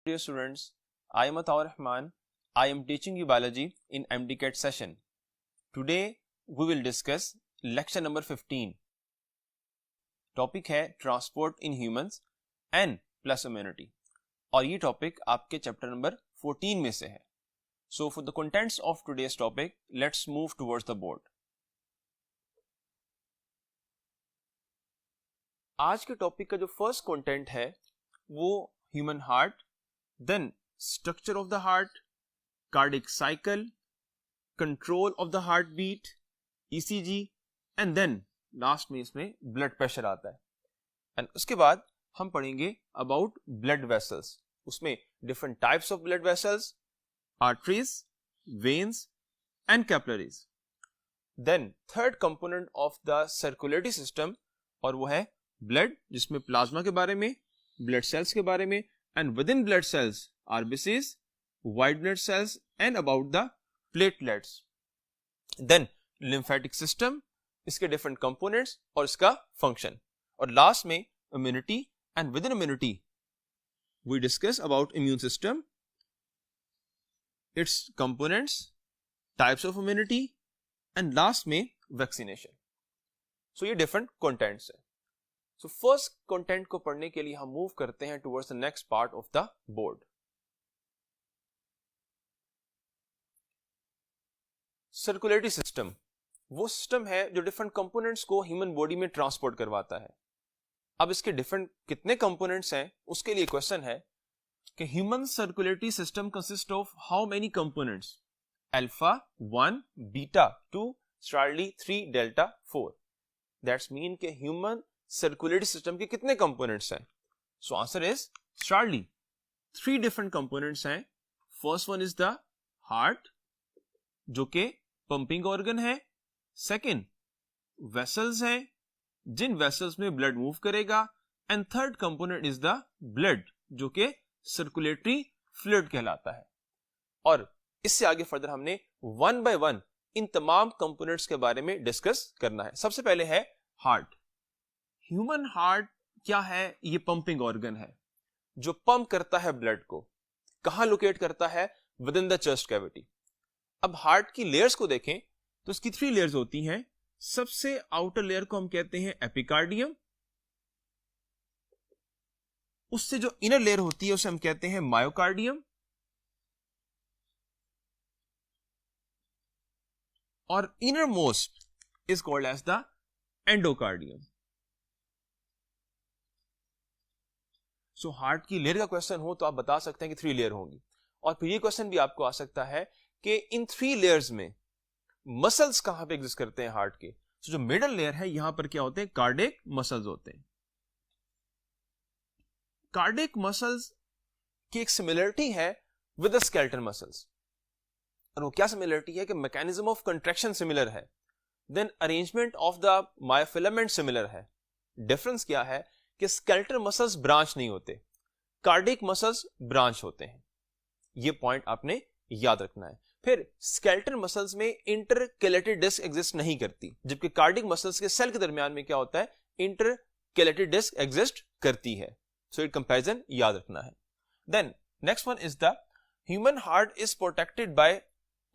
Dear students, I am Ataur Rahman. I am teaching you biology in MDCAT session. Today we will discuss lecture number 15. Topic है transport in humans and plus immunity और ये topic आपके chapter number 14 में से है. So for the contents of today's topic let's move towards the board. आज के topic का जो फर्स्ट कंटेंट है वो human heart, then structure of the heart, cardiac cycle, control of the heart beat, ECG and then last में इसमें blood pressure आता है. एंड उसके बाद हम पढ़ेंगे अबाउट ब्लड वेसल्स. उसमें different types of blood vessels, arteries, veins and capillaries. Then third component of the circulatory system और वो है ब्लड, जिसमें प्लाज्मा के बारे में, ब्लड सेल्स के बारे में and within blood cells RBCs, white blood cells and about the platelets. Then lymphatic system, इसके डिफरेंट कंपोनेंट्स और इसका फंक्शन. और लास्ट में immunity and within immunity we discuss about immune system, its components, types of immunity and last में vaccination. So ये different contents है. So first content को पढ़ने के लिए हम मूव करते हैं towards the next part of the board. Circulatory system वो सिस्टम है जो डिफरेंट कंपोनेंट्स को ह्यूमन बॉडी में ट्रांसपोर्ट करवाता है. अब इसके डिफरेंट कितने कंपोनेंट्स हैं उसके लिए क्वेश्चन है कि human circulatory system consist of how many components? Alpha 1, beta 2, स्टारली 3, डेल्टा 4. दैट्स मीन कि ह्यूमन सर्कुलेटरी सिस्टम के कितने कंपोनेंट्स हैं? सो आंसर इज स्टारली. 3 डिफरेंट कंपोनेंट्स हैं. First one is the heart जो कि पंपिंग ऑर्गन है. सेकेंड वेसल्स हैं जिन वेसल्स में ब्लड मूव करेगा. And third component is the blood जो कि सर्कुलेटरी फ्लूइड कहलाता है. और इससे आगे फर्दर हमने वन बाय वन इन तमाम कंपोनेंट्स के बारे में डिस्कस करना है. सबसे पहले है हार्ट. ह्यूमन हार्ट क्या है? ये पंपिंग ऑर्गन है जो पंप करता है ब्लड को. कहां लोकेट करता है? Within the chest cavity. अब हार्ट की लेयर्स को देखें तो इसकी 3 लेयर्स होती हैं. सबसे आउटर लेयर को हम कहते हैं एपिकार्डियम. उससे जो इनर लेयर होती है उसे हम कहते हैं मायोकार्डियम. और inner most is called as the endocardium. So heart की लेयर का क्वेश्चन हो तो आप बता सकते हैं कि 3 लेयर होंगी. और फिर ये क्वेश्चन भी आपको आ सकता है कि इन 3 लेयर्स में मसल्स कहां पे एग्जिस्ट करते हैं हार्ट के. तो जो मिडल लेयर है यहां पर क्या होते हैं? कार्डिक मसल्स होते हैं. कार्डिक मसल्स की एक सिमिलरिटी है विद द स्केलेटल मसल्स. और वो क्या सिमिलरिटी है कि मैकेनिज्म ऑफ कंट्रैक्शन सिमिलर है. Then arrangement of the myofilament similar है. डिफरेंस क्या है कि स्केलेटल मसल्स ब्रांच नहीं होते, कार्डिक मसल्स ब्रांच होते हैं. ये पॉइंट आपने याद रखना है. फिर स्केलेटल मसल्स में इंटरकेलेटेड डिस्क एग्जिस्ट नहीं करती, जबकि कार्डिक मसल्स के सेल के दरमियान में क्या होता है? इंटरकेलेटेड डिस्क एग्जिस्ट करती है. सो इट कंपैरिजन याद रखना है. Then next one is the human heart is protected by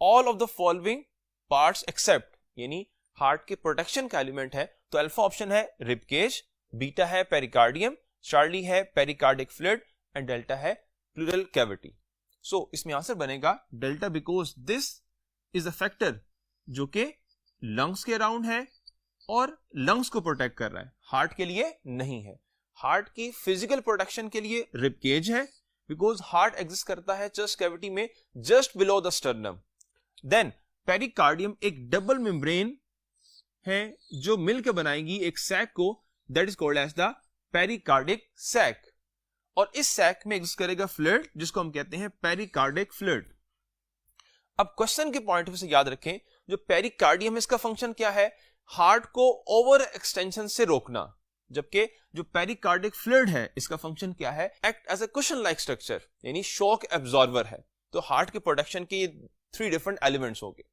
all of the following parts except, यानी हार्ट के प्रोटेक्शन का एलिमेंट है तो अल्फा ऑप्शन है रिब केज, बीटा है पेरिकार्डियम, चार्ली है पेरिकार्डिक फ्लूइड एंड डेल्टा है प्लूरल कैविटी. सो इसमें आंसर बनेगा delta because this is the factor जो कि लंग्स के अराउंड है और लंग्स को प्रोटेक्ट कर रहा है, हार्ट के लिए नहीं है. हार्ट की फिजिकल प्रोटेक्शन के लिए रिब केज है बिकॉज हार्ट एग्जिस्ट करता है चेस्ट कैविटी में just below the sternum. Then pericardium एक डबल मेम्ब्रेन है जो मिलकर बनाएगी एक सैक को, that is called as the pericardic sac. और इस सैक में एग्जिस्ट करेगा फ्लूइड जिसको हम कहते हैं पेरिकार्डिक फ्लूइड. अब क्वेश्चन के पॉइंट ऑफ व्यू से याद रखें, जो पेरिकार्डियम इसका फंक्शन क्या है? हार्ट को ओवर एक्सटेंशन से रोकना. जबकि जो पेरिकार्डिक फ्लूइड है इसका फंक्शन क्या है? Act as a cushion like structure, यानी शॉक एब्जॉर्बर है. तो हार्ट के प्रोटेक्शन के ये 3 डिफरेंट एलिमेंट्स हो गए.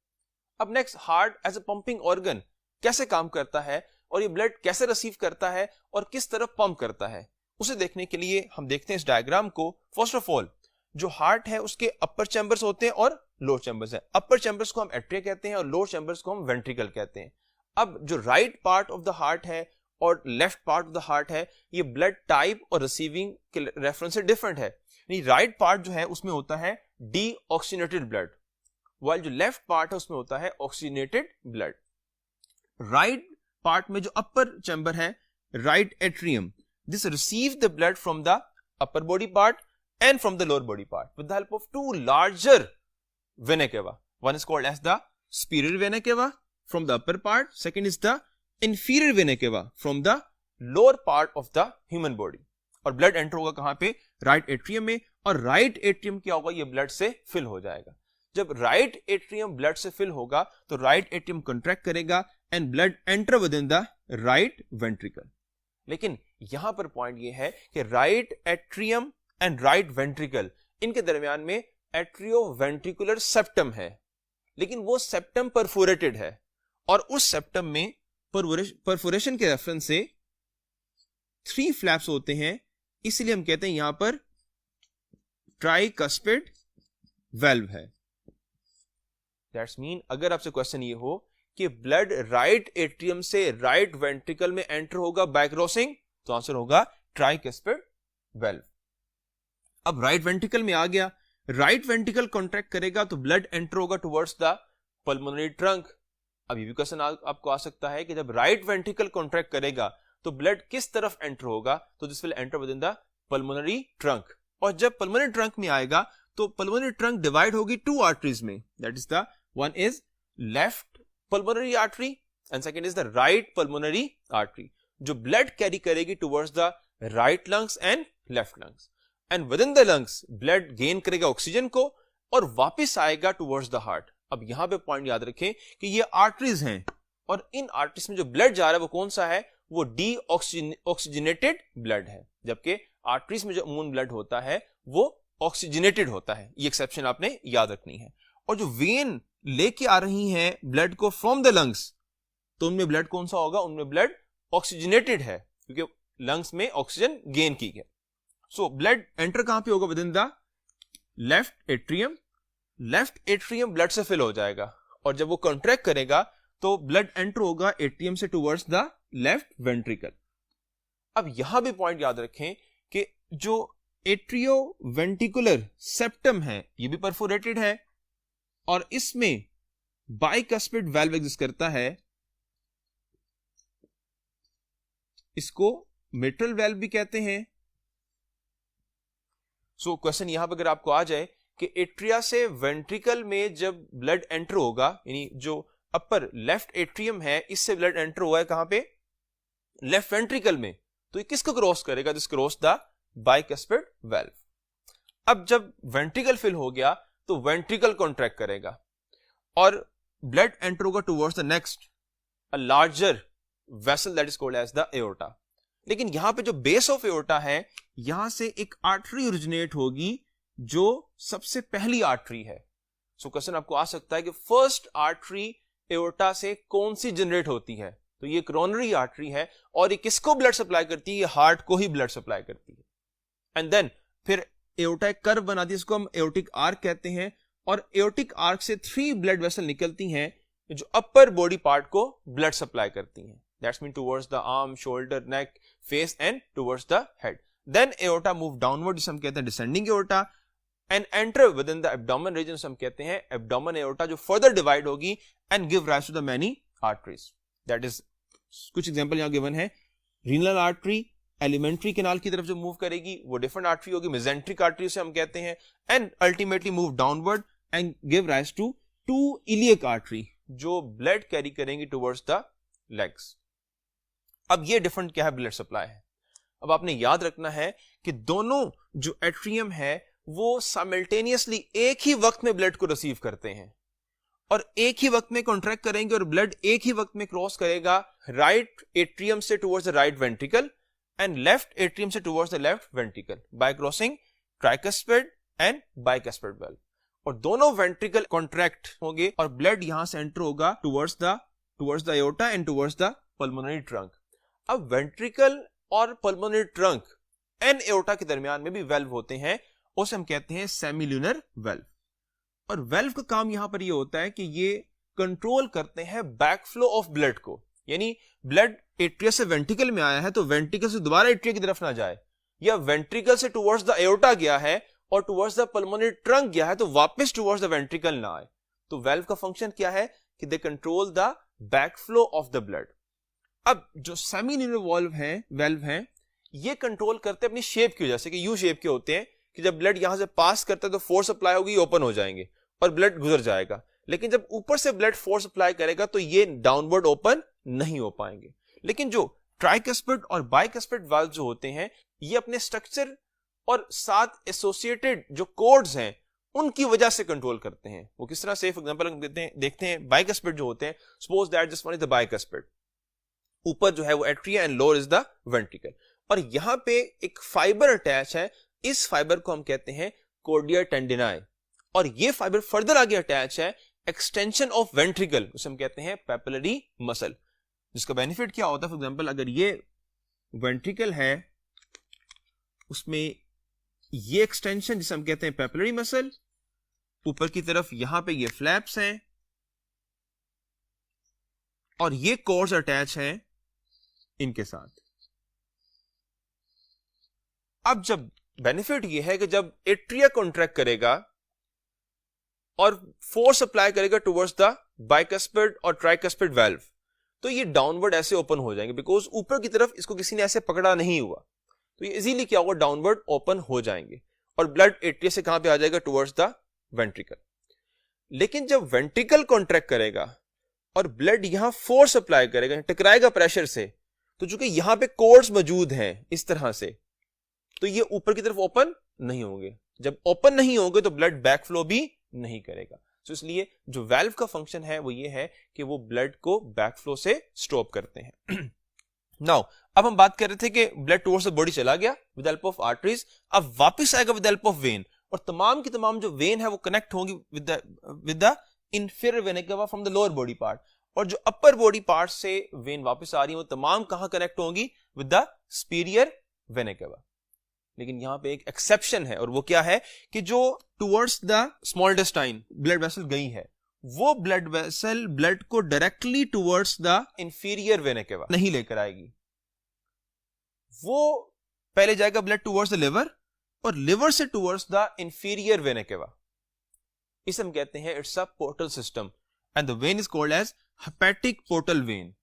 अब next, heart as a pumping organ कैसे काम करता है और ये ब्लड कैसे रिसीव करता है और किस तरह पंप करता है, उसे देखने के लिए हम देखते हैं इस डायग्राम को. फर्स्ट ऑफ ऑल जो हार्ट है उसके अपर चैम्बर्स होते हैं और लोअर चैम्बर्स है। अपर चैम्बर्स को हम एट्रिया कहते हैं और लोअर चैम्बर्स को हम वेंट्रिकल कहते हैं। अब जो right part of the heart है और left part of the heart है, ये ब्लड टाइप और रिसीविंग के रेफरेंस से डिफरेंट है। राइट पार्ट जो है उसमें होता है डीऑक्सीजनेटेड ब्लड, वाइल जो लेफ्ट पार्ट है उसमें होता है ऑक्सीजनेटेड ब्लड। राइट पार्ट में जो अपर चैम्बर है, right atrium, this receives the blood from the upper body part and from the lower body part with the help of two larger vena cava. One is called as the superior vena cava from the upper part, second is the inferior vena cava from the lower part of the human body. और blood enter होगा कहां पे? Right atrium में। और right atrium क्या होगा? ये blood से फिल हो जाएगा। जब राइट एट्रियम ब्लड से फिल होगा तो राइट एट्रियम कंट्रैक्ट करेगा and blood enter within the right ventricle. लेकिन यहां पर पॉइंट ये है कि right atrium and right ventricle, इनके दरमियान में एट्रियोवेंट्रिकुलर सेप्टम है, लेकिन वो सेप्टम परफोरेटेड है और उस सेप्टम में परफोरेशन के रेफरेंस से 3 फ्लैप्स होते हैं, इसलिए हम कहते हैं यहां पर ट्राइकस्पिड वेल्व है। दैट्स मीन अगर आपसे क्वेश्चन ये हो कि ब्लड राइट एट्रियम से राइट वेंट्रिकल में एंटर होगा बाय क्रॉसिंग, तो आंसर होगा ट्राइकस्पिड वेल्व। अब राइट वेंट्रिकल में आ गया, राइट वेंट्रिकल कॉन्ट्रैक्ट करेगा तो ब्लड एंटर होगा टुवर्ड्स द पल्मोनरी ट्रंक। अब ये भी क्वेश्चन आपको आ सकता है कि जब राइट वेंट्रिकल कॉन्ट्रैक्ट करेगा तो ब्लड किस तरफ एंटर होगा? तो this will enter within the pulmonary trunk. और जब पल्मोनरी ट्रंक में आएगा तो पल्मोनरी ट्रंक डिवाइड होगी 2 आर्टरीज में, that is the one is left pulmonary artery and second is the right pulmonary artery, जो blood carry करेगी towards the right lungs and left lungs, and within the lungs blood gain करेगा oxygen को और वापस आएगा towards the heart। अब यहां पे पॉइंट याद रखें कि ये आर्टरीज हैं और इन आर्टरीज में जो ब्लड जा रहा है वो कौन सा है? वो डीऑक्सीजनेटेड ब्लड है, जबकि आर्टरीज में जो अमूमन ब्लड होता है वो ऑक्सीजनेटेड होता है। ये एक्सेप्शन आपने याद रखनी है। और जो वेन लेके आ रही हैं ब्लड को फ्रॉम द लंग्स, तो उनमें ब्लड कौन सा होगा? उनमें ब्लड ऑक्सीजनेटेड है क्योंकि लंग्स में ऑक्सीजन गेन की है। सो ब्लड एंटर कहां पे होगा? Within the left atrium. Left atrium blood से फिल हो जाएगा और जब वो कॉन्ट्रैक्ट करेगा तो ब्लड एंटर होगा एट्रियम से टुवर्ड्स द लेफ्ट वेंट्रिकल। अब यहां भी पॉइंट याद रखें कि जो एट्रियोवेंट्रिकुलर सेप्टम है ये भी परफोरेटेड है और इसमें बाइकस्पिड वेल्व एग्जिस्ट करता है, इसको मिट्रल वेल्व भी कहते हैं। सो क्वेश्चन यहां पर अगर आपको आ जाए कि एट्रिया से वेंट्रिकल में जब ब्लड एंटर होगा, यानी जो अपर लेफ्ट एट्रियम है इससे ब्लड एंटर हुआ है कहां पे? लेफ्ट वेंट्रिकल में, तो ये किसको क्रॉस करेगा? This cross the bicuspid valve. अब जब वेंट्रिकल फिल हो गया तो वेंट्रिकल कॉन्ट्रैक्ट करेगा और ब्लड एंटर होगा towards the next a larger vessel that is called as the aorta. लेकिन यहां पे जो बेस ऑफ एओर्टा है यहां से एक आर्टरी ओरिजिनेट होगी जो सबसे पहली आर्टरी है। सो क्वेश्चन आपको आ सकता है कि फर्स्ट आर्टरी एओर्टा से कौन सी जनरेट होती है? तो ये कोरोनरी आर्टरी है और ये किसको ब्लड सप्लाई करती है? ये हार्ट को ही ब्लड सप्लाई करती है। एंड देन फिर एओर्टा एक कर्व बनाती है, इसको हम एओर्टिक आर्क कहते हैं और एओर्टिक आर्क से 3 ब्लड वेसल निकलती हैं जो अपर बॉडी पार्ट को ब्लड सप्लाई करती हैं। That's mean towards the arm, shoulder, neck, face and towards the head. Then aorta move downward, जिसे हम कहते हैं descending aorta, and enter within the abdomen region, हम कहते हैं एब्डोमेन एओर्टा, जो फर्दर डिवाइड होगी and give rise to the many arteries. That is कुछ एग्जांपल यहां गिवन है। रीनल आर्टरी एलिमेंट्री कैनाल की तरफ जो मूव करेगी वो डिफरेंट आर्टरी होगी, मेजेंट्रिक आर्टरी से हम कहते हैं, and ultimately move downward and give rise to 2 iliac artery जो ब्लड कैरी करेंगी टुवर्ड्स द लेग्स। अब ये डिफरेंट क्या है? ब्लड सप्लाई है। अब आपने याद रखना है कि दोनों जो एट्रियम है वो साइमल्टेनियसली एक ही वक्त में ब्लड को रिसीव करते हैं और एक ही वक्त में कॉन्ट्रैक्ट करेंगे और ब्लड एक ही वक्त में क्रॉस करेगा राइट एट्रियम से towards the right ventricle and left atrium से towards the left ventricle by crossing tricuspid and bicuspid valve. और दोनों वेंट्रिकल कॉन्ट्रैक्ट होंगे और ब्लड यहां से एंटर होगा towards the aorta and towards the pulmonary trunk. अब वेंट्रिकल और पल्मोनरी ट्रंक एंड एओर्टा के दरमियान में भी वेल्व होते हैं उसे हम कहते हैं सेमील्यूनर वेल्व। और वेल्व का काम यहां पर ये होता है कि ये कंट्रोल करते हैं बैकफ्लो ऑफ ब्लड को, यानी ब्लड एट्रिया से वेंट्रिकल में आया है तो वेंट्रिकल से दोबारा एट्रिया की तरफ ना जाए, या वेंट्रिकल से टुवर्ड्स द एओर्टा गया है और टुवर्ड्स द पल्मोनरी ट्रंक गया है तो वापस टुवर्ड्स द वेंट्रिकल ना आए। तो वेल्व का फंक्शन क्या है कि they control the backflow of the blood. अब जो सेमील्यूनर वेल्व है ये कंट्रोल करते हैं अपनी शेप की वजह से, कि यू शेप के होते हैं कि जब ब्लड यहां से पास करता है तो फोर्स अप्लाई होगी, ओपन हो जाएंगे और ब्लड गुजर जाएगा। लेकिन जब ऊपर से ब्लड फोर्स अप्लाई करेगा तो ये डाउनवर्ड ओपन नहीं हो पाएंगे। लेकिन जो ट्राइकस्पिड और बाइकस्पिड वाल्व जो होते हैं ये अपने स्ट्रक्चर और साथ एसोसिएटेड जो कोड्स हैं उनकी वजह से कंट्रोल करते हैं। वो किस तरह से, फॉर एग्जांपल हम देखते हैं बाइकस्पिड जो होते हैं, suppose that this one is the bicuspid, ऊपर जो है वो atria and lower is the ventricle, और यहां पे एक फाइबर अटैच है, इस फाइबर को हम कहते हैं कोर्डिया टेंडिनाई, और ये फाइबर फर्दर आगे अटैच है एक्सटेंशन ऑफ वेंट्रिकल, उसे हम कहते हैं पेपिलरी मसल। जिसका बेनिफिट क्या होता है, फॉर एग्जांपल अगर ये वेंट्रिकल है उसमें ये एक्सटेंशन जिसे हम कहते हैं पेपिलरी मसल, ऊपर की तरफ यहां पे ये फ्लैप्स हैं और ये कोर्स अटैच हैं इनके साथ। अब जब बेनिफिट ये है कि जब एट्रिया कॉन्ट्रैक्ट करेगा और फोर्स अप्लाई करेगा टुवर्ड्स द बाइकस्पिड और ट्राइकस्पिड वाल्व तो ये डाउनवर्ड ऐसे ओपन हो जाएंगे, बिकॉज ऊपर की तरफ इसको किसी ने ऐसे पकड़ा नहीं हुआ, तो ये इजीली क्या होगा, डाउनवर्ड ओपन हो जाएंगे और ब्लड एट्रिया से कहां पे आ जाएगा, टुवर्ड्स द वेंट्रिकल। लेकिन जब वेंट्रिकल कॉन्ट्रैक्ट करेगा और ब्लड यहां फोर्स अप्लाई करेगा, टकराएगा प्रेशर से, तो चूंकि यहां पे कोर्ड्स मौजूद हैं इस तरह से, तो ये ऊपर की तरफ ओपन नहीं होंगे। जब ओपन नहीं होंगे तो ब्लड बैकफ्लो भी नहीं करेगा। तो इसलिए जो वाल्व का फंक्शन है वो ये है कि वो ब्लड को बैकफ्लो से स्टॉप करते हैं। नाउ अब हम बात कर रहे थे कि ब्लड टुवर्ड्स द बॉडी चला गया विद हेल्प ऑफ आर्टरीज, अब वापस आएगा विद हेल्प ऑफ वेन, और तमाम की तमाम जो वेन है वो कनेक्ट होंगी विद द इंफीरियर वेना केवा from the lower body part, और जो अपर बॉडी पार्ट से वेन वापस आ रही है वो तमाम कहां कनेक्ट होंगी, with the superior vena cava. लेकिन यहां पे एक एक्सेप्शन है, और वो क्या है कि जो towards the small intestine blood vessel गई है वो ब्लड वेसल ब्लड को directly towards the inferior vena cava नहीं लेकर आएगी, वो पहले जाएगा ब्लड टुवर्ड्स द लिवर और लिवर से towards the inferior vena cava. इसे हम कहते हैं it's a portal system and the vein is called as hepatic portal vein.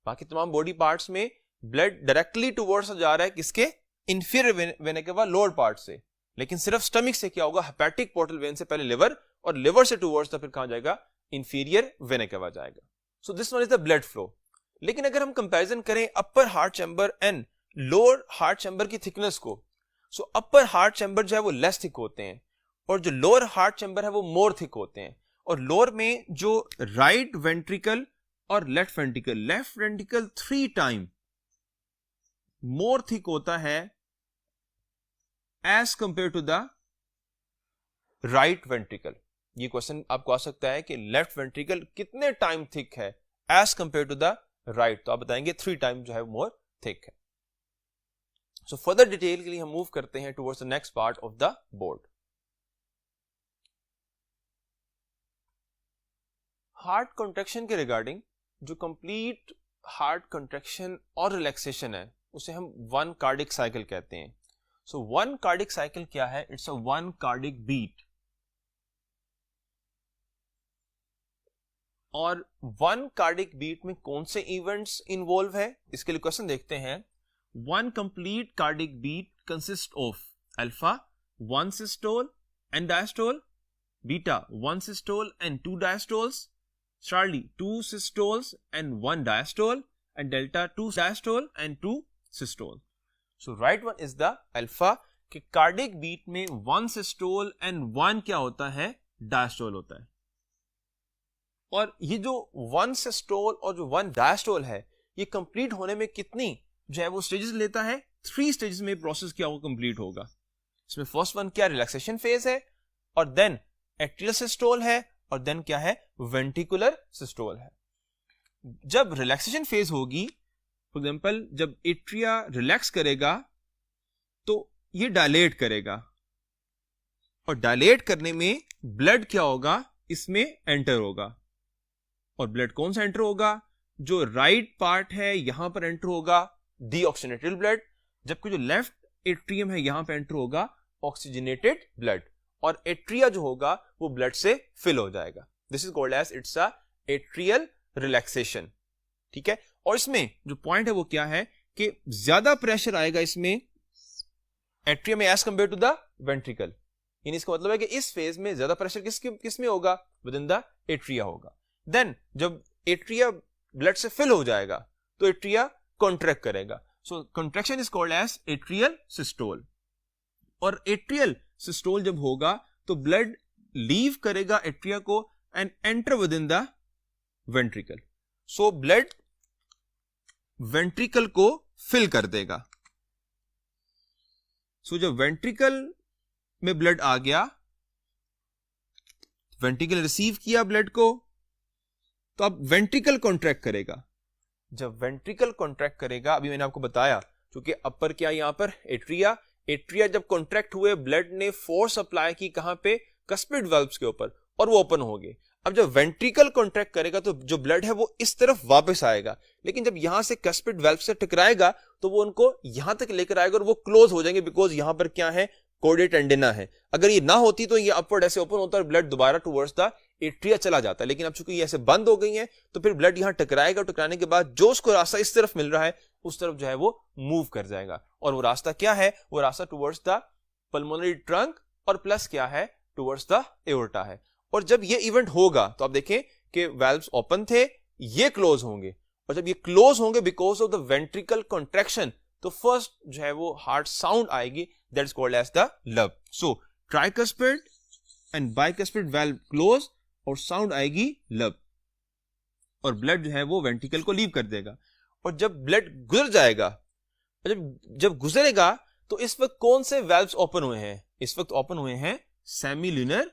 बाकी तमाम बॉडी पार्ट्स में ब्लड डायरेक्टली टुवर्ड्स जा रहा है किसके, इंफीरियर वेना केवा लोअर पार्ट से, लेकिन सिर्फ स्टमक से क्या होगा, हेपेटिक पोर्टल वेन से पहले लिवर और लिवर से टुवर्ड्स फिर कहां जाएगा, इंफीरियर वेना केवा जाएगा। So this one is the blood flow. लेकिन अगर हम कंपैरिजन करें upper heart chamber and lower heart chamber की थिकनेस को, सो अपर हार्ट चैम्बर जो है वो लेस थिक होते हैं और जो लोअर हार्ट चैम्बर है वो मोर थिक होते हैं। और लोअर में जो राइट वेंट्रिकल और left ventricle 3 time more thick होता है as compare to the right ventricle. ये क्वेश्चन आपको आ सकता है कि लेफ्ट वेंट्रिकल कितने टाइम थिक है as compare to the right, तो आप बताएंगे 3 टाइम जो है मोर थिक है। सो फर्दर डिटेल के लिए हम मूव करते हैं towards the next part of the board. Heart contraction के रिगार्डिंग जो कंप्लीट हार्ट कॉन्ट्रैक्शन और रिलैक्सेशन है उसे हम 1 कार्डिक साइकिल कहते हैं। सो 1 कार्डिक साइकिल क्या है, इट्स अ 1 कार्डिक बीट, और 1 कार्डिक बीट में कौन से इवेंट्स इन्वॉल्व है इसके लिए क्वेश्चन देखते हैं। 1 complete cardiac beat consists of alpha 1 systole and diastole, beta 1 systole and 2 diastoles, Charlie 2 systoles and 1 diastole, and delta 2 diastole and 2 systole. So right one is the alpha कि cardiac beat में 1 systole and 1 क्या होता है, diastole होता है। और ये जो 1 systole और जो 1 diastole है ये कंप्लीट होने में कितनी जो है वो स्टेजेस लेता है, 3 स्टेजेस में प्रोसेस क्या होगा, कंप्लीट होगा। इसमें फर्स्ट वन क्या, रिलैक्सेशन फेज है, और देन एट्रियल सिस्टोल है, और देन क्या है, वेंट्रिकुलर सिस्टोल है। जब रिलैक्सेशन फेज होगी, फॉर एग्जांपल जब एट्रिया रिलैक्स करेगा तो ये डायलेट करेगा, और डायलेट करने में ब्लड क्या होगा, इसमें एंटर होगा। और ब्लड कौन सा एंटर होगा, जो राइट पार्ट है यहां पर एंटर होगा डीऑक्सीजनेटेड ब्लड, जबकि जो लेफ्ट एट्रियम है यहां पर एंटर होगा ऑक्सीजनेटेड ब्लड, और एट्रिया जो होगा वो ब्लड से फिल हो जाएगा। This is called as it's a atrial relaxation. ठीक है, और इसमें जो पॉइंट है वो क्या है कि ज्यादा प्रेशर आएगा इसमें एट्रियम में as compare to the ventricle. यानी इसका मतलब है कि इस फेज में ज्यादा प्रेशर किस में होगा, विद इन द एट्रिया होगा। देन जब एट्रिया ब्लड से फिल हो जाएगा तो एट्रिया कॉन्ट्रैक्ट करेगा, so contraction is called as atrial systole. और एट्रियल सिस्टोल जब होगा तो ब्लड लीव करेगा एट्रिया को and enter within the ventricle, so blood ventricle को फिल कर देगा। सो जब वेंट्रिकल में ब्लड आ गया, वेंट्रिकल रिसीव किया ब्लड को, तो अब वेंट्रिकल कॉन्ट्रैक्ट करेगा। जब वेंट्रिकल कॉन्ट्रैक्ट करेगा, अभी मैंने आपको बताया क्योंकि अपर क्या यहां पर एट्रिया, एट्रिया जब कॉन्ट्रैक्ट हुए ब्लड ने फोर्स अप्लाई की कहां पे, कस्पिड वाल्व्स के ऊपर, और वो ओपन हो गए। अब जब वेंट्रिकल कॉन्ट्रैक्ट करेगा तो जो ब्लड है वो इस तरफ वापस आएगा, लेकिन जब यहां से कस्पिड वाल्व से टकराएगा तो वो उनको यहां तक लेकर आएगा और वो क्लोज हो जाएंगे, बिकॉज यहां पर क्या है, कोर्डेट एंडेना है। अगर ये ना होती तो ये अपवर्ड ऐसे ओपन होता है और ब्लड दोबारा टुवर्ड्स द एट्रिया चला जाता है, लेकिन अब चूंकि ये ऐसे बंद हो गई है तो फिर ब्लड यहां टकराएगा, टकराने के बाद जो उसको रास्ता इस तरफ मिल रहा है उस तरफ जो है वो मूव कर जाएगा, और वो रास्ता क्या है, वो रास्ता टुवर्ड्स द पल्मोनरी ट्रंक और प्लस क्या है, टुवर्ड्स द एओर्टा है। और जब ये इवेंट होगा तो आप देखें कि वाल्व्स ओपन थे, ये क्लोज होंगे, और जब ये क्लोज होंगे because of the ventricle contraction, तो फर्स्ट जो है वो हार्ट साउंड आएगी, that is called as the lub. So tricuspid and bicuspid valve close और साउंड आएगी लब, और ब्लड जो है वो वेंट्रिकल को लीव कर देगा। और जब ब्लड गुजर जाएगा, जब गुजरेगा तो इस वक्त कौन से वाल्व्स ओपन हुए हैं, इस वक्त ओपन हुए हैं सेमील्यूनर,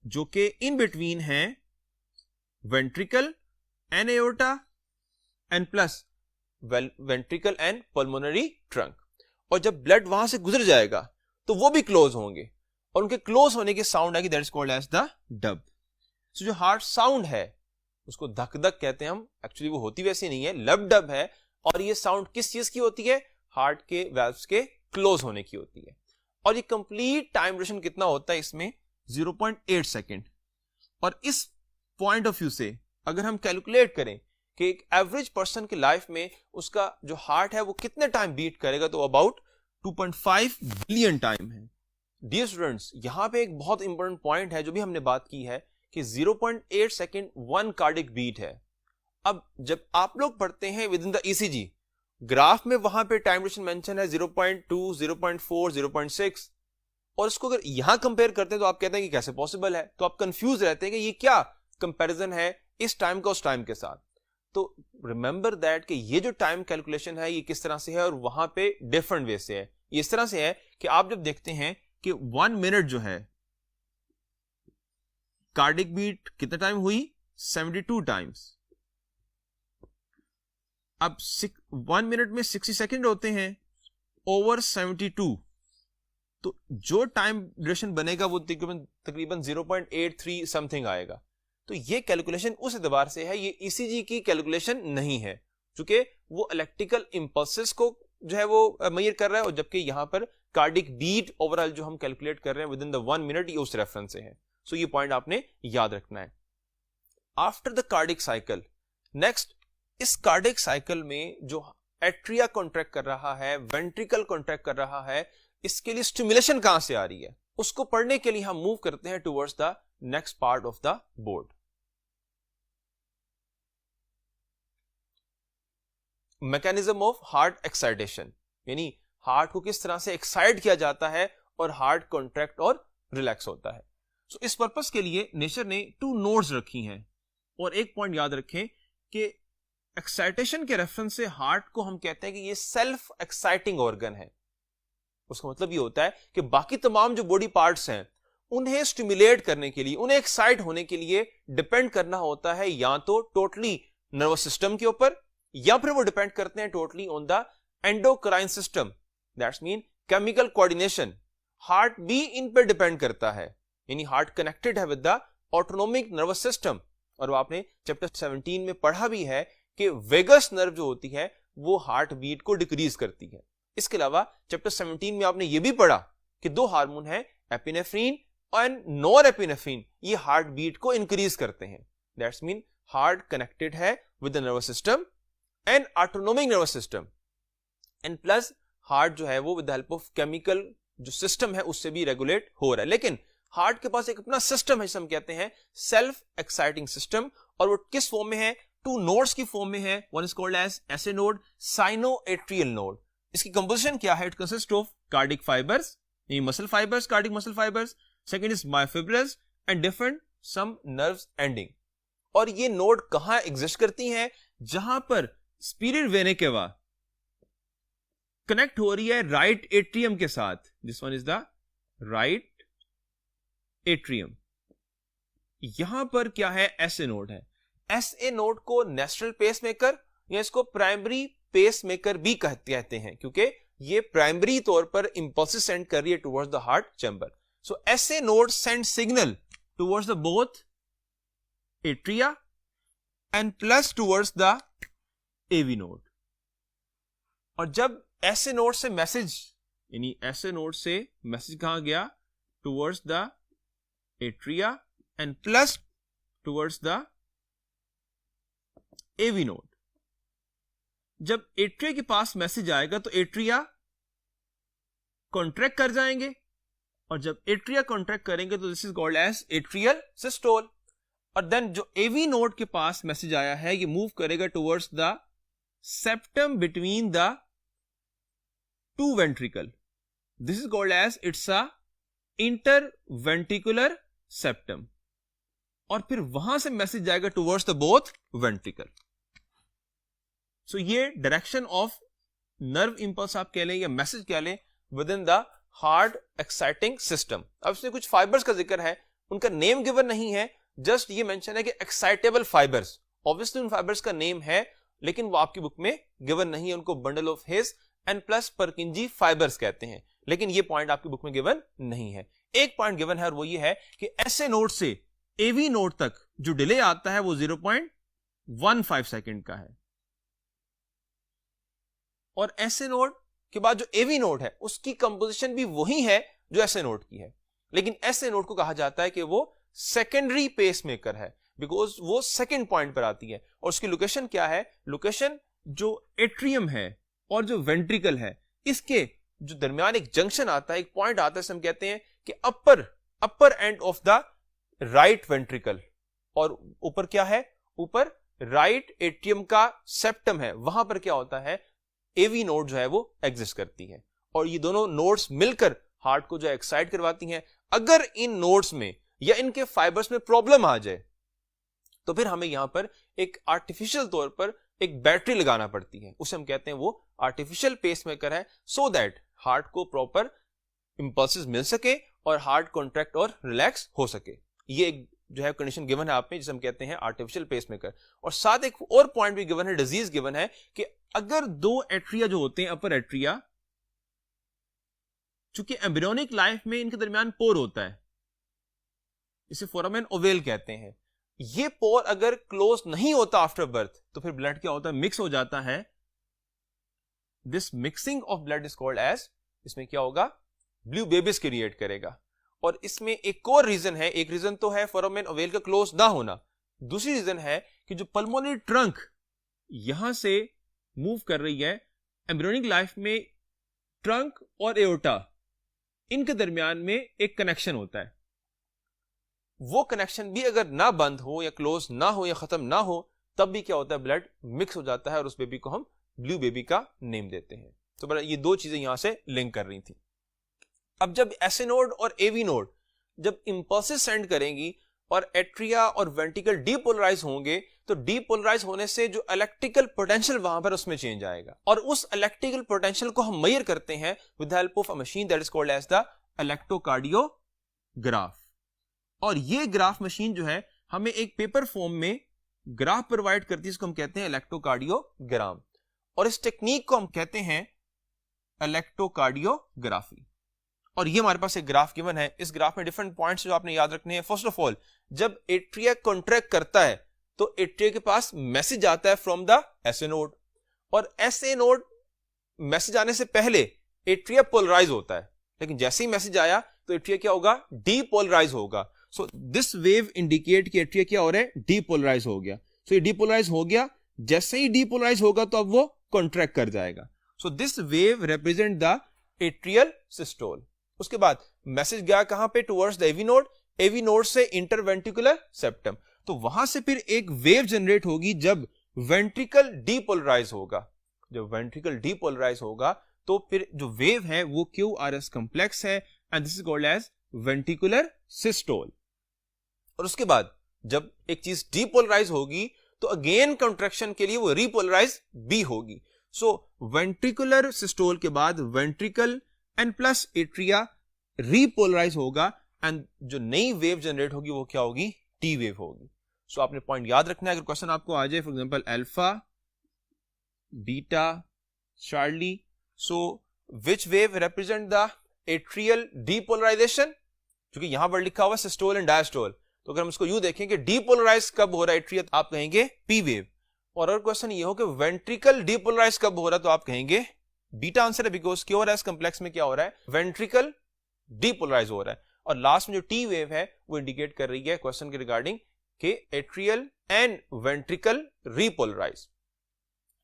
जो कि इन बिटवीन है ventricle and aorta and plus ventricle and pulmonary trunk. और जब ब्लड वहां से गुजर जाएगा तो वो भी क्लोज होंगे, और उनके क्लोज होने की साउंड आएगी, that is called as the dub. So जो हार्ट साउंड है उसको धक धक कहते हैं हम, एक्चुअली वो होती वैसी नहीं है, लब डब है, और ये साउंड किस चीज की होती है, हार्ट के वाल्व्स के क्लोज होने की होती है। और ये कंप्लीट टाइम ड्यूरेशन कितना होता है इसमें, 0.8 सेकेंड। और इस पॉइंट ऑफ व्यू से अगर हम कैलकुलेट करें कि एक एवरेज पर्सन की लाइफ में उसका जो हार्ट है वो कितने टाइम बीट करेगा, तो अबाउट 2.5 बिलियन टाइम है। डियर स्टूडेंट्स, यहां पे एक बहुत इंपॉर्टेंट पॉइंट है जो भी हमने बात की है कि 0.8 सेकेंड 1 कार्डिक बीट है। अब जब आप लोग पढ़ते हैं within the ECG graph में, वहां पे टाइम ड्यूरेशन मेंशन है 0.2, 0.4, 0.6, और इसको अगर यहां कंपेयर करते हैं तो आप कहते हैं कि कैसे पॉसिबल है, तो आप कंफ्यूज रहते हैं कि ये क्या कंपैरिजन है इस टाइम का उस टाइम के साथ। तो रिमेंबर दैट कि ये जो टाइम कैलकुलेशन है ये किस तरह से है और वहां पे डिफरेंट वे से है। ये इस तरह से है कि आप जब देखते हैं कि 1 मिनट जो है कार्डिक बीट कितना टाइम हुई, 72 टाइम्स। अब 1 मिनट में 60 सेकेंड होते हैं, ओवर 72, तो जो टाइम ड्यूरेशन बनेगा वो तकरीबन 0.83 समथिंग आएगा। तो ये कैलकुलेशन उस एतबार से है, ये ईसीजी की कैलकुलेशन नहीं है, क्योंकि वो इलेक्ट्रिकल इंपल्सेस को जो है वो मेजर कर रहा है, और जबकि यहां पर कार्डिक बीट ओवरऑल जो हम कैलकुलेट कर रहे हैं विद इन द 1 मिनट, ये उस रेफरेंस से है। सो ये पॉइंट आपने याद रखना है। After the cardiac cycle, next इस कार्डिक साइकिल में जो एट्रिया कॉन्ट्रैक्ट कर रहा है, वेंट्रिकल कॉन्ट्रैक्ट कर रहा है, इसके लिए स्टिमुलेशन कहां से आ रही है, उसको पढ़ने के लिए हम मूव करते हैं towards the next part of the board. Mechanism of heart excitation, यानी हार्ट को किस तरह से एक्साइट किया जाता है और हार्ट कॉन्ट्रैक्ट और रिलैक्स होता है। सो इस पर्पस के लिए नेचर ने 2 नोड्स रखी हैं, और एक पॉइंट याद रखें कि एक्साइटेशन के रेफरेंस से हार्ट को हम कहते हैं कि ये सेल्फ एक्साइटिंग ऑर्गन है। उसका मतलब ये होता है कि बाकी तमाम जो बॉडी पार्ट्स हैं उन्हें स्टिमुलेट करने के लिए, उन्हें एक्साइट होने के लिए डिपेंड करना होता है या तो टोटली नर्वस सिस्टम के ऊपर, या फिर वो डिपेंड करते हैं totally on the endocrine system, that's mean chemical coordination heart भी इन पर डिपेंड करता है, यानी हार्ट कनेक्टेड है with the autonomic nervous system. और वो आपने चैप्टर 17 में पढ़ा भी है कि वेगस नर्व जो होती है वो हार्ट बीट को डिक्रीज करती है। इसके अलावा चैप्टर 17 में आपने ये भी पढ़ा कि दो हार्मोन है एपिनेफ्रीन और नॉरएपिनेफ्रीन, ये हार्ट बीट को इंक्रीज करते हैं। दैट्स मीन हार्ट कनेक्टेड है with the nervous system and autonomic nervous system, and plus heart जो है वो with the help of chemical जो सिस्टम है उससे भी रेगुलेट हो रहा है। लेकिन हार्ट के पास एक अपना सिस्टम है जिसे हम कहते हैं सेल्फ एक्साइटिंग सिस्टम, और वो किस फॉर्म में है? टू नोड्स की फॉर्म में है। One is called as SA node, sinoatrial node. इसकी कंपोजिशन क्या है? It consist of cardiac fibres, muscle fibres, cardiac muscle fibres. Second is myofibrils and different some nerves ending. और ये नोड कहां exist करती हैं? जहां पर स्पिरिट वेने केवा कनेक्ट हो रही है राइट एट्रियम के साथ। This one is the right atrium. यहां पर क्या है? एसए नोड है। एसए नोड को नेस्ट्रल पेसमेकर या इसको प्राइमरी पेसमेकर भी कहते हैं, क्योंकि ये प्राइमरी तौर पर इंपल्सेस सेंड कर रही है towards the heart chamber. So SA node send signal towards the both atria and plus towards the AV node. और जब एसए नोड से मैसेज, यानी एसए नोड से मैसेज कहां गया? Towards the atria and plus towards the AV node. जब atria के पास मैसेज आएगा तो एट्रिया कॉन्ट्रैक्ट कर जाएंगे, और जब एट्रिया कॉन्ट्रैक्ट करेंगे तो this is called as atrial systole. और देन जो एवी नोड के पास मैसेज आया है ये मूव करेगा towards the septum between the two ventricle. This is called as it's a interventricular septum, और फिर वहां से मैसेज जाएगा towards the both ventricle. So ये डायरेक्शन ऑफ नर्व इंपल्स आप कह लें या मैसेज कह लें with in the heart exciting system. अब इसमें कुछ फाइबर्स का जिक्र है, उनका नेम गिवन नहीं है, जस्ट ये मेंशन है कि एक्साइटेबल फाइबर्स। ऑब्वियसली उन फाइबर्स का नेम है लेकिन वो आपकी बुक में गिवन नहीं है, उनको bundle of his and plus परकिंजी fibres कहते हैं, लेकिन ये पॉइंट आपकी बुक में गिवन नहीं है। एक पॉइंट गिवन है और वो ये है कि एसए नोड से एवी नोड तक जो डिले आता है वो 0.15 सेकंड का है, और एसए नोड के बाद जो एवी नोड है उसकी कंपोजिशन भी वही है जो एसए नोड की है, लेकिन एसए नोड को कहा जाता है कि वो सेकेंडरी पेसमेकर है बिकॉज वो सेकंड पॉइंट पर आती है। और उसकी लोकेशन क्या है? लोकेशन जो एट्रियम है और जो वेंट्रिकल है इसके जो दरमियान एक जंक्शन आता है, एक पॉइंट आता है, हम कहते हैं कि upper end of the right ventricle, और ऊपर क्या है? ऊपर राइट एट्रियम का सेप्टम है, वहां पर क्या होता है? एवी नोड जो है वो एग्जिस्ट करती है, और ये दोनों नोड्स मिलकर हार्ट को जो एक्साइट करवाती हैं। अगर इन नोड्स में या इनके फाइबर्स में प्रॉब्लम आ जाए तो फिर हमें यहां पर एक आर्टिफिशियल तौर पर एक बैटरी लगाना पड़ती है, उसे हम कहते हैं वो आर्टिफिशियल पेसमेकर है, सो दैट हार्ट को प्रॉपर इंपल्सेस मिल सके और हार्ट कॉन्ट्रैक्ट और रिलैक्स हो सके। ये एक जो है कंडीशन गिवन है आपने, जिसे हम कहते हैं आर्टिफिशियल पेसमेकर। और साथ एक और पॉइंट भी गिवन है, डिजीज गिवन है कि अगर दो एट्रिया जो होते हैं, अपर एट्रिया, चूंकि एम्ब्रियोनिक लाइफ में इनके दरमियान पोर होता है, इसे फोरामेन ओवेल कहते हैं, ये पोर अगर क्लोज नहीं होता आफ्टर बर्थ तो फिर ब्लड क्या होता है? मिक्स हो जाता है। This mixing of blood is called as, इसमें क्या होगा? ब्लू बेबीज क्रिएट करेगा। और इसमें एक और रीजन है, एक रीजन तो है फोरामेन ओवेल का क्लोज ना होना, दूसरी रीजन है कि जो पल्मोनरी ट्रंक यहां से मूव कर रही है, एम्ब्रियोनिक लाइफ में ट्रंक और एओर्टा इनके दरमियान में एक कनेक्शन होता है, वो कनेक्शन भी अगर ना बंद हो या क्लोज ना हो या खत्म ना हो तब भी क्या होता है? ब्लड मिक्स हो जाता है और उस बेबी को हम ब्लू बेबी का नेम देते हैं। तो बड़ा ये दो चीजें यहां से लिंक कर रही थी। अब जब एसए नोड और एवी नोड जब इंपल्सेस सेंड करेंगी और एट्रिया और वेंट्रिकल डीपोलराइज होंगे तो डीपोलराइज होने से जो इलेक्ट्रिकल पोटेंशियल वहां पर उसमें चेंज आएगा, और उस इलेक्ट्रिकल पोटेंशियल को हम मेजर करते हैं with the help of a machine that is called as the electrocardiograph. और ये ग्राफ मशीन जो है हमें एक पेपर फॉर्म में ग्राफ प्रोवाइड करती है, इसको हम कहते हैं इलेक्ट्रोकार्डियोग्राम। और इस टेक्निक को हम कहते हैं इलेक्ट्रोकार्डियोग्राफी। और ये हमारे पास एक ग्राफ गिवन है, इस ग्राफ में डिफरेंट पॉइंट्स जो आपने याद रखने हैं। फर्स्ट ऑफ ऑल, जब एट्रिया कॉन्ट्रैक्ट करता है तो एट्रिया के पास मैसेज आता है फ्रॉम द एसए नोड, और एसए नोड मैसेज आने से पहले एट्रिया पोलराइज होता है, लेकिन जैसे ही मैसेज आया तो एट्रिया क्या होगा, डीपोलराइज होगा। सो दिस वेव इंडिकेट कि एट्रिया क्या हो रहा है, डीपोलराइज हो गया। सो ये डीपोलराइज हो गया, जैसे ही डीपोलराइज होगा तो अब वो कॉन्ट्रैक्ट कर जाएगा। So this wave represent the atrial systole. उसके बाद मैसेज गया कहां पे, towards the AV node, AV node से इंटरवेंट्रिकुलर सेप्टम, तो वहां से फिर एक वेव जनरेट होगी जब वेंट्रिकल डीपोलराइज होगा। जब वेंट्रिकल डीपोलराइज होगा तो फिर जो वेव है वो QRS कॉम्प्लेक्स है, and this is called as ventricular systole. और उसके बाद जब एक चीज डीपोलराइज होगी तो अगेन कंट्रैक्शन के लिए वो रीपोलराइज भी होगी। सो वेंट्रिकुलर सिस्टोल के बाद ventricle and plus atria repolarise होगा, एंड जो नई वेव जनरेट होगी वो क्या होगी, टी वेव होगी। सो आपने पॉइंट याद रखना है, अगर क्वेश्चन आपको आ जाए for example alpha beta Charlie, so which wave represent the atrial depolarisation, क्योंकि यहां पर लिखा हुआ सिस्टोल एंड डायस्टोल, तो अगर हम इसको यूं देखें कि डीपोलराइज कब हो रहा है एट्रिया, आप कहेंगे पी वेव। और अगर क्वेश्चन ये हो कि वेंट्रिकल डीपोलराइज कब हो रहा है तो आप कहेंगे बीटा आंसर है, बिकॉज QRS कॉम्प्लेक्स में क्या हो रहा है, वेंट्रिकल डीपोलराइज हो रहा है। और लास्ट में जो टी वेव है वो इंडिकेट कर रही है क्वेश्चन के रिगार्डिंग कि एट्रियल एंड वेंट्रिकल रीपोलराइज।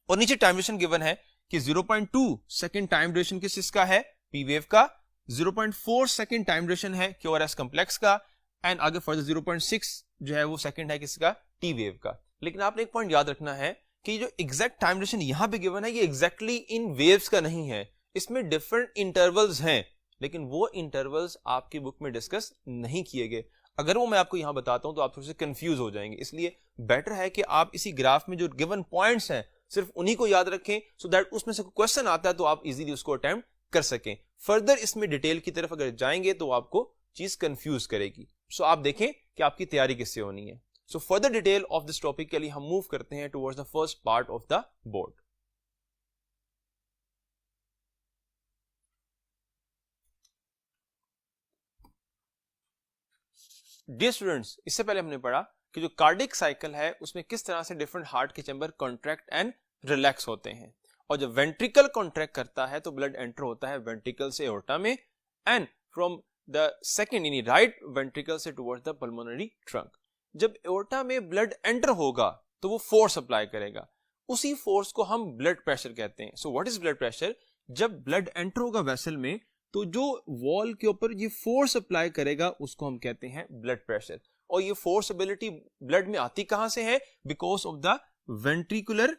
और नीचे टाइम ड्यूरेशन गिवन है कि 0.2 सेकंड टाइम ड्यूरेशन किसका है, पी वेव का, 0.4 सेकंड टाइम ड्यूरेशन है QRS कॉम्प्लेक्स का, एंड आगे फर्दर 0.6 जो है वो सेकंड है किसका, टी वेव का। लेकिन आपने एक पॉइंट याद रखना है कि जो एग्जैक्ट टाइम ड्यूरेशन यहां पे गिवन है ये एग्जैक्टली इन वेव्स का नहीं है, इसमें डिफरेंट इंटरवल्स हैं, लेकिन वो इंटरवल्स आपकी बुक में डिस्कस नहीं किए गए। अगर वो मैं आपको यहां बताता हूं तो आप थोड़े से कंफ्यूज हो जाएंगे, इसलिए बेटर है कि आप इसी ग्राफ में जो गिवन पॉइंट्स हैं सिर्फ उन्हीं को याद रखें, सो दैट उसमें से कोई क्वेश्चन आता है तो आप इजीली उसको अटेम्प्ट कर सकें। फर्दर इसमें डिटेल की तरफ अगर जाएंगे तो आपको चीज कंफ्यूज करेगी। सो आप देखें कि आपकी तैयारी किससे होनी है। So further detail of this topic के लिए हम मूव करते हैं towards the first part of the board. Dear students, इससे पहले हमने पढ़ा कि जो कार्डिक साइकिल है उसमें किस तरह से डिफरेंट हार्ट के चैम्बर कॉन्ट्रैक्ट एंड रिलैक्स होते हैं, और जब वेंट्रिकल कॉन्ट्रैक्ट करता है तो ब्लड एंटर होता है वेंट्रिकल से एओर्टा में, एंड फ्रॉम द सेकंड यानी राइट वेंट्रिकल से टुवर्ड्स द पल्मोनरी ट्रंक। जब एओर्टा में ब्लड एंटर होगा तो वो फोर्स अप्लाई करेगा, उसी फोर्स को हम ब्लड प्रेशर कहते हैं। So what is blood pressure, जब ब्लड एंटर होगा वेसल में तो जो वॉल के ऊपर ये फोर्स अप्लाई करेगा उसको हम कहते हैं ब्लड प्रेशर। और ये फोर्स एबिलिटी ब्लड में आती कहां से है, because of the ventricular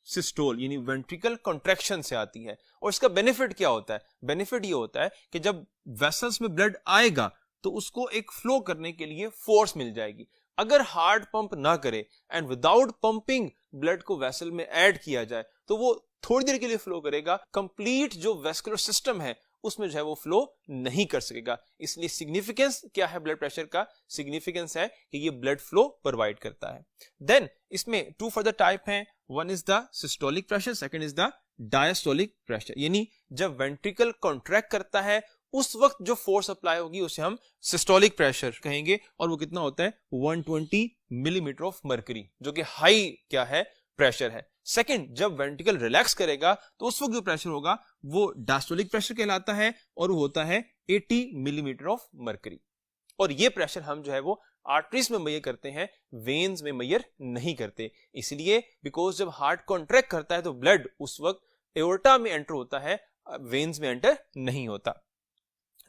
systole यानी वेंट्रिकल कॉन्ट्रैक्शन से आती है। और इसका बेनिफिट क्या होता है, बेनिफिट ये होता है कि जब वेसल्स में ब्लड आएगा तो उसको एक फ्लो करने के लिए फोर्स मिल जाएगी। अगर हार्ट पंप ना करे एंड विदाउट पंपिंग ब्लड को वेसल में ऐड किया जाए तो वो थोड़ी देर के लिए फ्लो करेगा, कंप्लीट जो वेस्कुलर सिस्टम है उसमें जो है वो फ्लो नहीं कर सकेगा। इसलिए सिग्निफिकेंस क्या है ब्लड प्रेशर का, सिग्निफिकेंस है कि ये ब्लड फ्लो प्रोवाइड करता है। देन इसमें टू फर्दर टाइप हैं, one is the systolic pressure, second is the diastolic pressure. यानी जब वेंट्रिकल कॉन्ट्रैक्ट करता है उस वक्त जो फोर्स अप्लाई होगी उसे हम सिस्टोलिक प्रेशर कहेंगे, और वो कितना होता है 120 मिलीमीटर ऑफ मर्करी, जो कि हाई क्या है प्रेशर है। सेकंड, जब वेंट्रिकल रिलैक्स करेगा तो उस वक्त जो प्रेशर होगा वो डायस्टोलिक प्रेशर कहलाता है, और वो होता है 80 मिलीमीटर ऑफ मर्करी। और ये प्रेशर हम जो है वो आर्टरीज में मेजर करते हैं, वेन्स में मेजर नहीं करते, इसलिए बिकॉज जब हार्ट कॉन्ट्रैक्ट करता है तो ब्लड उस वक्त एओर्टा में एंटर होता है, वेन्स में एंटर नहीं होता।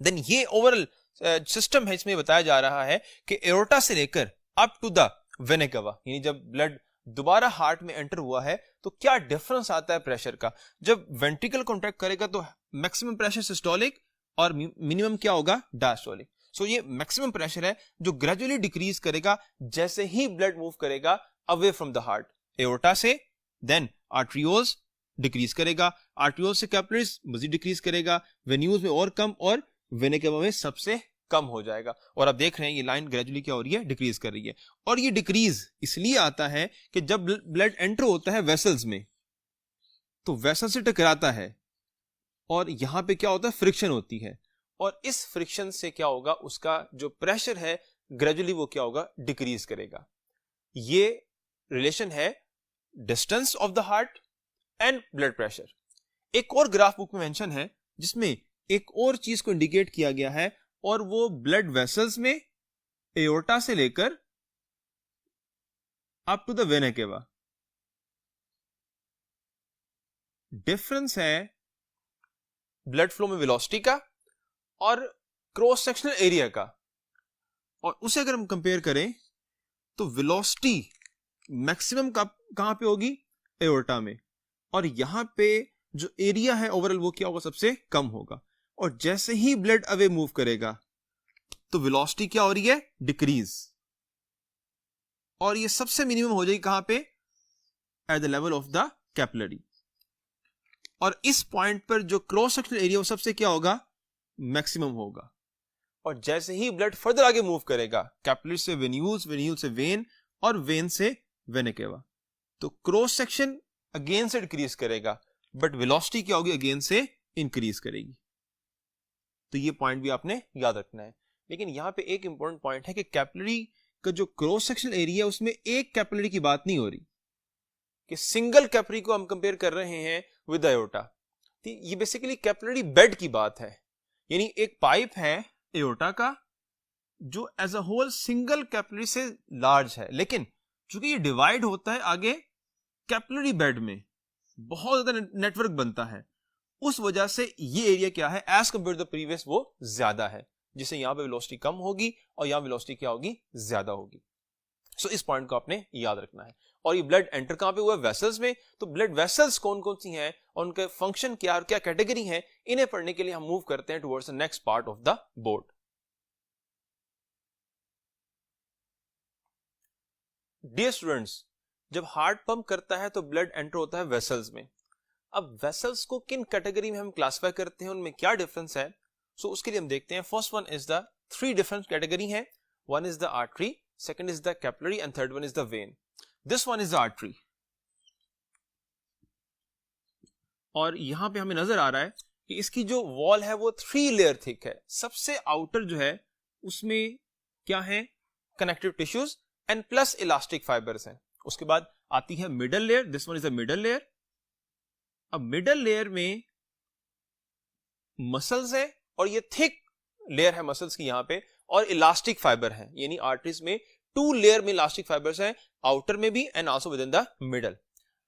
देन ये ओवरऑल सिस्टम है, इसमें बताया जा रहा है कि एओर्टा से लेकर up to the vena cava, यानी जब ब्लड दोबारा हार्ट में एंटर हुआ है तो क्या डिफरेंस आता है प्रेशर का। जब वेंट्रिकल कॉन्ट्रैक्ट करेगा तो मैक्सिमम प्रेशर सिस्टोलिक और मिनिमम क्या होगा डायस्टोलिक। सो ये मैक्सिमम प्रेशर है जो ग्रेजुअली डिक्रीज करेगा जैसे ही ब्लड मूव करेगा away from the heart, aorta से, देन आर्ट्रियोल्स डिक्रीज करेगा, आर्ट्रियोल्स से कैपिलरीज मजीद डिक्रीज करेगा, वेन्यूज में और कम, और वेना कावा में सबसे कम हो जाएगा। और आप देख रहे हैं ये लाइन ग्रेजुअली क्या हो रही है, डिक्रीज कर रही है। और ये डिक्रीज इसलिए आता है कि जब ब्लड एंटर होता है वेसल्स में तो वेसल से टकराता है और यहां पे क्या होता है, फ्रिक्शन होती है, और इस फ्रिक्शन से क्या होगा, उसका जो प्रेशर है ग्रेजुअली वो क्या होगा, डिक्रीज करेगा। ये रिलेशन है distance of the heart and blood pressure. एक और ग्राफ बुक में मेंशन है जिसमें एक और चीज को इंडिकेट किया गया है, और वो ब्लड वेसल्स में एओर्टा से लेकर up to the vena cava difference है ब्लड फ्लो में वेलोसिटी का और क्रॉस सेक्शनल एरिया का। और उसे अगर हम कंपेयर करें तो वेलोसिटी मैक्सिमम कहां पे होगी, एओर्टा में, और यहां पे जो एरिया है ओवरऑल वो क्या होगा, सबसे कम होगा। और जैसे ही ब्लड अवे मूव करेगा तो वेलोसिटी क्या हो रही है, डिक्रीज, और ये सबसे मिनिमम हो जाएगी कहां पे, at the level of the capillary. और इस पॉइंट पर जो क्रॉस सेक्शनल एरिया वो सबसे क्या होगा, मैक्सिमम होगा। और जैसे ही ब्लड फर्दर आगे मूव करेगा, कैपिलरी से वेन्यूल्स, वेन्यूल से वेन, और वेन से वेना केवा, तो क्रॉस सेक्शन अगेन से डिक्रीज करेगा, बट वेलोसिटी क्या होगी, अगेन से इंक्रीज करेगी। तो ये पॉइंट भी आपने याद रखना है। लेकिन यहां पे एक इंपॉर्टेंट पॉइंट है कि कैपिलरी का जो क्रॉस सेक्शनल एरिया उसमें एक कैपिलरी की बात नहीं हो रही, कि सिंगल कैपिलरी को हम कंपेयर कर रहे हैं विद एओर्टा। तो ये बेसिकली कैपिलरी बेड की बात है, यानी एक पाइप है एओर्टा का जो as a whole single capillary से लार्ज है, लेकिन चूंकि ये डिवाइड होता है आगे कैपिलरी बेड में, बहुत ज्यादा नेटवर्क बनता है, उस वजह से ये एरिया क्या है, as compare to the previous वो ज्यादा है, जिससे यहां पे वेलोसिटी कम होगी और यहां वेलोसिटी क्या होगी, ज्यादा होगी। सो इस पॉइंट को आपने याद रखना है। और ये ब्लड एंटर कहां पे हुआ है, वेसल्स में। तो ब्लड वेसल्स कौन कौन सी हैं और उनके फंक्शन क्या और क्या कैटेगरी है, इन्हें पढ़ने के लिए हम मूव करते हैं towards the next part of the board. Dear students, जब हार्ट पंप करता है तो ब्लड एंटर होता है वेसल्स में। अब वेसल्स को किन कैटेगरी में हम क्लासिफाई करते हैं, उनमें क्या डिफरेंस है, सो उसके लिए हम देखते हैं। First one is the three different category है। One is the artery, second is the capillary and third one is the vein. This one is the artery, और यहां पे हमें नजर आ रहा है कि इसकी जो वॉल है वो 3 लेयर थिक है। सबसे आउटर जो है उसमें क्या है, connective tissues and plus elastic fibres हैं। उसके बाद आती है middle layer, this one is the middle layer. अब मिडल लेयर में मसल्स है और ये थिक लेयर है मसल्स की यहां पे, और इलास्टिक फाइबर है, यानी आर्टरीज में 2 लेयर में इलास्टिक फाइबर्स हैं, आउटर में भी and also with in the middle.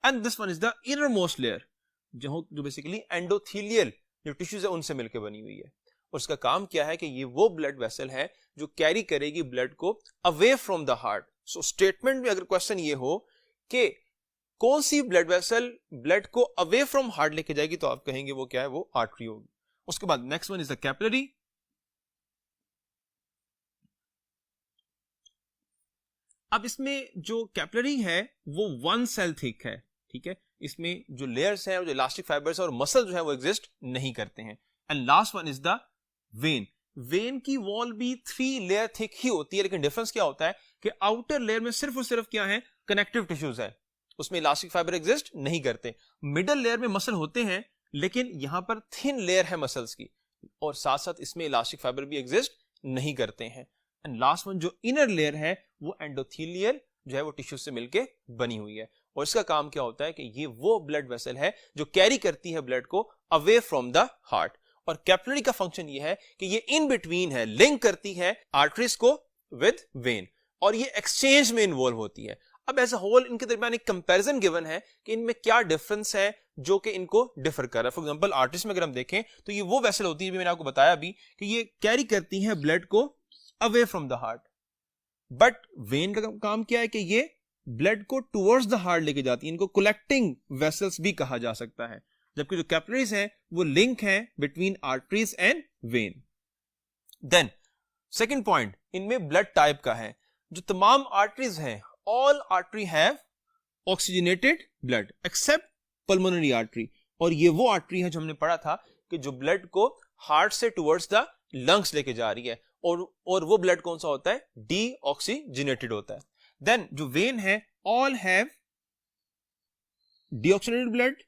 And this one is the inner most layer, जो बेसिकली एंडोथीलियल जो टिश्यूज है उनसे मिलकर बनी हुई है। और उसका काम क्या है कि ये वो ब्लड वेसल है जो कैरी करेगी ब्लड को away from the heart. So statement में अगर क्वेश्चन ये हो कि कौन सी ब्लड वेसल ब्लड को अवे फ्रॉम हार्ट लेके जाएगी, तो आप कहेंगे वो क्या है, वो आर्टरी होगी। उसके बाद next one is the capillary. अब इसमें जो कैपिलरी है वो 1 सेल थिक है, ठीक है। इसमें जो लेयर्स हैं, जो इलास्टिक फाइबर्स और मसल जो है वो एग्जिस्ट नहीं करते हैं। And last one is the when. When की वॉल भी 3 लेयर थिक ही होती है, लेकिन डिफरेंस क्या होता है कि आउटर लेयर में सिर्फ और सिर्फ क्या है, कनेक्टिव टिश्यूज है, उसमें इलास्टिक फाइबर एग्जिस्ट नहीं करते। मिडल लेयर में मसल होते हैं, लेकिन यहां पर थिन लेयर है मसल्स की, और साथ साथ इसमें इलास्टिक फाइबर भी एग्जिस्ट नहीं करते हैं। एंड लास्ट वन जो इनर लेयर है वो एंडोथीलियल जो है वो टिश्यू से मिलके बनी हुई है, और इसका काम क्या होता है कि ये वो ब्लड वेसल है जो कैरी करती है ब्लड को अवे फ्रॉम द हार्ट। और कैपिलरी का फंक्शन ये है कि ये इन बिटवीन है, लिंक करती है आर्टरीज को विद वेन, और ये एक्सचेंज में इन्वॉल्व होती है। अब एज अ होल इनके दरमियान एक कंपैरिजन गिवन है कि इनमें क्या डिफरेंस है जो कि इनको डिफर कर रहा है। फॉर एग्जांपल आर्टरीज में अगर हम देखें तो ये वो वेसल होती है, मैंने आपको बताया अभी, कि ये कैरी करती है ब्लड को away from the heart. But when का काम क्या है कि ये ब्लड को टुवर्ड्स द हार्ट लेके जाती है, इनको कलेक्टिंग वेसल्स भी कहा जा सकता है। जबकि जो कैपिलरीज हैं वो लिंक है between arteries and vein. Then second point इनमें ब्लड टाइप का है। जो तमाम आर्टरीज हैं, all artery have oxygenated blood except pulmonary artery, और ये वो आर्टरी है जो हमने पढ़ा था कि जो ब्लड को हार्ट से टुवर्ड्स द लंग्स लेके जा रही है, और वो ब्लड कौन सा होता है, डीऑक्सीजनेटेड होता है। देन जो वेन है, all have deoxygenated blood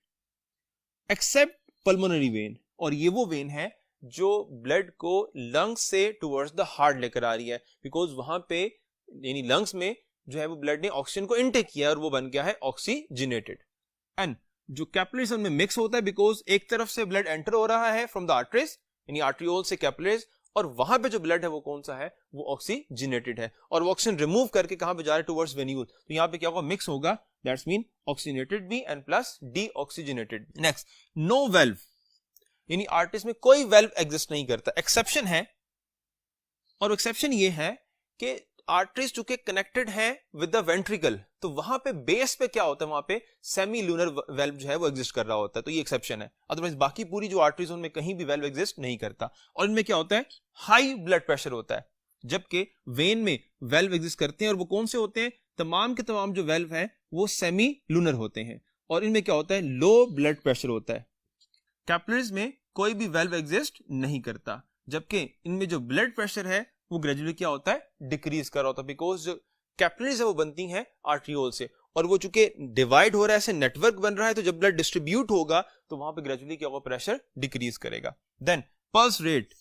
except pulmonary vein, और ये वो वेन है जो ब्लड को लंग्स से टुवर्ड्स द हार्ट लेकर आ रही है, बिकॉज वहां पे यानी लंग्स में जो है वो ब्लड ने ऑक्सीजन को इनटेक किया और वो बन गया है ऑक्सीजनेटेड। एंड जो कैपिलरीज उनमें मिक्स होता है बिकॉज एक तरफ से ब्लड एंटर हो रहा है फ्रॉम द आर्टरीज यानी आर्ट्रियोल से कैपिलरीज, और वहां पे जो ब्लड है वो कौन सा है, वो ऑक्सीजनेटेड है, और वो ऑक्सीजन रिमूव करके कहां पे जा रहा है, टुवर्ड्स वेन्यूल। तो यहां पे क्या होगा, मिक्स होगा, दैट्स मीन ऑक्सीजनेटेड भी and plus deoxygenated. Next, no valve, यानी आर्टरीज में कोई वेल्व एग्जिस्ट नहीं करता। एक्सेप्शन है, और एक्सेप्शन ये है कि आर्टरीज चूंकि कनेक्टेड है विद द वेंट्रिकल, तो वहां पे बेस पे क्या होता है, वहां पे सेमी लूनर वेल्व जो है वो एग्जिस्ट कर रहा होता है, तो ये एक्सेप्शन है। अदरवाइज बाकी पूरी जो आर्टरीज उनमें कहीं भी वेल्व एग्जिस्ट नहीं करता। और इनमें क्या होता है, हाई ब्लड प्रेशर होता है, जबकि वेन में वेल्व एग्जिस्ट करते हैं, और वो कौन से होते हैं, तमाम के तमाम जो वेल्व है वो सेमी लूनर होते हैं, और इनमें क्या होता है, लो ब्लड प्रेशर होता है। कैपिलरीज में कोई भी वेल्व एग्जिस्ट नहीं करता, जबकि इनमें जो ब्लड प्रेशर है वो ग्रेजुअली क्या होता है, डिक्रीज कर रहा होता है, बिकॉज जो कैपिलरीज है वो बनती हैं आर्ट्रियोल से, और वो चूंकि डिवाइड हो रहा है, ऐसे नेटवर्क बन रहा है, तो जब ब्लड डिस्ट्रीब्यूट होगा तो वहां पे ग्रेजुअली क्या होगा, प्रेशर डिक्रीज करेगा। Then pulse rate,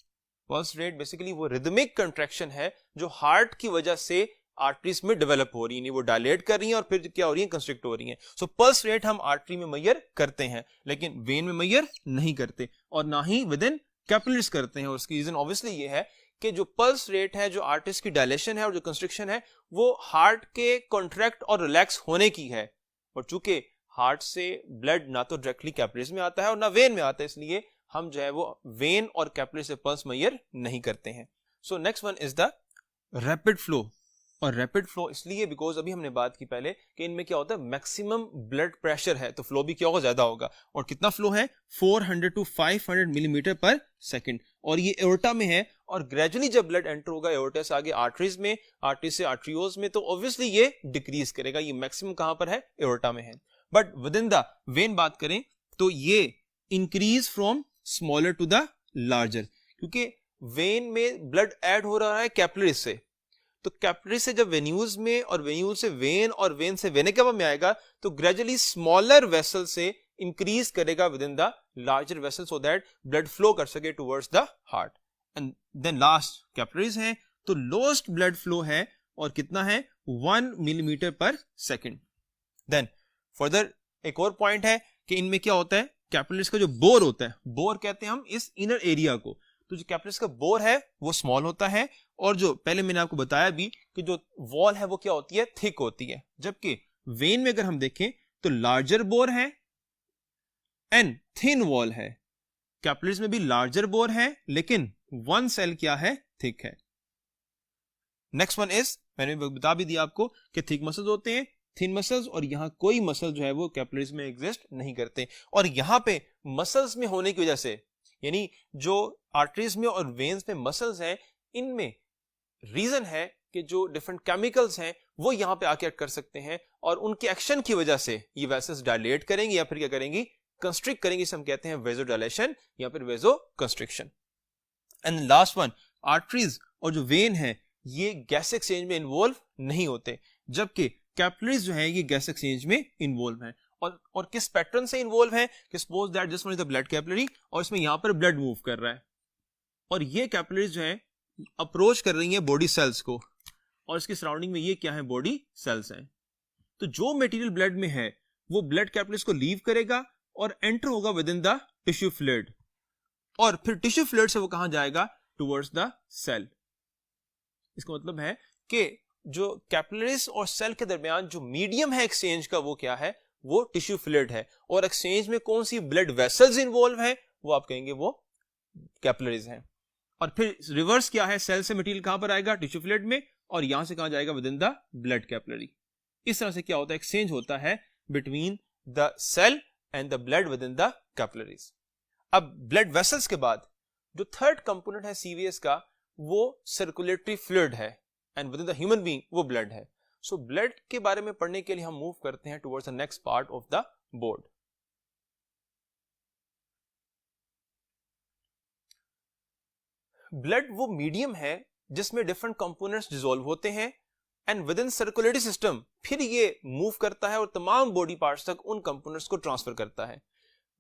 pulse rate basically वो रिदमिक कंट्रैक्शन है जो हार्ट की वजह से आर्टरीज में डेवलप हो रही है, वो डायलेट कर रही हैं और फिर क्या हो रही है, कंस्ट्रिक्ट हो रही हैं। सो पल्स रेट हम आर्टरी में मेजर करते हैं, लेकिन वेन में मेजर नहीं करते, और ना ही विद इन कैपिलरीज करते हैं। और उसकी रीजन ऑब्वियसली ये है कि जो पल्स रेट है, जो आर्टरीज की डायलेशन है और जो कंस्ट्रिक्शन है, वो हार्ट के कॉन्ट्रैक्ट और रिलैक्स होने की है, और चूंकि हार्ट से ब्लड ना तो डायरेक्टली कैपिलरीज में आता है और ना वेन में आता है, इसलिए हम जो है वो वेन और कैपिलरी से पल्स मेजर नहीं करते हैं। So next one is the rapid flow, और रैपिड फ्लो इसलिए बिकॉज अभी हमने बात की पहले कि इनमें क्या होता है, मैक्सिमम ब्लड प्रेशर है, तो फ्लो भी क्या होगा, ज्यादा होगा। और कितना फ्लो है, 400 टू 500 मिलीमीटर पर सेकंड, और ये एओर्टा में है, और ग्रेजुअली जब ब्लड एंटर होगा एओर्टा से आगे आर्टरीज में, आर्टरीज से आर्ट्रियोल्स में, तो ऑब्वियसली ये डिक्रीज करेगा। ये मैक्सिमम कहां पर है, एओर्टा में है। But within the vein बात करें तो ये increase from smaller to the larger, क्योंकि वेन में ब्लड ऐड हो रहा है कैपिलरीज से, तो कैपिलरी से जब वेन्यूज में, और वेन्यूज से वेन, और वेन से वेना केवा में आएगा, तो ग्रेजुअली स्मॉलर वेसल से इंक्रीज करेगा within the larger vessel, so that blood flow कर सके towards the heart. And then last capillaries हैं, तो लोएस्ट ब्लड फ्लो है, और कितना है, 1 मिलीमीटर पर सेकंड। देन फर्दर एक और पॉइंट है कि इनमें क्या होता है, कैपिलरीज का जो बोर होता है, बोर कहते हैं हम इस इनर एरिया को, तो जो कैपिलरीज का बोर है वो स्मॉल होता है, और जो पहले मैंने आपको बताया भी कि जो वॉल है वो क्या होती है, थिक होती है, जबकि वेन में अगर हम देखें तो लार्जर बोर है एंड थिन वॉल है। कैपिलरीज में भी लार्जर बोर है, लेकिन वन सेल क्या है, थिक है। नेक्स्ट वन इज, मैंने बता भी दिया आपको कि थिक मसल्स होते हैं, थिन मसल्स, और यहां कोई मसल जो है वो कैपिलरीज में एग्जिस्ट नहीं करते। और यहां पे मसल्स में होने की वजह से, यानी जो आर्टरीज में और वेन्स में मसल्स हैं, इनमें रीजन है कि जो डिफरेंट केमिकल्स हैं वो यहां पे आके एक्ट कर सकते हैं, और उनके एक्शन की वजह से ये वेसल्स डायलेट करेंगे या फिर क्या करेंगी, कंस्ट्रिक्ट करेंगे। इसे हम कहते हैं वेजो डायलेशन या फिर vasoconstriction. And last one, arteries और जो वेन है ये गैस एक्सचेंज में इन्वॉल्व नहीं होते, जबकि कैपिलरीज जो है ये गैस एक्सचेंज में इन्वॉल्व है। और किस पैटर्न से इन्वॉल्व है, कि suppose that this one is the blood capillary, और इसमें यहां पर ब्लड मूव कर रहा है, और ये कैपिलरीज जो है अप्रोच कर रही है बॉडी सेल्स को, और इसकी सराउंडिंग में ये क्या है, बॉडी सेल्स हैं। तो जो मटेरियल ब्लड में है वो ब्लड कैपिलरीज को लीव करेगा और एंटर होगा within the tissue fluid, और फिर टिश्यू फ्लूइड से वो कहां जाएगा, टुवर्ड्स द सेल। इसका मतलब है कि जो कैपिलरीज और सेल के दरमियान जो मीडियम है एक्सचेंज का, वो क्या है, वो टिश्यू फ्लूइड है, और एक्सचेंज में कौन सी ब्लड वेसल्स इन्वॉल्व है, वो आप कहेंगे वो कैपिलरीज हैं। और फिर रिवर्स क्या है, सेल से मटेरियल कहां पर आएगा, टिश्यू फ्लूइड में, और यहां से कहां जाएगा, within the blood capillary. इस तरह से क्या होता है, एक्सचेंज होता है between the cell and the blood within the capillaries. अब ब्लड वेसल्स के बाद जो थर्ड कंपोनेंट है सीवीएस का, वो सर्कुलेटरी फ्लूइड है, and within the human being वो ब्लड है। सो ब्लड के बारे में पढ़ने के लिए हम मूव करते हैं towards the next part of the board. Blood वो मीडियम है जिसमें डिफरेंट कंपोनेंट्स डिसॉल्व होते हैं, and with in circulatory system फिर ये मूव करता है और तमाम बॉडी पार्ट्स तक उन कंपोनेंट्स को ट्रांसफर करता है।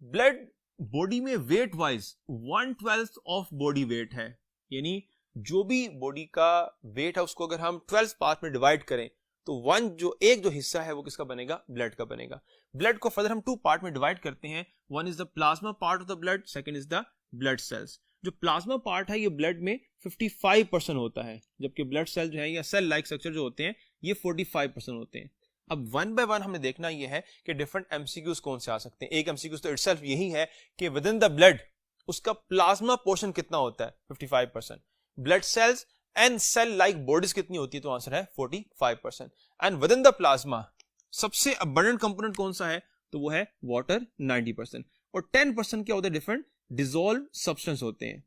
ब्लड बॉडी में wait wise 1/12 of body weight है, यानी जो भी बॉडी का वेट है उसको अगर हम 12 पार्ट में डिवाइड करें तो एक जो हिस्सा है वो किसका बनेगा, ब्लड का बनेगा। ब्लड को फर्दर हम 2 पार्ट में डिवाइड करते हैं, one is the plasma part of the blood, second is the blood cells. जो प्लाज्मा पार्ट है ये ब्लड में 55% होता है, जबकि ब्लड सेल जो है या सेल लाइक स्ट्रक्चर जो होते हैं ये 45% होते हैं। अब वन बाय वन हमने देखना ये है कि डिफरेंट एमसीक्यूज कौन से आ सकते हैं। एक एमसीक्यूज तो इटसेल्फ यही है कि विद इन द ब्लड उसका प्लाज्मा पोर्शन कितना होता है, 55%। Blood cells and cell like bodies कितनी होती है, तो आंसर है 45%। And within the plasma सबसे अबंडेंट कंपोनेंट कौन सा है, तो वो है वाटर 90%, और 10% क्या होता है, डिफरेंट डिसॉल्व सब्सटेंस होते हैं।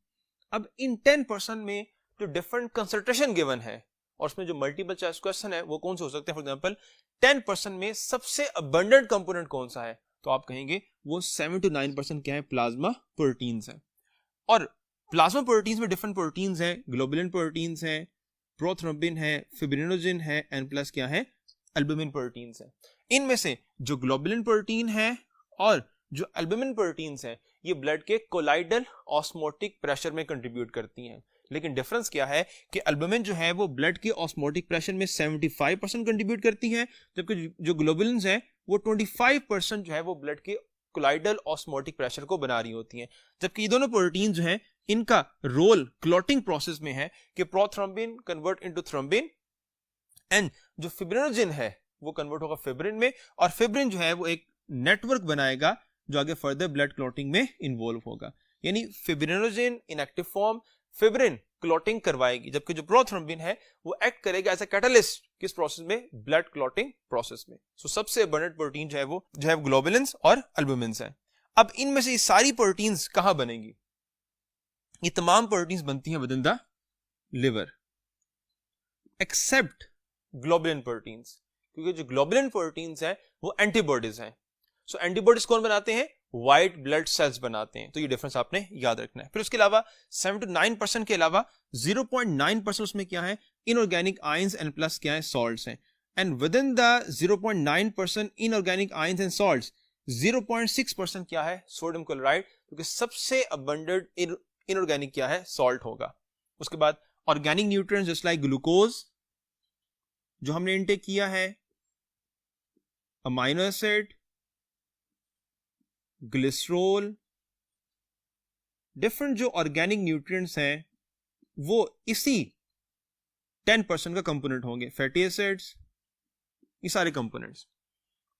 अब इन 10% में जो डिफरेंट कंसंट्रेशन गिवन है और उसमें जो मल्टीपल चॉइस क्वेश्चन है वो कौन से हो सकते हैं, फॉर एग्जांपल 10% में सबसे अबंडेंट कंपोनेंट कौन सा है, तो आप कहेंगे वो 7 to 9% क्या है, प्लाज्मा प्रोटीन्स है। और प्लाज्मा प्रोटीन्स में डिफरेंट प्रोटीन्स हैं, ग्लोबुलिन प्रोटीन्स हैं, प्रोथ्रोम्बिन है, फिब्रिनोजन है, एंड प्लस क्या है, एल्बुमिन प्रोटीन्स है। इनमें से जो ग्लोबुलिन प्रोटीन है और जो एल्बुमिन प्रोटीन्स हैं ये ब्लड के कोलाइडल ऑस्मोटिक प्रेशर में कंट्रीब्यूट करती हैं, लेकिन डिफरेंस क्या है कि एल्बुमिन जो है वो ब्लड के ऑस्मोटिक प्रेशर में 75% कंट्रीब्यूट करती है, जबकि जो ग्लोबुलिन्स हैं वो 25% जो है वो ब्लड के कोलाइडल ऑस्मोटिक प्रेशर को बना रही होती हैं। जबकि ये दोनों प्रोटीन जो हैं इनका रोल क्लॉटिंग प्रोसेस में है कि prothrombin convert into thrombin, and जो फिब्रिनोजन है वो कन्वर्ट होगा फिब्रिन में, और फिब्रिन जो है वो एक नेटवर्क बनाएगा जो आगे फर्दर ब्लड क्लॉटिंग में इन्वॉल्व होगा। यानी फिब्रिनोजन इन एक्टिव फॉर्म फिब्रिन क्लॉटिंग करवाएगी, जबकि जो प्रोथ्रोम्बिन है वो एक्ट करेगा एज अ कैटलिस्ट किस प्रोसेस में, ब्लड क्लॉटिंग प्रोसेस में। सो सबसे अबंडेंट प्रोटीन जो है ग्लोबुलिन्स और एल्बुमिन्स है। अब इनमें से ये सारी प्रोटीन्स कहां बनेंगी, ये तमाम प्रोटीन्स बनती हैं within the liver except globulin proteins, क्योंकि जो ग्लोबुलिन प्रोटीन्स हैं वो एंटीबॉडीज हैं। सो एंटीबॉडीज कौन बनाते हैं, व्हाइट ब्लड सेल्स बनाते हैं, तो ये डिफरेंस आपने याद रखना है। फिर उसके अलावा 7 to 9% के अलावा 0.9% उसमें क्या है, इनऑर्गेनिक आयंस एंड प्लस क्या है, सॉल्ट्स हैं। And within the 0.9% inorganic ions and salts 0.6% क्या है, सोडियम क्लोराइड, क्योंकि सबसे अबंडेंट इनऑर्गेनिक क्या है, सॉल्ट होगा। उसके बाद organic nutrients just like glucose जो हमने इनटेक किया है, अमाइनो एसिड, ग्लिसरॉल, डिफरेंट जो ऑर्गेनिक न्यूट्रिएंट्स हैं वो इसी 10% का कंपोनेंट होंगे, फैटी एसिड्स, ये सारे कंपोनेंट्स।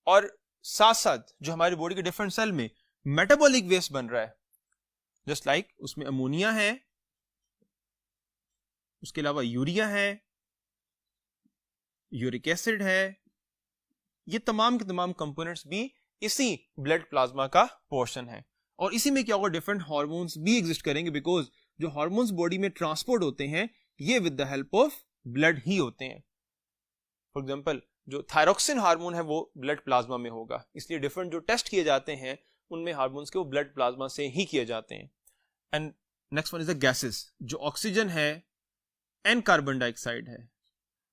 और साथ साथ जो हमारी बॉडी के डिफरेंट सेल में मेटाबॉलिक वेस्ट बन रहा है, जस्ट लाइक उसमें अमोनिया है, उसके अलावा यूरिया है, यूरिक एसिड है, ये तमाम के तमाम कंपोनेंट्स भी इसी ब्लड प्लाज्मा का पोर्शन है। और इसी में क्या होगा, डिफरेंट हार्मोन्स भी एग्जिस्ट करेंगे, बिकॉज जो हार्मोन्स बॉडी में ट्रांसपोर्ट होते हैं ये with the help of blood ही होते हैं। फॉर एग्जांपल जो थायरोक्सिन हार्मोन है वो ब्लड प्लाज्मा में होगा, इसलिए डिफरेंट जो टेस्ट किए जाते हैं उनमें हार्मोन्स के वो ब्लड प्लाज्मा से ही किए जाते हैं। And next one is the gases, जो ऑक्सीजन है एंड कार्बन डाइऑक्साइड है,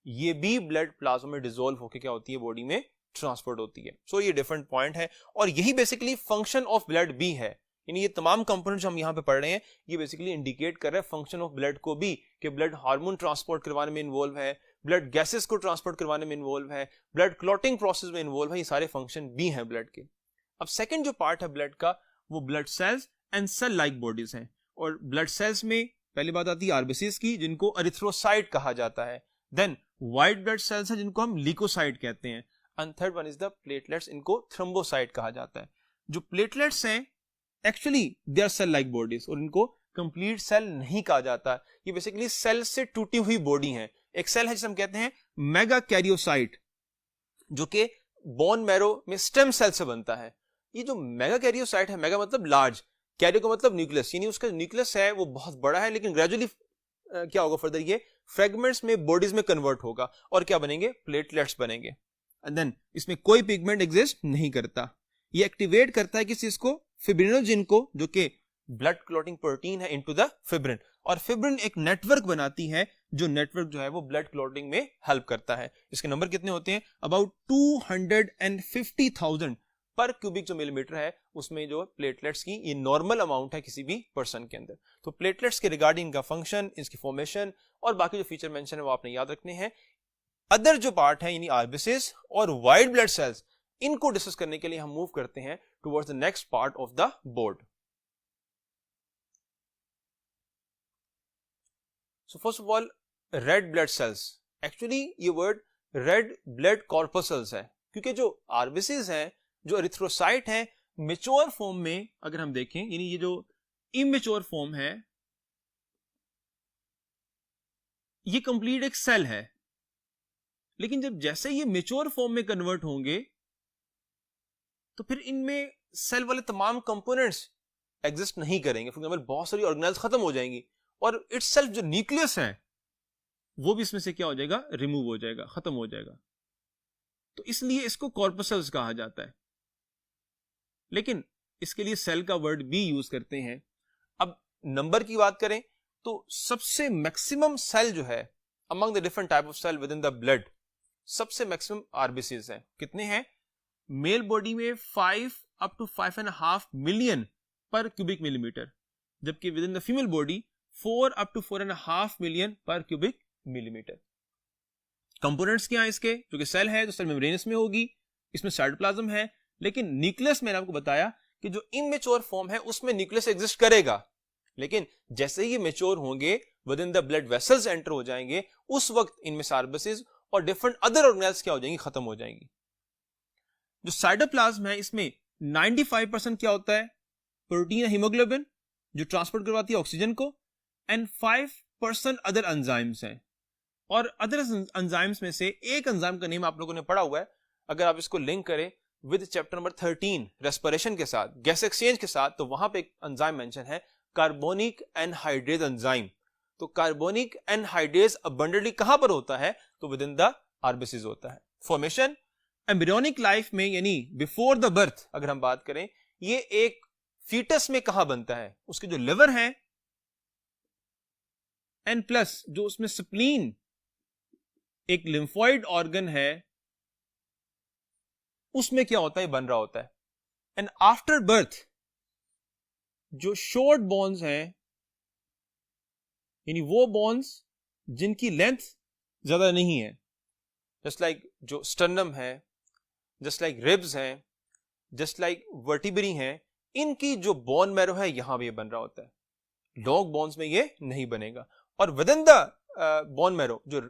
ये भी ब्लड प्लाज्मा में डिसॉल्व होकर क्या होती है, बॉडी में ट्रांसपोर्ट होती है। सो ये डिफरेंट पॉइंट है और यही बेसिकली फंक्शन ऑफ ब्लड भी है। यानी ये तमाम कंपोनेंट्स हम यहाँ पे पढ़ रहे हैं ये बेसिकली इंडिकेट कर रहे हैं फंक्शन ऑफ ब्लड को भी, कि ब्लड हार्मोन ट्रांसपोर्ट करवाने में इन्वॉल्व है, ब्लड गैसेस को ट्रांसपोर्ट करवाने में इन्वॉल्व है, ब्लड क्लॉटिंग प्रोसेस में इन्वॉल्व है, ये सारे फंक्शन भी हैं ब्लड के। अब सेकेंड जो पार्ट है ब्लड का वो blood cells and cell like bodies हैं। और ब्लड सेल्स में पहली बात आती है आरबीसीज की, जिनको अरिथ्रोसाइट कहा जाता है। देन व्हाइट ब्लड सेल्स हैं जिनको हम ल्यूकोसाइट कहते हैं। And third one is the platelets, इनको थ्रोम्बोसाइट कहा जाता है। जो प्लेटलेट्स हैं actually they are cell like bodies और इनको कंप्लीट सेल नहीं कहा जाता, ये बेसिकली सेल से टूटी हुई बॉडी है। एक सेल है जिसे हम कहते हैं मेगा कैरियोसाइट, जो कि बोन मैरो में स्टेम सेल से बनता है। ये जो मेगा कैरियोसाइट है, मेगा मतलब लार्ज, कैरियो का मतलब न्यूक्लियस, यानी उसका न्यूक्लियस है वो बहुत बड़ा है, लेकिन ग्रेजुअली क्या होगा फर्दर, ये फ्रेगमेंट्स में बॉडीज में कन्वर्ट होगा और क्या बनेंगे, प्लेटलेट्स बनेंगे। एंड देन इसमें कोई पिगमेंट एग्जिस्ट नहीं करता, ये एक्टिवेट करता है किस चीज को, फिब्रिनोजन को, जो कि ब्लड क्लॉटिंग प्रोटीन है, इनटू द फिब्रिन। और फिब्रिन एक नेटवर्क बनाती है, जो नेटवर्क जो है वो ब्लड क्लॉटिंग में हेल्प करता है। इसके नंबर कितने होते हैं, अबाउट 250,000 पर क्यूबिक जो मिलीमीटर है उसमें जो प्लेटलेट्स की ये नॉर्मल अमाउंट है किसी भी पर्सन के अंदर। तो प्लेटलेट्स के रिगार्डिंग इनका फंक्शन, इसकी फॉर्मेशन और बाकी जो फीचर मेंशन है वो आपने याद रखने हैं। अदर जो पार्ट है यानी आरबीसीज और व्हाइट ब्लड सेल्स, इनको डिस्कस करने के लिए हम मूव करते हैं towards the next part of the board. So first of all red blood cells, actually ये वर्ड रेड ब्लड कॉर्पसल्स है क्योंकि जो आरबीसीज हैं, जो एरिथ्रोसाइट हैं, मेच्योर फॉर्म में अगर हम देखें यानी ये जो इमेच्योर फॉर्म है ये कंप्लीट एक सेल है, लेकिन जब जैसे ये मेच्योर फॉर्म में कन्वर्ट होंगे तो फिर इनमें सेल वाले तमाम कंपोनेंट्स एग्जिस्ट नहीं करेंगे। फॉर एग्जांपल बहुत सारी ऑर्गेनेल्स खत्म हो जाएंगी और इटसेल्फ जो न्यूक्लियस है वो भी इसमें से क्या हो जाएगा, रिमूव हो जाएगा, खत्म हो जाएगा। तो इसलिए इसको कॉर्पसल्स कहा जाता है, लेकिन इसके लिए सेल का वर्ड भी यूज करते हैं। अब नंबर की बात करें तो सबसे मैक्सिमम सेल जो है among the different type of cell within the blood, सबसे मैक्सिमम आरबीसीज हैं। कितने हैं? मेल बॉडी में 5 up to 5.5 मिलियन पर क्यूबिक मिलीमीटर, जबकि with in the female body 4 up to 4.5 million पर क्यूबिक मिलीमीटर। कंपोनेंट्स क्या है इसके? जो कि सेल है तो सेल मेम्ब्रेनस में होगी, इसमें साइटोप्लाज्म है, लेकिन न्यूक्लियस मैंने आपको बताया कि जो इमेच्योर फॉर्म है उसमें न्यूक्लियस एग्जिस्ट करेगा, लेकिन जैसे ही मेच्योर होंगे with in the blood vessels enter हो जाएंगे, उस वक्त इनमें आरबीसीज और डिफरेंट अदर ऑर्गेनेल्स क्या हो जाएंगी, खत्म हो जाएंगी। जो साइटोप्लाज्म है इसमें 95% क्या होता है, प्रोटीन, हीमोग्लोबिन जो ट्रांसपोर्ट करवाती है ऑक्सीजन को, एंड 5% अदर एंजाइम्स हैं। और अदर एंजाइम्स में से एक एंजाइम का नेम आप लोगों ने पढ़ा हुआ है, अगर आप इसको लिंक करें विद चैप्टर नंबर 13 रेस्पिरेशन के साथ, गैस एक्सचेंज के साथ, तो वहां पे एक एंजाइम मेंशन है कार्बोनिक एनहाइड्रेज एंजाइम। तो कार्बोनिक एनहाइड्रेज अबंडेंटली कहां पर होता है, तो विद इन द आरबीसीज होता है। फॉर्मेशन एम्ब्रियोनिक लाइफ में यानी बिफोर द बर्थ अगर हम बात करें, ये एक फीटस में कहां बनता है, उसके जो लिवर है एंड प्लस जो उसमें स्प्लीन एक लिम्फॉइड ऑर्गन है उसमें क्या होता है, बन रहा होता है। एंड आफ्टर बर्थ जो शॉर्ट बोन्स हैं यानी वो बोन्स जिनकी लेंथ ज्यादा नहीं है, जस्ट लाइक जो स्टर्नम है, जस्ट लाइक रिब्स हैं, जस्ट लाइक वर्टिब्री हैं, इनकी जो बोन मैरो है यहां भी ये बन रहा होता है। लॉन्ग बोन्स में ये नहीं बनेगा। और with in the bone marrow जो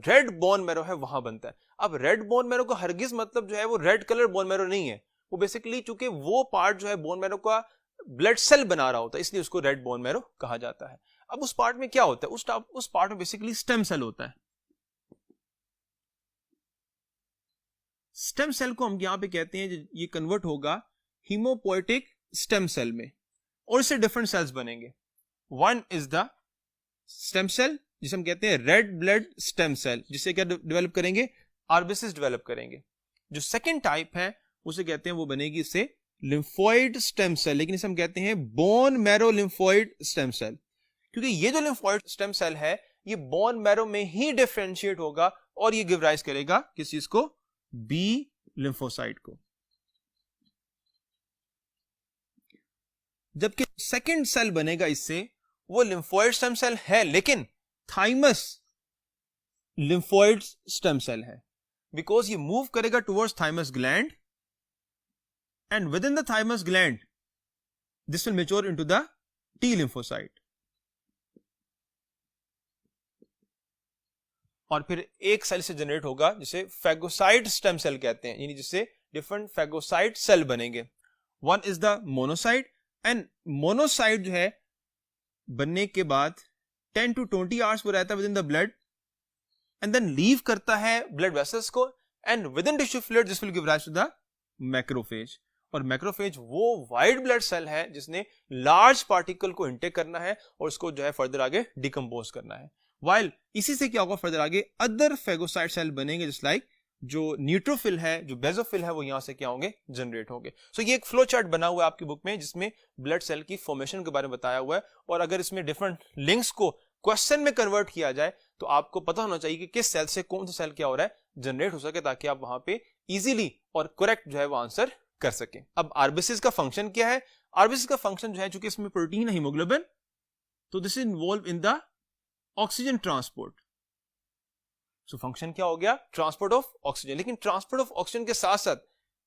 रेड बोन मैरो है वहां बनता है। अब रेड बोन मैरो को हरगिज मतलब जो है वो रेड कलर बोन मैरो नहीं है, वो बेसिकली चूंकि वो पार्ट जो है बोन मैरो का ब्लड सेल बना रहा होता है, इसलिए उसको रेड बोन मैरो कहा जाता है। अब उस पार्ट में क्या होता है, उस पार्ट में बेसिकली स्टेम सेल होता है। स्टेम सेल को हम यहां पे कहते हैं ये कन्वर्ट होगा हीमोपोएटिक स्टेम सेल में, और इससे डिफरेंट सेल्स बनेंगे। One is the stem cell जिसे हम कहते हैं रेड ब्लड स्टेम सेल, जिसे क्या डेवलप करेंगे, आरबीसीज डेवलप करेंगे। जो सेकंड टाइप है उसे कहते हैं वो बनेगी इससे लिम्फोइड स्टेम सेल, लेकिन इसे हम कहते हैं bone marrow lymphoid stem cell, क्योंकि ये जो लिम्फोइड स्टेम सेल है ये बोन मैरो में ही डिफरेंशिएट होगा और ये गिव राइज करेगा किस चीज को, बी लिम्फोसाइट को। जबकि सेकंड सेल बनेगा इससे वो लिम्फोइड स्टेम सेल है, लेकिन थाइमस लिम्फोइड स्टेम सेल है, बिकॉज ये मूव करेगा towards thymus gland and within the thymus gland this will mature into the T lymphocyte. और फिर एक सेल से जनरेट होगा जिसे फैगोसाइट स्टेम सेल कहते हैं, यानी जिससे डिफरेंट फैगोसाइट सेल बनेंगे। One is the monocyte, and monocyte जो है बनने के बाद 10 to 20 आवर्स वो रहता है within the blood and then leave करता है ब्लड वेसल्स को, and within tissue fluid this will give rise to the macrophage. और मैक्रोफेज वो वाइट ब्लड सेल है जिसने लार्ज पार्टिकल को इंटेक करना है और उसको जो है फर्दर आगे डिकम्पोज करना है। वाइल इसी से क्या होगा, फर्दर आगे अदर फैगोसाइट सेल बनेंगे, जस्ट लाइक जो न्यूट्रोफिल है, जो बेजोफिल है, वो यहां से क्या होंगे, जनरेट होंगे। सो ये एक फ्लो चार्ट बना हुआ है आपकी बुक में जिसमें ब्लड सेल की फॉर्मेशन के बारे में बताया हुआ है, और अगर इसमें डिफरेंट लिंक्स को क्वेश्चन में कन्वर्ट किया जाए तो आपको पता होना चाहिए कि किस सेल से कौन सा सेल क्या हो रहा है जनरेट हो सके, ताकि आप वहां पे इजीली और करेक्ट जो है वो आंसर कर सकें। अब आरबीसीज का फंक्शन क्या है? आरबीसीज का फंक्शन जो है, चूंकि इसमें प्रोटीन है हीमोग्लोबिन, तो this is involve in the oxygen transport. So function क्या हो गया? Transport of oxygen. लेकिन ट्रांसपोर्ट ऑफ ऑक्सीजन के साथ साथ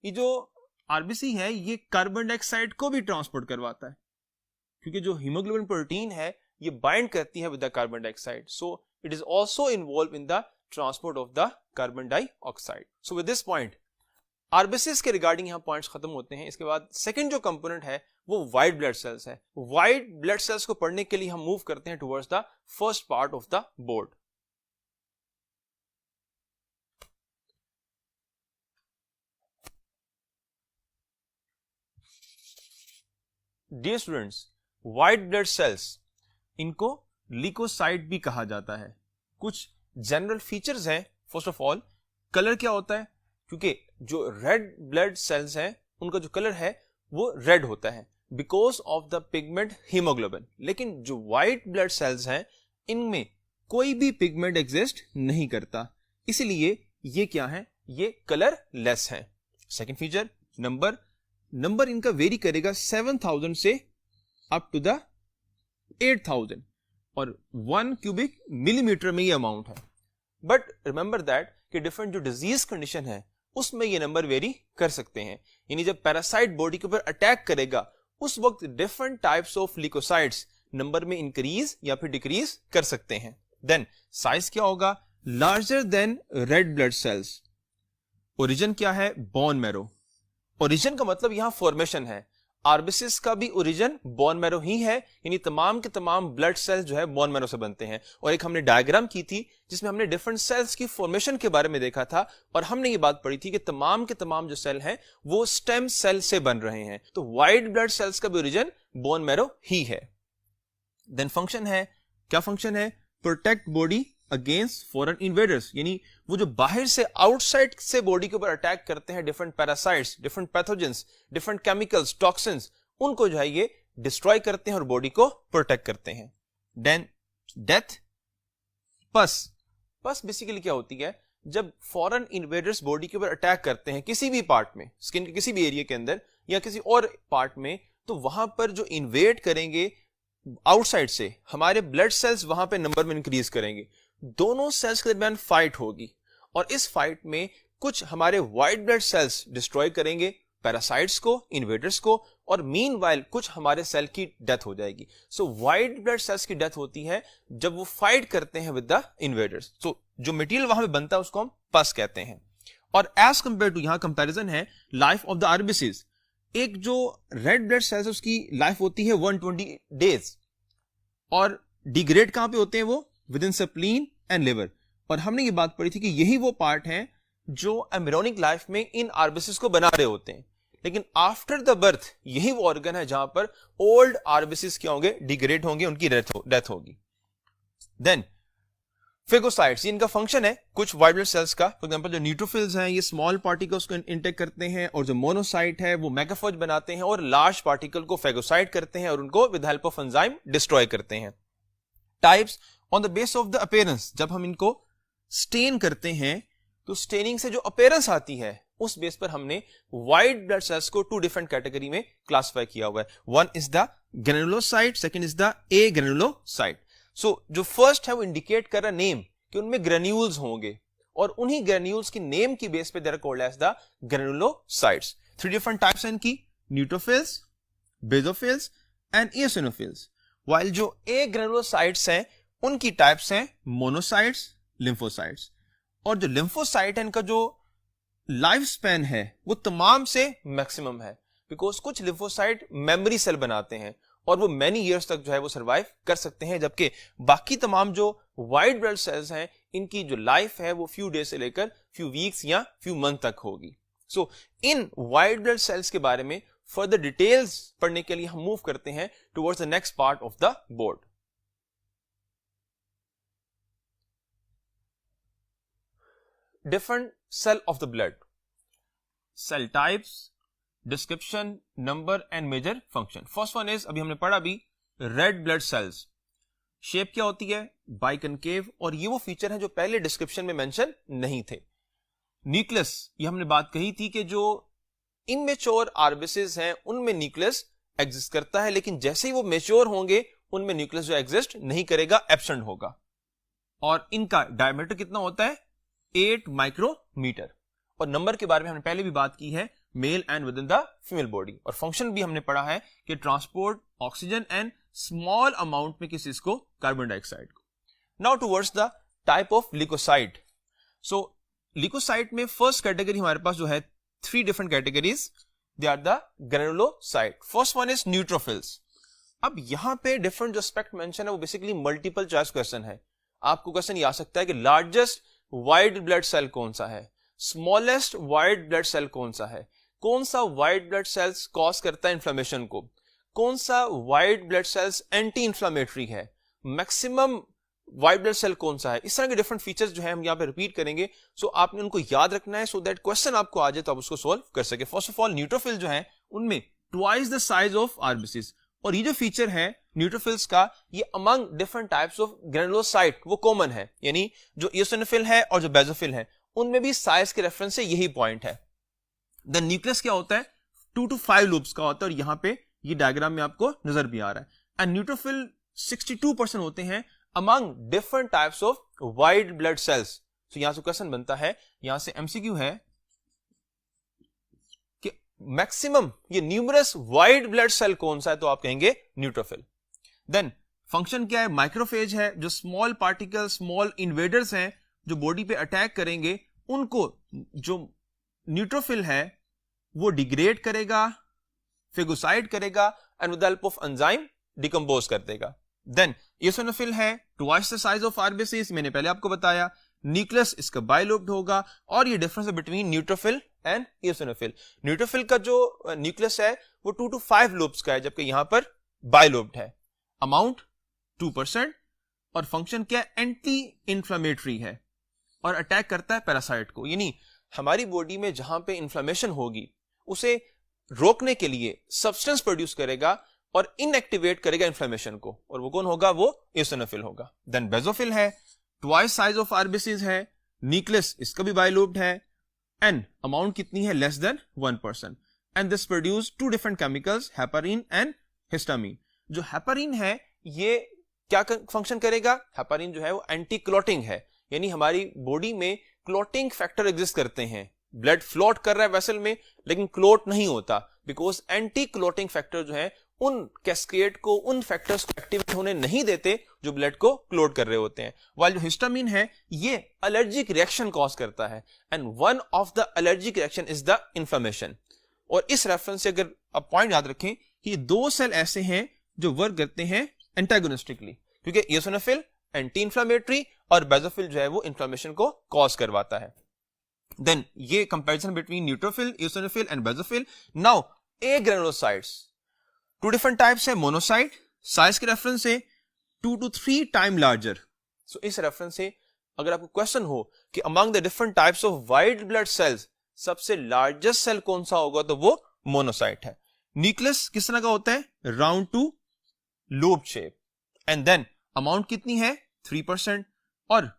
ये जो आरबीसी है ये कार्बन डाइऑक्साइड को भी ट्रांसपोर्ट करवाता है, क्योंकि जो हीमोग्लोबिन प्रोटीन है ये बाइंड करती है with the carbon dioxide, so it is also involve in the transport of the carbon dioxide. So with this point RBCs के रिगार्डिंग यहां पॉइंट्स खत्म होते हैं। इसके बाद सेकंड जो कंपोनेंट है वो व्हाइट ब्लड सेल्स है। व्हाइट ब्लड सेल्स को पढ़ने के लिए हम मूव करते हैं towards the first part of the board. Dear students, white blood cells, इनको ल्यूकोसाइट भी कहा जाता है। कुछ जनरल फीचर्स हैं। फर्स्ट ऑफ ऑल, कलर क्या होता है? क्योंकि जो रेड ब्लड सेल्स हैं उनका जो कलर है वो रेड होता है because of the pigment haemoglobin. लेकिन जो व्हाइट ब्लड सेल्स हैं इनमें कोई भी पिगमेंट एग्जिस्ट नहीं करता, इसलिए ये क्या है? ये कलर लेस है। सेकेंड फीचर, नंबर इनका वेरी करेगा 7000 से अप टू द 8000 और 1 क्यूबिक मिलीमीटर में ये अमाउंट है। बट रिमेंबर दैट कि डिफरेंट जो डिजीज कंडीशन है उसमें ये नंबर वेरी कर सकते हैं। यानी जब पैरासाइट बॉडी के ऊपर अटैक करेगा उस वक्त different types of leukocytes number में इंक्रीज या फिर डिक्रीज कर सकते हैं। देन साइज क्या होगा? Larger than red blood cells. Origin क्या है? Bone marrow. ओरिजिन का मतलब यहां फॉर्मेशन है। आरबीसीज का भी ओरिजिन बोन मैरो ही है, यानी तमाम के तमाम ब्लड सेल्स जो है बोन मैरो से बनते हैं। और एक हमने डायग्राम की थी जिसमें हमने डिफरेंट सेल्स की फॉर्मेशन के बारे में देखा था और हमने ये बात पढ़ी थी कि तमाम के तमाम जो सेल हैं वो स्टेम सेल से बन रहे हैं। तो व्हाइट ब्लड सेल्स का भी ओरिजिन बोन मैरो ही है। देन फंक्शन है, क्या फंक्शन है? Protect body against foreign invaders, यानी वो जो बाहर से आउटसाइड से बॉडी के ऊपर अटैक करते हैं different parasites, different pathogens, different chemicals, toxins, उनको जो है ये डिस्ट्रॉय करते हैं और बॉडी को प्रोटेक्ट करते हैं। देन डेथ, पस बेसिकली क्या होती है? जब फॉरेन इन्वेडर्स बॉडी के ऊपर अटैक करते हैं किसी भी पार्ट में, स्किन के किसी भी एरिया के अंदर या किसी और पार्ट में, तो वहां पर जो इन्वेड करेंगे आउटसाइड से, हमारे ब्लड सेल्स वहां पे नंबर में इंक्रीज करेंगे। दोनों सेल्स के दरमियान फाइट होगी और इस फाइट में कुछ हमारे व्हाइट ब्लड सेल्स डिस्ट्रॉय करेंगे पैरासाइट्स को, इन्वेडर्स को, और मीनवाइल कुछ हमारे सेल की डेथ हो जाएगी। सो व्हाइट ब्लड सेल्स की डेथ होती है जब वो फाइट करते हैं विद द इन्वेडर्स। सो जो मटेरियल वहां पे बनता है उसको हम पस कहते हैं। और एज कंपेयर टू, यहां कंपैरिजन है लाइफ ऑफ द आरबीसीज। एक जो रेड ब्लड सेल्स उसकी लाइफ होती है 120 डेज और डिग्रेड कहां पे होते हैं? वो with in spleen and liver. और हमने ये बात पढ़ी थी कि यही वो पार्ट हैं जो एम्ब्रियोनिक लाइफ में इन आरबीसीज को बना रहे होते हैं। लेकिन आफ्टर द बर्थ यही वो ऑर्गन है जहां पर ओल्ड आरबीसीज क्या होंगे? डिग्रेड होंगे, उनकी डेथ होगी। देन फेगोसाइट्स, इनका फंक्शन है कुछ व्हाइट ब्लड सेल्स का। फॉर एग्जांपल जो न्यूट्रोफिल्स हैं ये स्मॉल पार्टिकल्स को इंटेक करते हैं और जो मोनोसाइट है वो मेगाफेज बनाते हैं और लार्ज पार्टिकल को फेगोसाइट करते हैं और उनको with help of enzyme destroy करते हैं। Types on the base of the appearance, जब हम इनको स्टेन करते हैं तो स्टेनिंग से जो अपीयरेंस आती है उस बेस पर हमने व्हाइट ब्लड सेल्स को 2 डिफरेंट कैटेगरी में क्लासिफाई किया हुआ है। One is the granulocyte, second is the agranulocyte. So जो फर्स्ट है वो इंडिकेट कर रहा नेम कि उनमें ग्रेन्यूल्स होंगे और उन्हीं ग्रेन्यूल्स की नेम की बेस पे they are called as the granulocytes. 3 different types हैं इनकी, neutrophils, basophils and eosinophils. While जो ए ग्रेनुलोसाइट्स हैं उनकी टाइप्स हैं मोनोसाइट्स, लिम्फोसाइट्स। और जो लिम्फोसाइट है इनका जो लाइफ स्पैन है वो तमाम से मैक्सिमम है, बिकॉज कुछ लिम्फोसाइट मेमोरी सेल बनाते हैं और वो मैनी ईयर्स तक जो है वो सरवाइव कर सकते हैं, जबकि बाकी तमाम जो व्हाइट ब्लड सेल्स हैं इनकी जो लाइफ है वो फ्यू डेज से लेकर फ्यू वीक्स या फ्यू मंथ तक होगी। सो इन व्हाइट ब्लड सेल्स के बारे में फर्दर डिटेल्स पढ़ने के लिए हम मूव करते हैं towards the next part of the board. Different cell of the blood, cell types, description, number and major function. First one is, अभी हमने पढ़ा भी, रेड ब्लड सेल्स। शेप क्या होती है? बाइकनकेव, और ये वो फीचर है जो पहले डिस्क्रिप्शन में मेंशन नहीं थे। न्यूक्लियस, ये हमने बात कही थी कि जो इमेच्योर आरबीसीज हैं उनमें न्यूक्लियस एग्जिस्ट करता है, लेकिन जैसे ही वो मेच्योर होंगे उनमें न्यूक्लियस जो एग्जिस्ट नहीं करेगा, एब्सेंट होगा। और इनका डायमीटर कितना होता है? 8 माइक्रोमीटर। और नंबर के बारे में हमने पहले भी बात की है, male and within the female body. और फंक्शन भी हमने पढ़ा है कि transport oxygen and small amount में किस चीज को? कार्बन डाइऑक्साइड को। Now towards the type of leucocyte. So leucocyte में फर्स्ट कैटेगरी हमारे पास जो है 3 different categories, they are the granulocyte. First one is neutrophils. अब यहां पे डिफरेंट जो एस्पेक्ट मेंशन है वो बेसिकली मल्टीपल चॉइस क्वेश्चन है। आपको क्वेश्चन ये आ सकता है कि लार्जेस्ट वाइट ब्लड सेल कौन सा है, स्मॉलेस्ट वाइट ब्लड सेल कौन सा है, कौन सा वाइट ब्लड सेल्स कॉज करता है इन्फ्लेमेशन को, कौन सा white blood sales anti inflammatory है, मैक्सिमम वाइट ब्लड सेल कौन सा है। इस तरह के डिफरेंट फीचर्स जो है हम यहाँ पे रिपीट करेंगे। सो आपने उनको याद रखना है, सो दैट क्वेश्चन आपको आ जाए तो आप उसको सोल्व कर सके। फर्स्ट ऑफ ऑल न्यूट्रोफिल जो है उनमें twice the size of RBCs, और ये जो फीचर है न्यूट्रोफिल्स का, ये among different types of granulocyte वो कॉमन है, यानी जो इयोसिनोफिल है और जो बेसोफिल है उनमें भी साइज के रेफरेंस से यही पॉइंट है। द न्यूक्लियस क्या होता है? 2 to 5 लूप्स का होता है, और यहां पे ये डायग्राम में आपको नजर भी आ रहा है। एंड न्यूट्रोफिल 62% होते हैं among different types of white blood sales. तो यहां से क्वेश्चन बनता है, यहां से एमसीक्यू है कि मैक्सिमम ये न्यूमरस वाइट ब्लड सेल कौन सा है, तो आप कहेंगे न्यूट्रोफिल। देन फंक्शन क्या है? माइक्रोफेज है, जो स्मॉल पार्टिकल स्मॉल इन्वेडर्स हैं जो बॉडी पे अटैक करेंगे, उनको जो न्यूट्रोफिल है वो डिग्रेड करेगा, फेगोसाइड करेगा, and with the help of enzyme decompose कर देगा। देन इयोसिनोफिल है, twice the size of RBCs, मैंने पहले आपको बताया। न्यूक्लियस इसका बाइलोब्ड होगा, और ये डिफरेंस है बिटवीन न्यूट्रोफिल एंड इयोसिनोफिल। न्यूट्रोफिल का जो न्यूक्लियस है वो 2 to 5 लूप्स का है, जबकि यहां पर बाइलोब्ड है। अमाउंट 2%, और फंक्शन क्या है? एंटी इंफ्लेमेटरी है, और अटैक करता है पैरासाइट को। यानी हमारी बॉडी में जहां पे इंफ्लेमेशन होगी उसे रोकने के लिए सब्सटेंस प्रोड्यूस करेगा और इनएक्टिवेट करेगा इंफ्लेमेशन को, और वो कौन होगा? वो इयोसिनोफिल होगा। देन बेसोफिल है, ट्वाइस साइज ऑफ आरबीसीज है, न्यूक्लियस इसका भी बाइलोब्ड है, एंड अमाउंट कितनी है? Less than 1%। And this produce 2 different chemicals, heparin and histamine. जो हेपारिन है ये क्या फंक्शन करेगा? हेपारिन जो है वो एंटी क्लॉटिंग है, यानी हमारी बॉडी में क्लॉटिंग फैक्टर एग्जिस्ट करते हैं। ब्लड फ्लोट कर रहा है वेसल में, लेकिन क्लॉट नहीं होता, बिकॉज एंटी क्लॉटिंग फैक्टर जो है उन कैस्केड को, उन फैक्टर्स को एक्टिवेट होने नहीं देते जो ब्लड को क्लॉट कर रहे होते हैं। वाइल जो हिस्टामिन है ये एलर्जिक रिएक्शन कॉज करता है, and one of the allergic reaction is the inflammation. और इस रेफरेंस से अगर आप पॉइंट याद रखें कि 2 सेल ऐसे हैं जो वर्क करते हैं एंटागोनिस्टिकली, क्योंकि इयोसिनोफिल एंटी इंफ्लेमेटरी और बेसोफिल जो है वो इंफ्लेमेशन को कॉज करवाता है। देन ये comparison between neutrophil, eosinophil and basophil. Now agranulocytes 2 different types है। मोनोसाइट साइज के रेफरेंस से 2 to 3 टाइम लार्जर। सो इस रेफरेंस से अगर आपको क्वेश्चन हो कि among the different types of white blood sales सबसे लार्जेस्ट सेल कौन सा होगा, तो वो मोनोसाइट है। न्यूक्लियस किस तरह का होता है? Round to lobe shape, and then amount कितनी है? 3%, और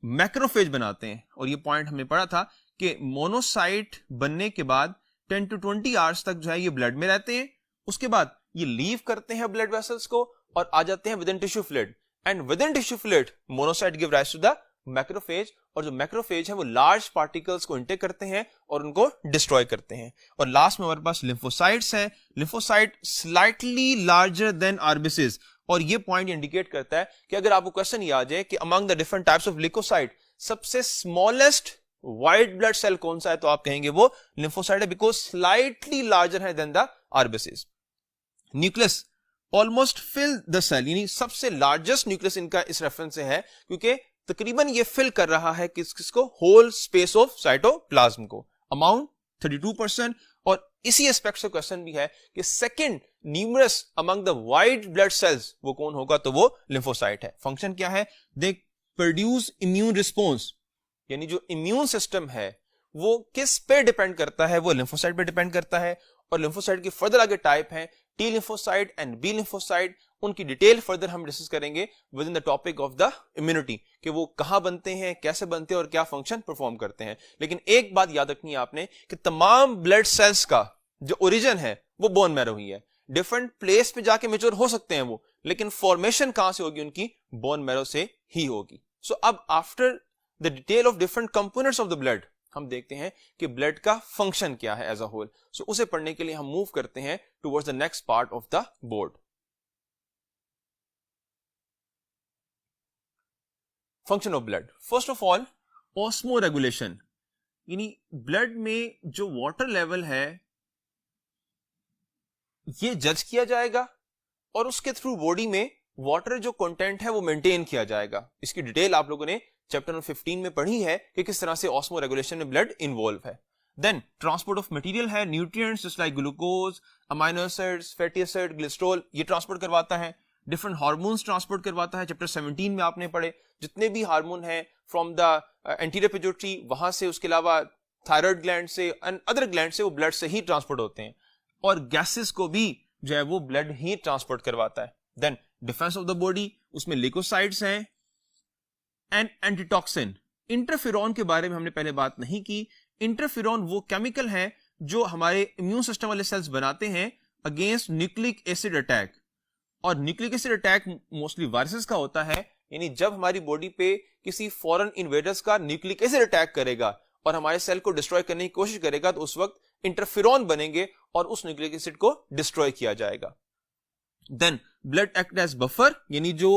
मैक्रोफेज बनाते हैं। और ये पॉइंट हमने पढ़ा था कि मोनोसाइट बनने के बाद 10 to 20 आवर्स तक जो है ये ब्लड में रहते हैं, उसके बाद ये लीव करते हैं ब्लड वेसल्स को और आ जाते हैं within tissue fluid, and within tissue fluid monocyte give rise to the macrophage, और जो मैक्रोफेज है वो लार्ज पार्टिकल्स को इंटेक करते हैं और उनको डिस्ट्रॉय करते हैं। और लास्ट में हमारे पास लिम्फोसाइट्स हैं। Lymphocyte slightly larger than RBCs, और ये पॉइंट इंडिकेट करता है कि अगर आपको क्वेश्चन ये आ जाए कि among the different types of leucocyte सबसे स्मॉलेस्ट व्हाइट ब्लड सेल कौन सा है, तो आप कहेंगे वो लिम्फोसाइट है, बिकॉज स्लाइटली लार्जर है than the RBCs. Nucleus almost fill the cell, यानी सबसे लार्जेस्ट न्यूक्लियस इनका इस रेफरेंस से है, क्योंकि तकरीबन ये फिल कर रहा है किसको? होल स्पेस ऑफ साइटोप्लाज्म को। अमाउंट 32%, और इसी एस्पेक्ट से क्वेश्चन भी है कि second numerous among the white blood sales वो कौन होगा, तो वो लिम्फोसाइट है। फंक्शन क्या है? दे प्रोड्यूस इम्यून रिस्पॉन्स, यानी जो इम्यून सिस्टम है वो किस पे डिपेंड करता है? वो लिम्फोसाइट पे डिपेंड करता है। और लिम्फोसाइट की फर्दर आगे टाइप है T lymphocyte and B lymphocyte, उनकी डिटेल फर्दर हम डिस्कस करेंगे within the topic of the immunity, कि वो कहां बनते हैं, कैसे बनते हैं और क्या फंक्शन परफॉर्म करते हैं। लेकिन एक बात याद रखनी है आपने कि तमाम ब्लड सेल्स का जो ओरिजिन है वो बोन मैरो ही है। डिफरेंट प्लेस पे जाके मेच्योर हो सकते हैं वो, लेकिन फॉर्मेशन कहां से होगी उनकी, बोन मैरो से ही होगी। सो अब after the detail of different components of the blood हम देखते हैं कि ब्लड का फंक्शन क्या है एज अ होल। सो उसे पढ़ने के लिए हम मूव करते हैं towards the next part of the board. Function of blood, first of all osmo regulation, यानी ब्लड में जो वाटर लेवल है ये जज किया जाएगा और उसके थ्रू बॉडी में वाटर जो कंटेंट है वो मेंटेन किया जाएगा। इसकी डिटेल आप लोगों ने चैप्टर नंबर 15 में पढ़ी है कि किस तरह से ऑस्मो रेगुलेशन में ब्लड इन्वॉल्व है। देन ट्रांसपोर्ट ऑफ मटेरियल है, nutrients just like glucose, amino acids, fatty acid, glycerol, ये ट्रांसपोर्ट करवाता है। डिफरेंट हार्मोन्स ट्रांसपोर्ट करवाता है, चैप्टर 17 में आपने पढ़े जितने भी हार्मोन है फ्रॉम द एंटीरियर पिट्यूटरी, वहां से, उसके अलावा थायराइड ग्लैंड से एंड अदर ग्लैंड से वो ब्लड से ही ट्रांसपोर्ट होते हैं, और गैसेस को भी जो है वो ब्लड ही ट्रांसपोर्ट करवाता है। Then defence of the body, उसमें ल्यूकोसाइड्स हैं एंड एंटीटॉक्सिन। इंटरफेरॉन के बारे में हमने पहले बात नहीं की। इंटरफेरॉन वो केमिकल है जो हमारे इम्यून सिस्टम वाले सेल्स बनाते हैं अगेंस्ट न्यूक्लिक एसिड अटैक, और nucleic acid attack mostly viruses का होता है, यानी जब हमारी बॉडी पे किसी फॉरेन इन्वेडर्स का न्यूक्लिक एसिड अटैक करेगा और हमारे सेल को डिस्ट्रॉय करने की कोशिश करेगा तो उस वक्त इंटरफेरॉन बनेंगे और उस न्यूक्लिक एसिड को डिस्ट्रॉय किया जाएगा। Then blood act as buffer, यानी जो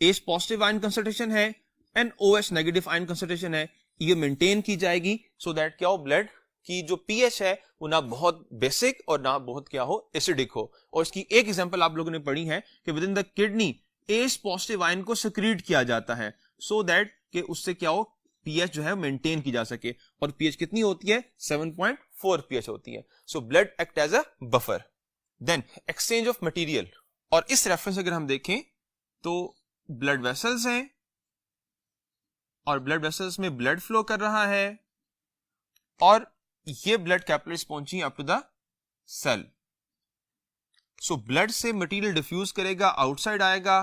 एच पॉजिटिव आयन कंसंट्रेशन है and OH negative ion concentration है ये मेंटेन की जाएगी, सो दैट क्या हो, ब्लड की जो पीएच है वो ना बहुत बेसिक और ना बहुत क्या हो, एसिडिक हो। और इसकी एक एग्जांपल आप लोगों ने पढ़ी है कि within the kidney H positive ion को सिक्रीट किया जाता है सो दैट कि उससे क्या हो, पीएच जो है मेंटेन की जा सके, और पीएच कितनी होती है, 7.4 पीएच होती है। So blood act as a buffer. Then exchange of material, और इस रेफरेंस अगर हम देखें तो ब्लड वेसल्स हैं और ब्लड वेसल्स में ब्लड फ्लो कर रहा है और ये ब्लड कैपिलरीज पहुंची up to the cell. So blood से मटेरियल डिफ्यूज करेगा, आउटसाइड आएगा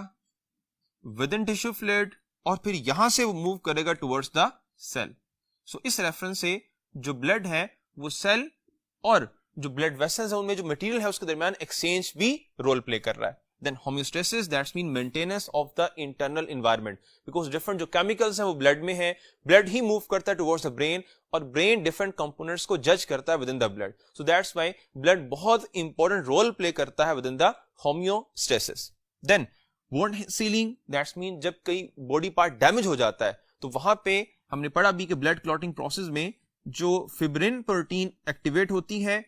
विद इन टिश्यू फ्लूइड और फिर यहां से वो मूव करेगा टुवर्ड्स द सेल। सो इस रेफरेंस से जो ब्लड है वो सेल और जो ब्लड वेसल्स है उनमें जो मटेरियल है उसके दरमियान एक्सचेंज भी रोल प्ले कर रहा है। Then homeostasis, that's mean maintenance of the internal environment, because different जो chemicals हैं वो blood में हैं, blood ही move करता है towards the brain और brain different components को judge करता है within the blood, so that's why blood बहुत important role play करता है within the homeostasis. Then wound sealing, that's mean जब कोई body part damage हो जाता है तो वहां पे हमने पढ़ा भी कि blood clotting process में जो fibrin protein activate होती है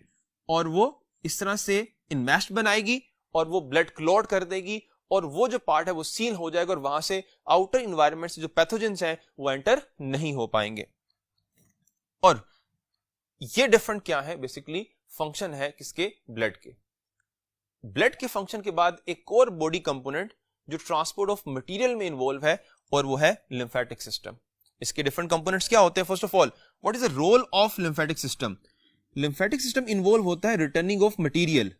और वो इस तरह से enmeshed बनाएगी और वो ब्लड क्लॉट कर देगी और वो जो पार्ट है वो सील हो जाएगा और वहां से आउटर इन्वायरमेंट से जो पैथोजेंस हैं वो एंटर नहीं हो पाएंगे। और ये डिफरेंट क्या है, बेसिकली फंक्शन है किसके, ब्लड के। ब्लड के फंक्शन के बाद एक और बॉडी कंपोनेंट जो ट्रांसपोर्ट ऑफ मटेरियल में इन्वॉल्व है और वो है लिम्फेटिक सिस्टम। इसके डिफरेंट कंपोनेंट्स क्या होते हैं, first of all what is the role of lymphatic system. Lymphatic system involve होता है रिटर्निंग ऑफ मटेरियल,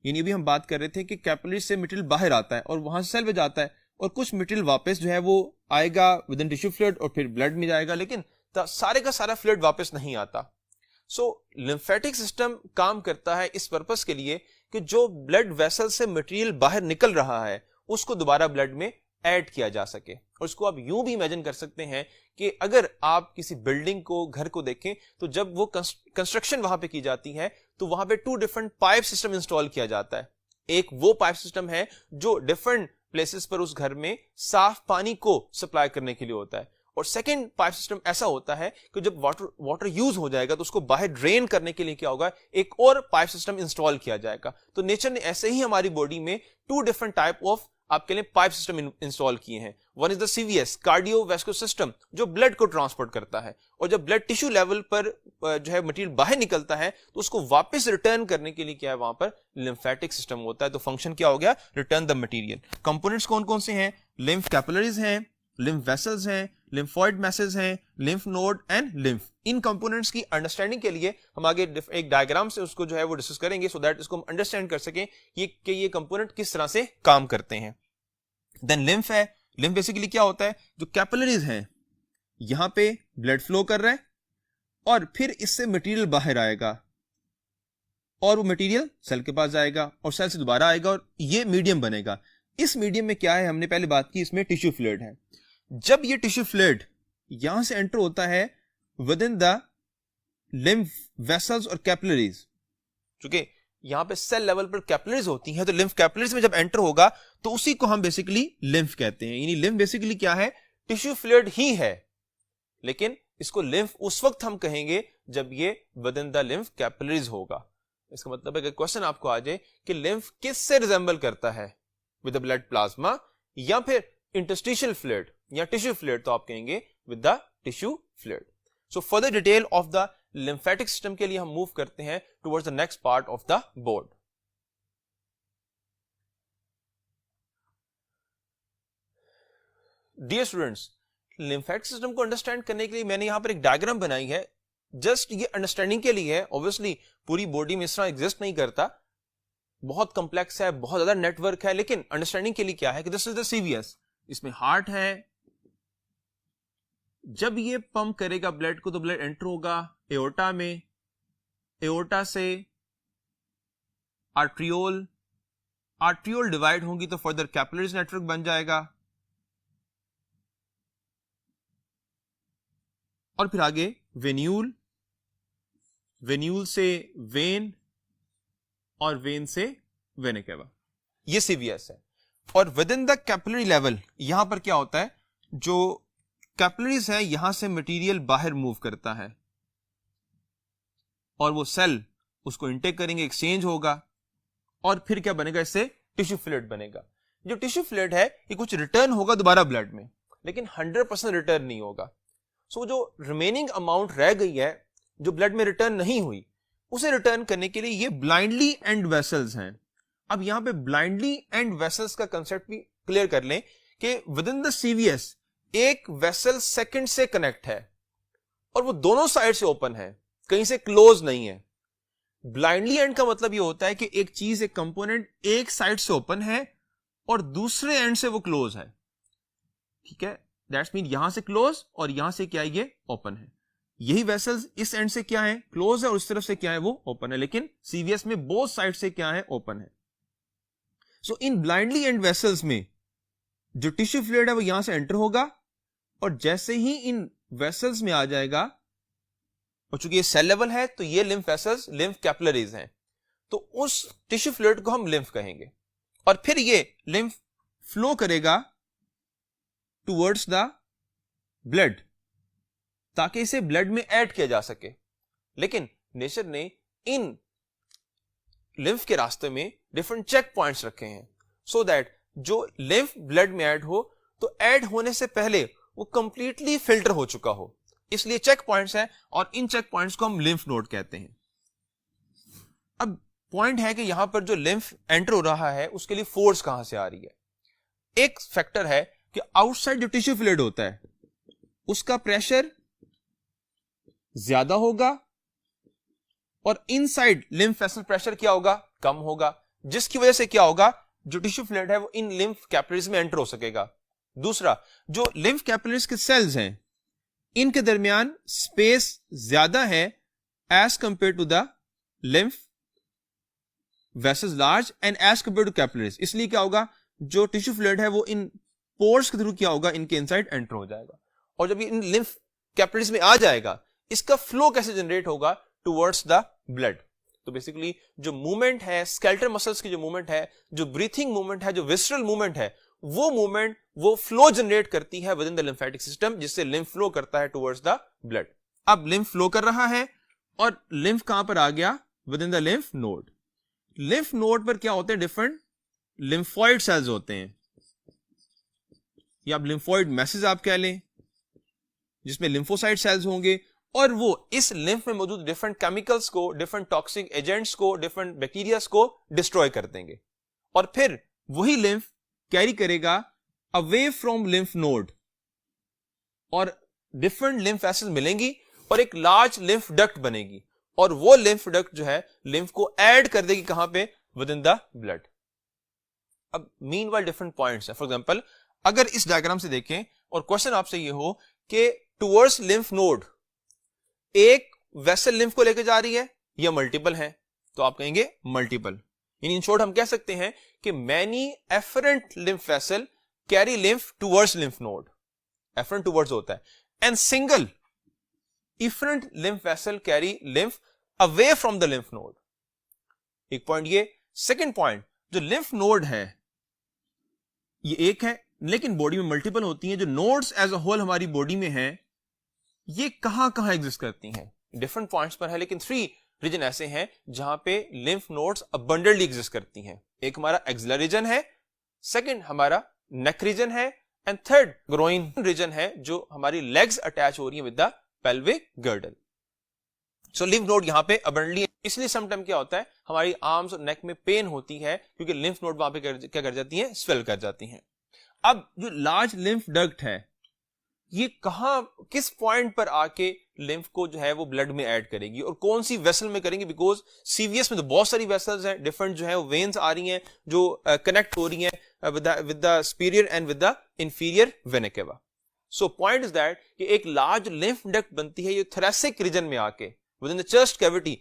यानी अभी हम बात कर रहे थे कि कैपिलरी से मटेरियल बाहर आता है और वहां से सेल में जाता है और कुछ मटेरियल वापस जो है वो आएगा विद इन टिश्यू फ्लूइड और फिर ब्लड में जाएगा, लेकिन सारे का सारा फ्लूइड वापस नहीं आता। सो लिम्फेटिक सिस्टम काम करता है इस पर्पस के लिए कि जो ब्लड वेसल से मटेरियल बाहर निकल रहा है उसको दोबारा ब्लड में ऐड किया जा सके। और उसको आप यूं भी इमेजिन कर सकते हैं कि अगर आप किसी बिल्डिंग को, घर को देखें तो जब वो कंस्ट्रक्शन वहां पे की जाती है तो वहां पे 2 डिफरेंट पाइप सिस्टम इंस्टॉल किया जाता है। एक वो पाइप सिस्टम है जो डिफरेंट प्लेसेस पर उस घर में साफ पानी को सप्लाई करने के लिए होता है, और सेकंड पाइप सिस्टम ऐसा होता है कि जब वाटर यूज हो जाएगा तो उसको बाहर ड्रेन करने के लिए क्या होगा, एक और पाइप सिस्टम इंस्टॉल किया जाएगा। तो नेचर ने ऐसे ही हमारी बॉडी में 2 डिफरेंट टाइप ऑफ आपके लिए पाइप सिस्टम इंस्टॉल किए हैं। One is the CVS cardiovascular system जो ब्लड को ट्रांसपोर्ट करता है, और जब ब्लड टिश्यू लेवल पर जो है मटेरियल बाहर निकलता है तो उसको वापस रिटर्न करने के लिए क्या है, वहां पर लिम्फेटिक सिस्टम होता है। तो फंक्शन क्या हो गया, रिटर्न द मटेरियल। कंपोनेंट्स कौन कौन से हैं, लिम्फ कैपिलरीज हैं, लिम्फ वेसल्स हैं, लिम्फॉइड मैसेज हैं, lymph node and lymph. In components की अंडरस्टैंडिंग के लिए हम आगे एक डायग्राम से उसको जो है वो डिस्कस करेंगे, सो दैट इसको हम अंडरस्टैंड कर सकें कि ये कंपोनेंट किस तरह से काम करते हैं। देन लिम्फ है, लिम्फ बेसिकली क्या होता है, जो कैपिलरीज हैं यहां पे ब्लड फ्लो कर रहा है और फिर इससे मटेरियल बाहर आएगा और वो मटेरियल सेल के पास जाएगा और सेल से दोबारा आएगा और ये मीडियम बनेगा। इस मीडियम में क्या है, हमने पहले बात की, इसमें टिश्यू फ्लूइड है। जब ये टिश्यू फ्लूइड यहां से एंटर होता है within the lymph vessels और कैपिलरीज, क्योंकि यहां पे सेल लेवल पर कैपिलरीज होती हैं, तो लिम्फ कैपिलरीज में जब एंटर होगा तो उसी को हम बेसिकली लिम्फ कहते हैं। यानी लिम्फ बेसिकली क्या है, टिश्यू फ्लूइड ही है, लेकिन इसको लिम्फ उस वक्त हम कहेंगे जब ये with in the lymph capillaries होगा। इसका मतलब है कि क्वेश्चन आपको आ जाए कि लिम्फ किस से रिजेंबल करता है, विद द ब्लड प्लाज्मा या फिर इंटरस्टिशियल फ्लूइड या टिश्यू फ्लूइड, तो आप कहेंगे with the tissue fluid. So further detail of the lymphatic system के लिए हम मूव करते हैं towards the next part of the board. Dear students, lymphatic system को अंडरस्टैंड करने के लिए मैंने यहां पर एक डायग्राम बनाई है, जस्ट ये अंडरस्टैंडिंग के लिए है। ऑब्वियसली पूरी बॉडी में इस तरह एग्जिस्ट नहीं करता, बहुत कॉम्प्लेक्स है, बहुत ज्यादा नेटवर्क है, लेकिन अंडरस्टैंडिंग के लिए क्या है कि दिस इज द सीवीएस, इसमें हार्ट है, जब ये पंप करेगा ब्लड को तो ब्लड एंटर होगा एओर्टा में, एओर्टा से आर्ट्रियोल, आर्ट्रियोल डिवाइड होंगी तो फर्दर कैपिलरीज नेटवर्क बन जाएगा और फिर आगे वेन्यूल, वेन्यूल से वेन और वेन से वेना केवा, ये सीवीएस है। और with in the capillary level यहां पर क्या होता है, जो कैपिलरीज है यहां से मटेरियल बाहर मूव करता है और वो सेल उसको इनटेक करेंगे, एक्सचेंज होगा और फिर क्या बनेगा, इससे टिश्यू फ्लूइड बनेगा। जो टिश्यू फ्लूइड है ये कुछ रिटर्न होगा दोबारा ब्लड में, लेकिन 100% रिटर्न नहीं होगा। सो जो रिमेनिंग अमाउंट रह गई है जो ब्लड में रिटर्न नहीं हुई, उसे रिटर्न करने के लिए ये ब्लाइंडली एंड वेसल्स हैं। अब यहां पे ब्लाइंडली एंड वेसल्स का कंसेप्ट भी क्लियर कर लें कि विद इन द सीवीएस एक वेसल सेकंड से कनेक्ट है और वो दोनों साइड से ओपन है, कहीं से क्लोज नहीं है। ब्लाइंडली एंड का मतलब ये होता है कि एक चीज, एक कंपोनेंट एक साइड से ओपन है और दूसरे एंड से वो क्लोज है, ठीक है, दैट्स मीन यहां से क्लोज और यहां से क्या है, ये ओपन है। यही वेसल्स इस एंड से क्या है, क्लोज है, और उस तरफ से क्या है, वो ओपन है, लेकिन सीवीएस में बोथ साइड से क्या है, ओपन है। सो इन ब्लाइंडली एंड वेसल्स में जो टिश्यू फ्लूइड है वो यहां से एंटर होगा और जैसे ही इन वेसल्स में आ जाएगा, और चूंकि ये सेल लेवल है तो ये लिम्फ वेसल्स लिम्फ कैपिलरीज हैं, तो उस टिश्यू फ्लूइड को हम लिम्फ कहेंगे और फिर ये लिम्फ फ्लो करेगा टुवर्ड्स द ब्लड ताकि इसे ब्लड में ऐड किया जा सके। लेकिन नेचर ने इन लिम्फ के रास्ते में डिफरेंट चेक पॉइंट्स रखे हैं सो दैट जो लिम्फ ब्लड में ऐड हो तो ऐड होने से पहले वो कंप्लीटली फिल्टर हो चुका हो, इसलिए चेक पॉइंट्स हैं और इन चेक पॉइंट्स को हम लिम्फ नोड कहते हैं। अब पॉइंट है कि यहां पर जो लिम्फ एंटर हो रहा है उसके लिए फोर्स कहां से आ रही है। एक फैक्टर है कि आउटसाइड जो टिश्यू फ्लूइड होता है उसका प्रेशर ज्यादा होगा और इनसाइड लिम्फ वेसल प्रेशर क्या होगा, कम होगा, जिसकी वजह से क्या होगा, जो टिश्यू फ्लूइड है वो इन लिम्फ कैपिलरीज में एंटर हो सकेगा। दूसरा, जो लिम्फ कैपिलरीज के सेल्स हैं इनके दरमियान स्पेस ज्यादा है as compare to the lymph vessels large and as compare to capillaries. इसलिए क्या होगा, जो टिश्यू फ्लूइड है वो इन पोर्स के थ्रू क्या होगा, इनके इनसाइड एंटर हो जाएगा और जब ये इन लिम्फ कैपिलरीज में आ जाएगा इसका फ्लो कैसे जनरेट होगा टुवर्ड्स द ब्लड। तो बेसिकली जो मूवमेंट है स्केलेटल मसल्स की, जो मूवमेंट है, जो ब्रीथिंग मूवमेंट है, जो विसरल मूवमेंट है, वो मूवमेंट वो फ्लो जनरेट करती है within the lymphatic system, जिससे लिम्फ फ्लो करता है टुवर्ड्स द ब्लड। अब लिम्फ फ्लो कर रहा है और लिम्फ कहां पर आ गया, with in the lymph node. Lymph node पर क्या होते हैं, डिफरेंट लिम्फॉइड सेल्स होते हैं या आप लिम्फॉइड मैसेज आप कह लें, जिसमें लिम्फोसाइट सेल्स होंगे और वो इस लिम्फ में मौजूद डिफरेंट केमिकल्स को, डिफरेंट टॉक्सिक एजेंट्स को, डिफरेंट बैक्टीरियाज को डिस्ट्रॉय कर देंगे और फिर वही लिम्फ कैरी करेगा अवे फ्रॉम लिम्फ नोड और डिफरेंट लिम्फ वेसल्स मिलेंगी और एक लार्ज लिम्फ डक्ट बनेगी और वो लिम्फ डक्ट जो है लिम्फ को ऐड कर देगी कहां पे, विद इन द ब्लड। अब मीनवाइल डिफरेंट पॉइंट्स है। फॉर एग्जांपल अगर इस डायग्राम से देखें और क्वेश्चन आपसे ये हो कि टुवर्ड्स लिम्फ नोड एक वेसल लिम्फ को लेकर जा रही है या मल्टीपल है, तो आप कहेंगे मल्टीपल। इन शॉर्ट हम कह सकते हैं कि many afferent lymph vessel carry lymph towards lymph node, afferent towards होता है, and single efferent lymph vessel carry lymph away from the lymph node. एक पॉइंट ये। सेकेंड पॉइंट, जो लिम्फ नोड है ये एक है लेकिन बॉडी में मल्टीपल होती हैं। जो नोड्स एज अ होल हमारी बॉडी में है ये कहां कहां एग्जिस्ट करती हैं, डिफरेंट पॉइंट्स पर है, लेकिन 3 रीजन ऐसे हैं जहां पे लिम्फ नोड्स अबंडेंटली एग्जिस्ट करती हैं। एक हमारा एक्सिलर रीजन है, सेकंड हमारा नेक रीजन है, एंड थर्ड ग्रोइन रीजन है जो हमारी लेग्स अटैच हो रही है with the pelvic girdle. So lymph node यहां पे अबंडेंटली, इसलिए समटाइम क्या होता है हमारी आर्म्स और नेक में पेन होती है क्योंकि लिम्फ नोड वहां पे क्या कर जाती है, स्वेल कर जाती हैं। अब जो लार्ज लिम्फ डक्ट है ये कहां किस पॉइंट पर आके लिम्फ को जो है वो ब्लड में ऐड करेगी और कौन सी वेसल में करेंगे, बिकॉज सीवीएस में तो बहुत सारी वेसल्स हैं, डिफरेंट जो है वो वेन्स आ रही हैं जो कनेक्ट हो रही हैं with the superior and with the inferior vena केवा। सो पॉइंट इज दैट कि एक लार्ज लिम्फ डक्ट बनती है ये थोरैसिक रीजन में आके with in the chest cavity,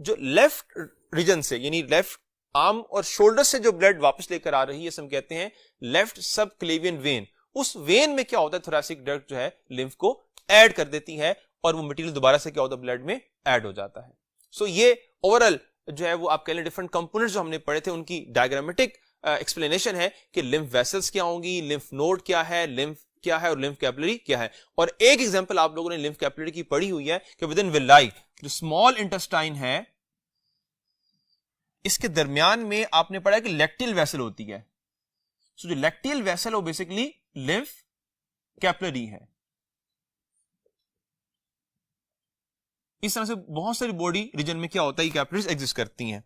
जो लेफ्ट रीजन से यानी लेफ्ट आर्म और शोल्डर से जो ब्लड वापस लेकर आ रही है हम कहते हैं लेफ्ट सबक्लेवियन वेन। उस वेन में क्या होता है, थोरैसिक डक्ट जो है लिम्फ को ऐड कर देती है और वो मटेरियल दोबारा से क्या होता है ब्लड में ऐड हो जाता है। सो ये ओवरऑल जो है वो आप कह लें डिफरेंट कंपोनेंट्स जो हमने पढ़े थे उनकी डायग्रामेटिक एक्सप्लेनेशन है कि लिम्फ वेसल्स क्या होंगी, लिम्फ नोड क्या है, लिम्फ क्या है और लिम्फ कैपिलरी क्या है। और एक एग्जांपल आप लोगों ने लिम्फ कैपिलरी की पढ़ी हुई है कि विद इन विलाई जो स्मॉल इंटेस्टाइन है इसके दरमियान में आपने पढ़ा कि लैक्टियल वेसल होती है। सो जो लैक्टियल वेसल वो बेसिकली लिम्फ कैपिलरी है। इस तरह से बहुत सारी बॉडी रीजन में क्या होता है, कैपिलरीज एग्जिस्ट करती हैं।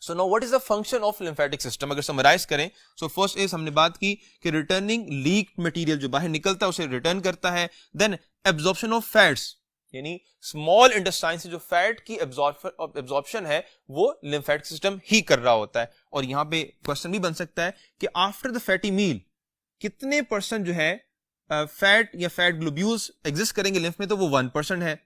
So now what is the function of lymphatic system, अगर समराइज करें सो फर्स्ट इज हमने बात की कि रिटर्निंग लीक मटेरियल जो बाहर निकलता है उसे रिटर्न करता है। देन एब्जॉर्प्शन ऑफ फैट्स यानी स्मॉल इंटेस्टाइन से जो फैट की एब्जॉर्प्शन है वो लिम्फेटिक सिस्टम ही कर रहा होता है। और यहां पे क्वेश्चन भी बन सकता है कि आफ्टर द फैटी मील कितने % जो है फैट या फैट ग्लोब्यूल्स एग्जिस्ट करेंगे लिम्फ में, तो वो 1% है।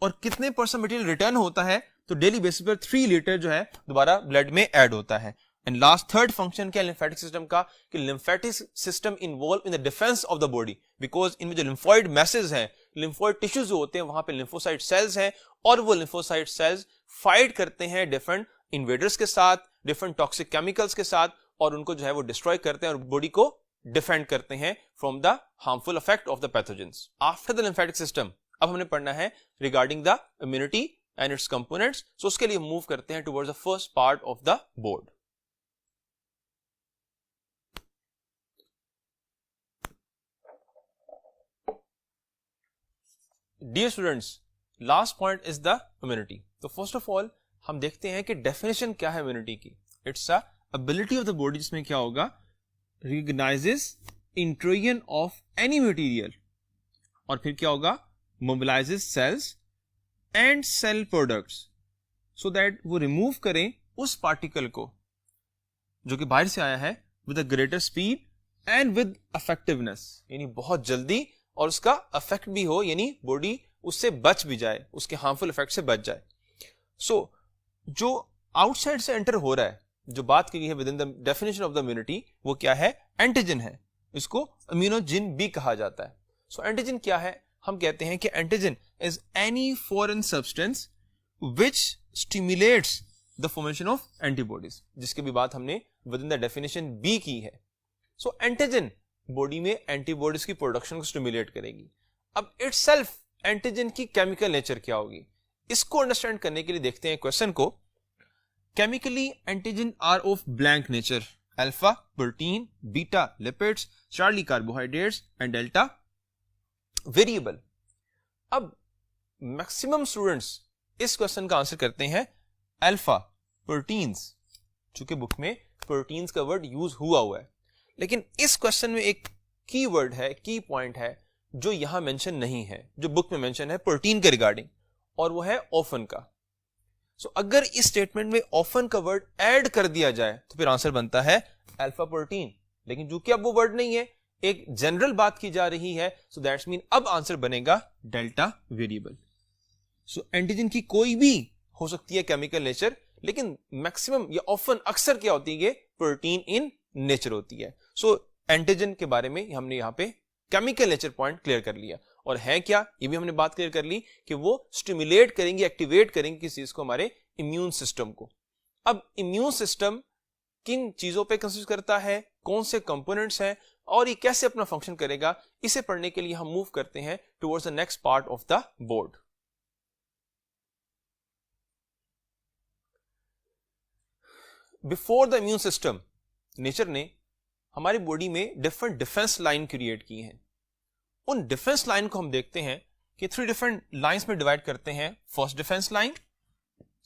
और कितने % मटेरियल रिटर्न होता है, तो डेली बेसिस पर 3 लीटर जो है दोबारा ब्लड में ऐड होता है। एंड लास्ट थर्ड फंक्शन क्या लिम्फेटिक सिस्टम का, कि lymphatic system involve in the defence of the body, because इनमें जो लिम्फॉइड मैसेज हैं, लिम्फॉइड टिश्यूज जो होते हैं वहां पे लिम्फोसाइट सेल्स हैं और वो लिम्फोसाइट सेल्स फाइट करते हैं डिफरेंट इन्वेडर्स के साथ, डिफरेंट टॉक्सिक केमिकल्स के साथ, और उनको जो है वो डिस्ट्रॉय करते हैं और बॉडी को डिफेंड करते हैं from the harmful effect of the pathogens. After the lymphatic system अब हमने पढ़ना है regarding the immunity and its components. So उसके लिए मूव करते हैं towards the first part of the board. Dear students, last point is the immunity. तो first of all हम देखते हैं कि डेफिनेशन क्या है इम्यूनिटी की। It's a ability of the body, जिसमें क्या होगा, recognizes intrusion of any material, और फिर क्या होगा, mobilises cells and cell products so that वो रिमूव करें उस पार्टिकल को जो कि बाहर से आया है with a greater speed and with effectiveness, यानी बहुत जल्दी और उसका इफेक्ट भी हो, यानी बॉडी उससे बच भी जाए, उसके हार्मफुल इफेक्ट से बच जाए। सो जो आउटसाइड से एंटर हो रहा है, जो बात की गई है within the definition of the immunity, वो क्या है, एंटीजन है। इसको इम्यूनोजिन भी कहा जाता है। सो एंटीजन क्या है, हम कहते हैं कि antigen is any foreign substance which stimulates the formation of antibodies, जिसकी भी बात हमने within the definition B की है। सो एंटीजन बॉडी में एंटीबॉडीज की प्रोडक्शन को स्टिमुलेट करेगी। अब इटसेल्फ एंटीजन की केमिकल नेचर क्या होगी, इसको अंडरस्टैंड करने के लिए देखते हैं क्वेश्चन को। Chemically antigen are of blank nature, alpha protein, beta lipids, Charlie carbohydrates and delta variable. अब मैक्सिमम स्टूडेंट्स इस क्वेश्चन का आंसर करते हैं अल्फा प्रोटीन्स, चूंकि बुक में प्रोटीन्स का वर्ड यूज हुआ है, लेकिन इस क्वेश्चन में एक की वर्ड है, की पॉइंट है जो यहां मेंशन नहीं है, जो बुक में मेंशन है प्रोटीन के रिगार्डिंग, और वो है ऑफन का। सो अगर इस स्टेटमेंट में ऑफन का वर्ड ऐड कर दिया जाए तो फिर आंसर बनता है अल्फा प्रोटीन। लेकिन जो कि अब वो वर्ड नहीं है, एक जनरल बात की जा रही है, सो दैट्स मीन अब आंसर बनेगा डेल्टा वेरिएबल। सो एंटीजन की कोई भी हो सकती है केमिकल नेचर, लेकिन मैक्सिमम या ऑफन अक्सर क्या होती है, प्रोटीन इन नेचर होती है। सो एंटीजन के बारे में हमने यहां पे केमिकल नेचर पॉइंट क्लियर कर लिया। और है क्या, ये भी हमने बात क्लियर कर ली कि वो स्टिमुलेट करेंगे, एक्टिवेट करेंगे किस चीज को, हमारे इम्यून सिस्टम को। अब इम्यून सिस्टम किन चीजों पे कंसिस्ट करता है, कौन से कंपोनेंट्स हैं और ये कैसे अपना फंक्शन करेगा, इसे पढ़ने के लिए हम मूव करते हैं towards the next part of the board. Before the immune system, nature ने हमारी बॉडी में डिफरेंट डिफेंस लाइन क्रिएट की हैं। उन डिफेंस लाइन को हम देखते हैं कि 3 डिफरेंट लाइंस में डिवाइड करते हैं, first defence line,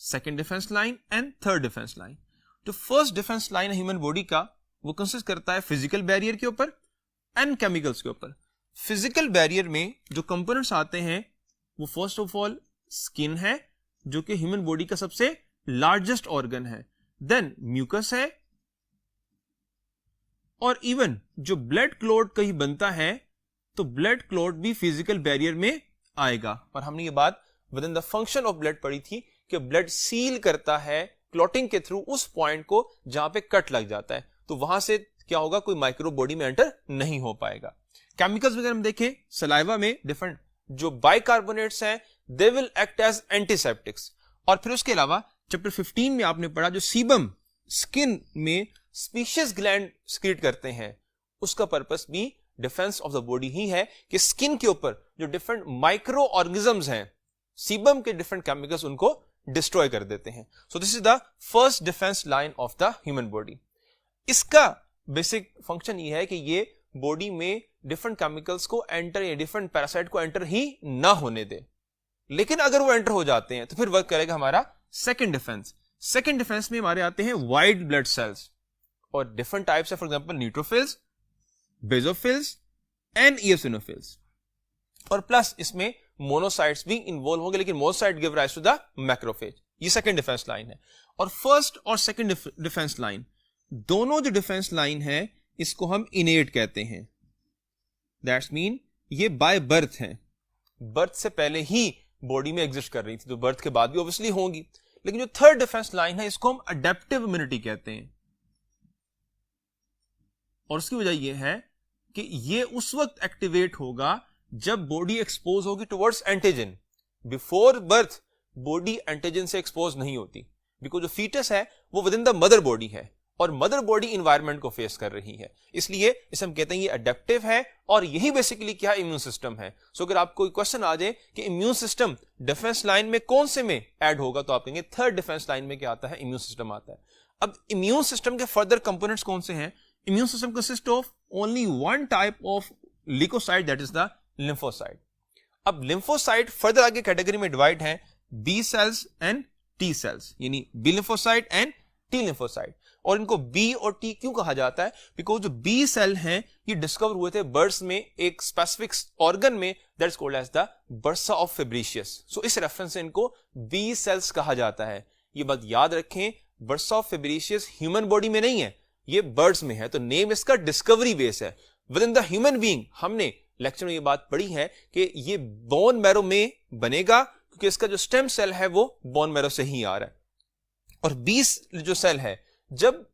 second defence line and third defence line. तो first defence line human body का वो कंसिस्ट करता है फिजिकल बैरियर के ऊपर एंड केमिकल्स के ऊपर। फिजिकल बैरियर में जो कंपोनेंट्स आते हैं वो फर्स्ट ऑफ ऑल स्किन है, जो कि ह्यूमन बॉडी का सबसे लार्जेस्ट ऑर्गन है, देन म्यूकस है, और इवन जो ब्लड क्लॉट कहीं बनता है तो ब्लड क्लॉट भी फिजिकल बैरियर में आएगा। और हमने ये बात with in the function of blood पढ़ी थी कि ब्लड सील करता है क्लॉटिंग के थ्रू उस पॉइंट को जहां पे कट लग जाता है, तो वहां से क्या होगा, कोई माइक्रो बॉडी में एंटर नहीं हो पाएगा। केमिकल्स वगैरह हम देखें, सलाइवा में डिफरेंट जो बाइकार्बोनेट्स हैं they will act as antiseptics. और फिर उसके अलावा चैप्टर 15 में आपने पढ़ा जो सीबम स्किन में स्पीशियस ग्लैंड सीक्रेट करते हैं, उसका पर्पस भी डिफेंस ऑफ द बॉडी ही है कि स्किन के ऊपर जो डिफरेंट माइक्रो ऑर्गेनिजम्स हैं, सीबम के डिफरेंट केमिकल्स उनको डिस्ट्रॉय कर देते हैं। So this is the first defence line of the human body. इसका बेसिक फंक्शन ये है कि ये बॉडी में डिफरेंट केमिकल्स को एंटर या डिफरेंट पैरासाइट को एंटर ही ना होने दे। लेकिन अगर वो एंटर हो जाते हैं तो फिर वर्क करेगा हमारा सेकंड डिफेंस। सेकंड डिफेंस में हमारे आते हैं वाइट ब्लड सेल्स और डिफरेंट टाइप्स है, for example neutrophils, basophils and eosinophils. और प्लस इसमें मोनोसाइट्स भी इन्वॉल्व होंगे, लेकिन monocyte give rise to the macrophage. ये सेकंड डिफेंस लाइन है। और फर्स्ट और सेकंड डिफेंस लाइन, दोनों जो डिफेंस लाइन है इसको हम इनेट कहते हैं। दैट्स मीन ये बाय बर्थ है, बर्थ से पहले ही बॉडी में एग्जिस्ट कर रही थी, तो बर्थ के बाद भी ऑब्वियसली होंगी। लेकिन जो थर्ड डिफेंस लाइन है इसको हम अडेप्टिव इम्यूनिटी कहते हैं। और उसकी वजह यह है कि ये उस वक्त एक्टिवेट होगा जब बॉडी एक्सपोज होगी towards antigen. Before birth body antigen से एक्सपोज नहीं होती, बिकॉज जो फीटस है वो with in the mother body है और मदर बॉडी इन्वायरमेंट को फेस कर रही है, इसलिए इसे हम कहते हैं ये अडेप्टिव है। और यही बेसिकली क्या इम्यून सिस्टम है। सो अगर आपको कोई क्वेश्चन आ जाए कि इम्यून सिस्टम डिफेंस लाइन में कौन से में ऐड होगा, तो आप कहेंगे थर्ड डिफेंस लाइन में क्या आता है, इम्यून सिस्टम आता है। अब इम्यून सिस्टम के फर्दर कंपोनेंट्स कौन से हैं? Immune system consist of only one type of leucocyte, that is the lymphocyte. अब लिम्फोसाइट फर्दर आगे कैटेगरी में डिवाइड है B cells and T cells, यानी B lymphocyte and T lymphocyte. और इनको बी और टी क्यों कहा जाता है? बिकॉज जो बी सेल हैं ये डिस्कवर हुए थे बर्ड्स में एक स्पेसिफिक ऑर्गन में, that is called as the bursa of Fabricius. So इस रेफरेंस से इनको बी सेल्स कहा जाता है। ये बात याद रखें, बर्सा ऑफ फेब्रिशियस ह्यूमन बॉडी में नहीं है, ये बर्ड्स में है, तो नेम इसका डिस्कवरी बेस है। Within the human being हमने लेक्चर में ये बात पढ़ी है कि ये बोन मैरो में बनेगा, क्योंकि इसका जो स्टेम सेल है वो बोन मैरो से ही आ रहा है। और बी जो सेल है जब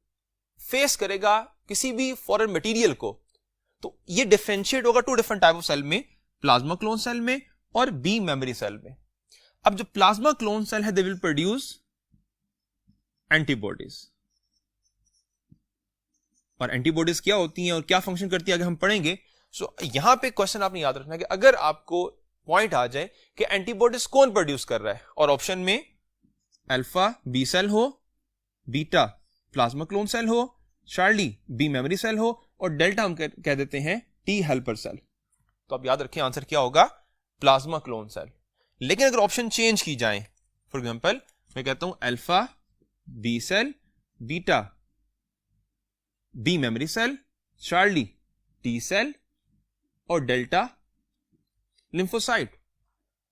फेस करेगा किसी भी फॉरेन मटेरियल को, तो ये डिफरेंशिएट होगा to different type of cell में, प्लाज्मा क्लोन सेल में और बी मेमोरी सेल में। अब जो प्लाज्मा क्लोन सेल है दे विल प्रोड्यूस एंटीबॉडीज। और एंटीबॉडीज क्या होती हैं और क्या फंक्शन करती है अगर हम पढ़ेंगे। सो यहां पे क्वेश्चन आपने याद रखना है कि अगर आपको पॉइंट आ जाए कि एंटीबॉडीज कौन प्रोड्यूस कर रहा है, और ऑप्शन में अल्फा बी सेल हो, बीटा प्लाज्मा क्लोन सेल हो, चार्ली बी मेमोरी सेल हो, और डेल्टा हम कह देते हैं टी हेल्पर सेल, तो आप याद रखें आंसर क्या होगा, प्लाज्मा क्लोन सेल। लेकिन अगर ऑप्शन चेंज की जाए, फॉर एग्जांपल मैं कहता हूं alpha B cell, beta B memory cell, Charlie T cell और डेल्टा लिम्फोसाइट।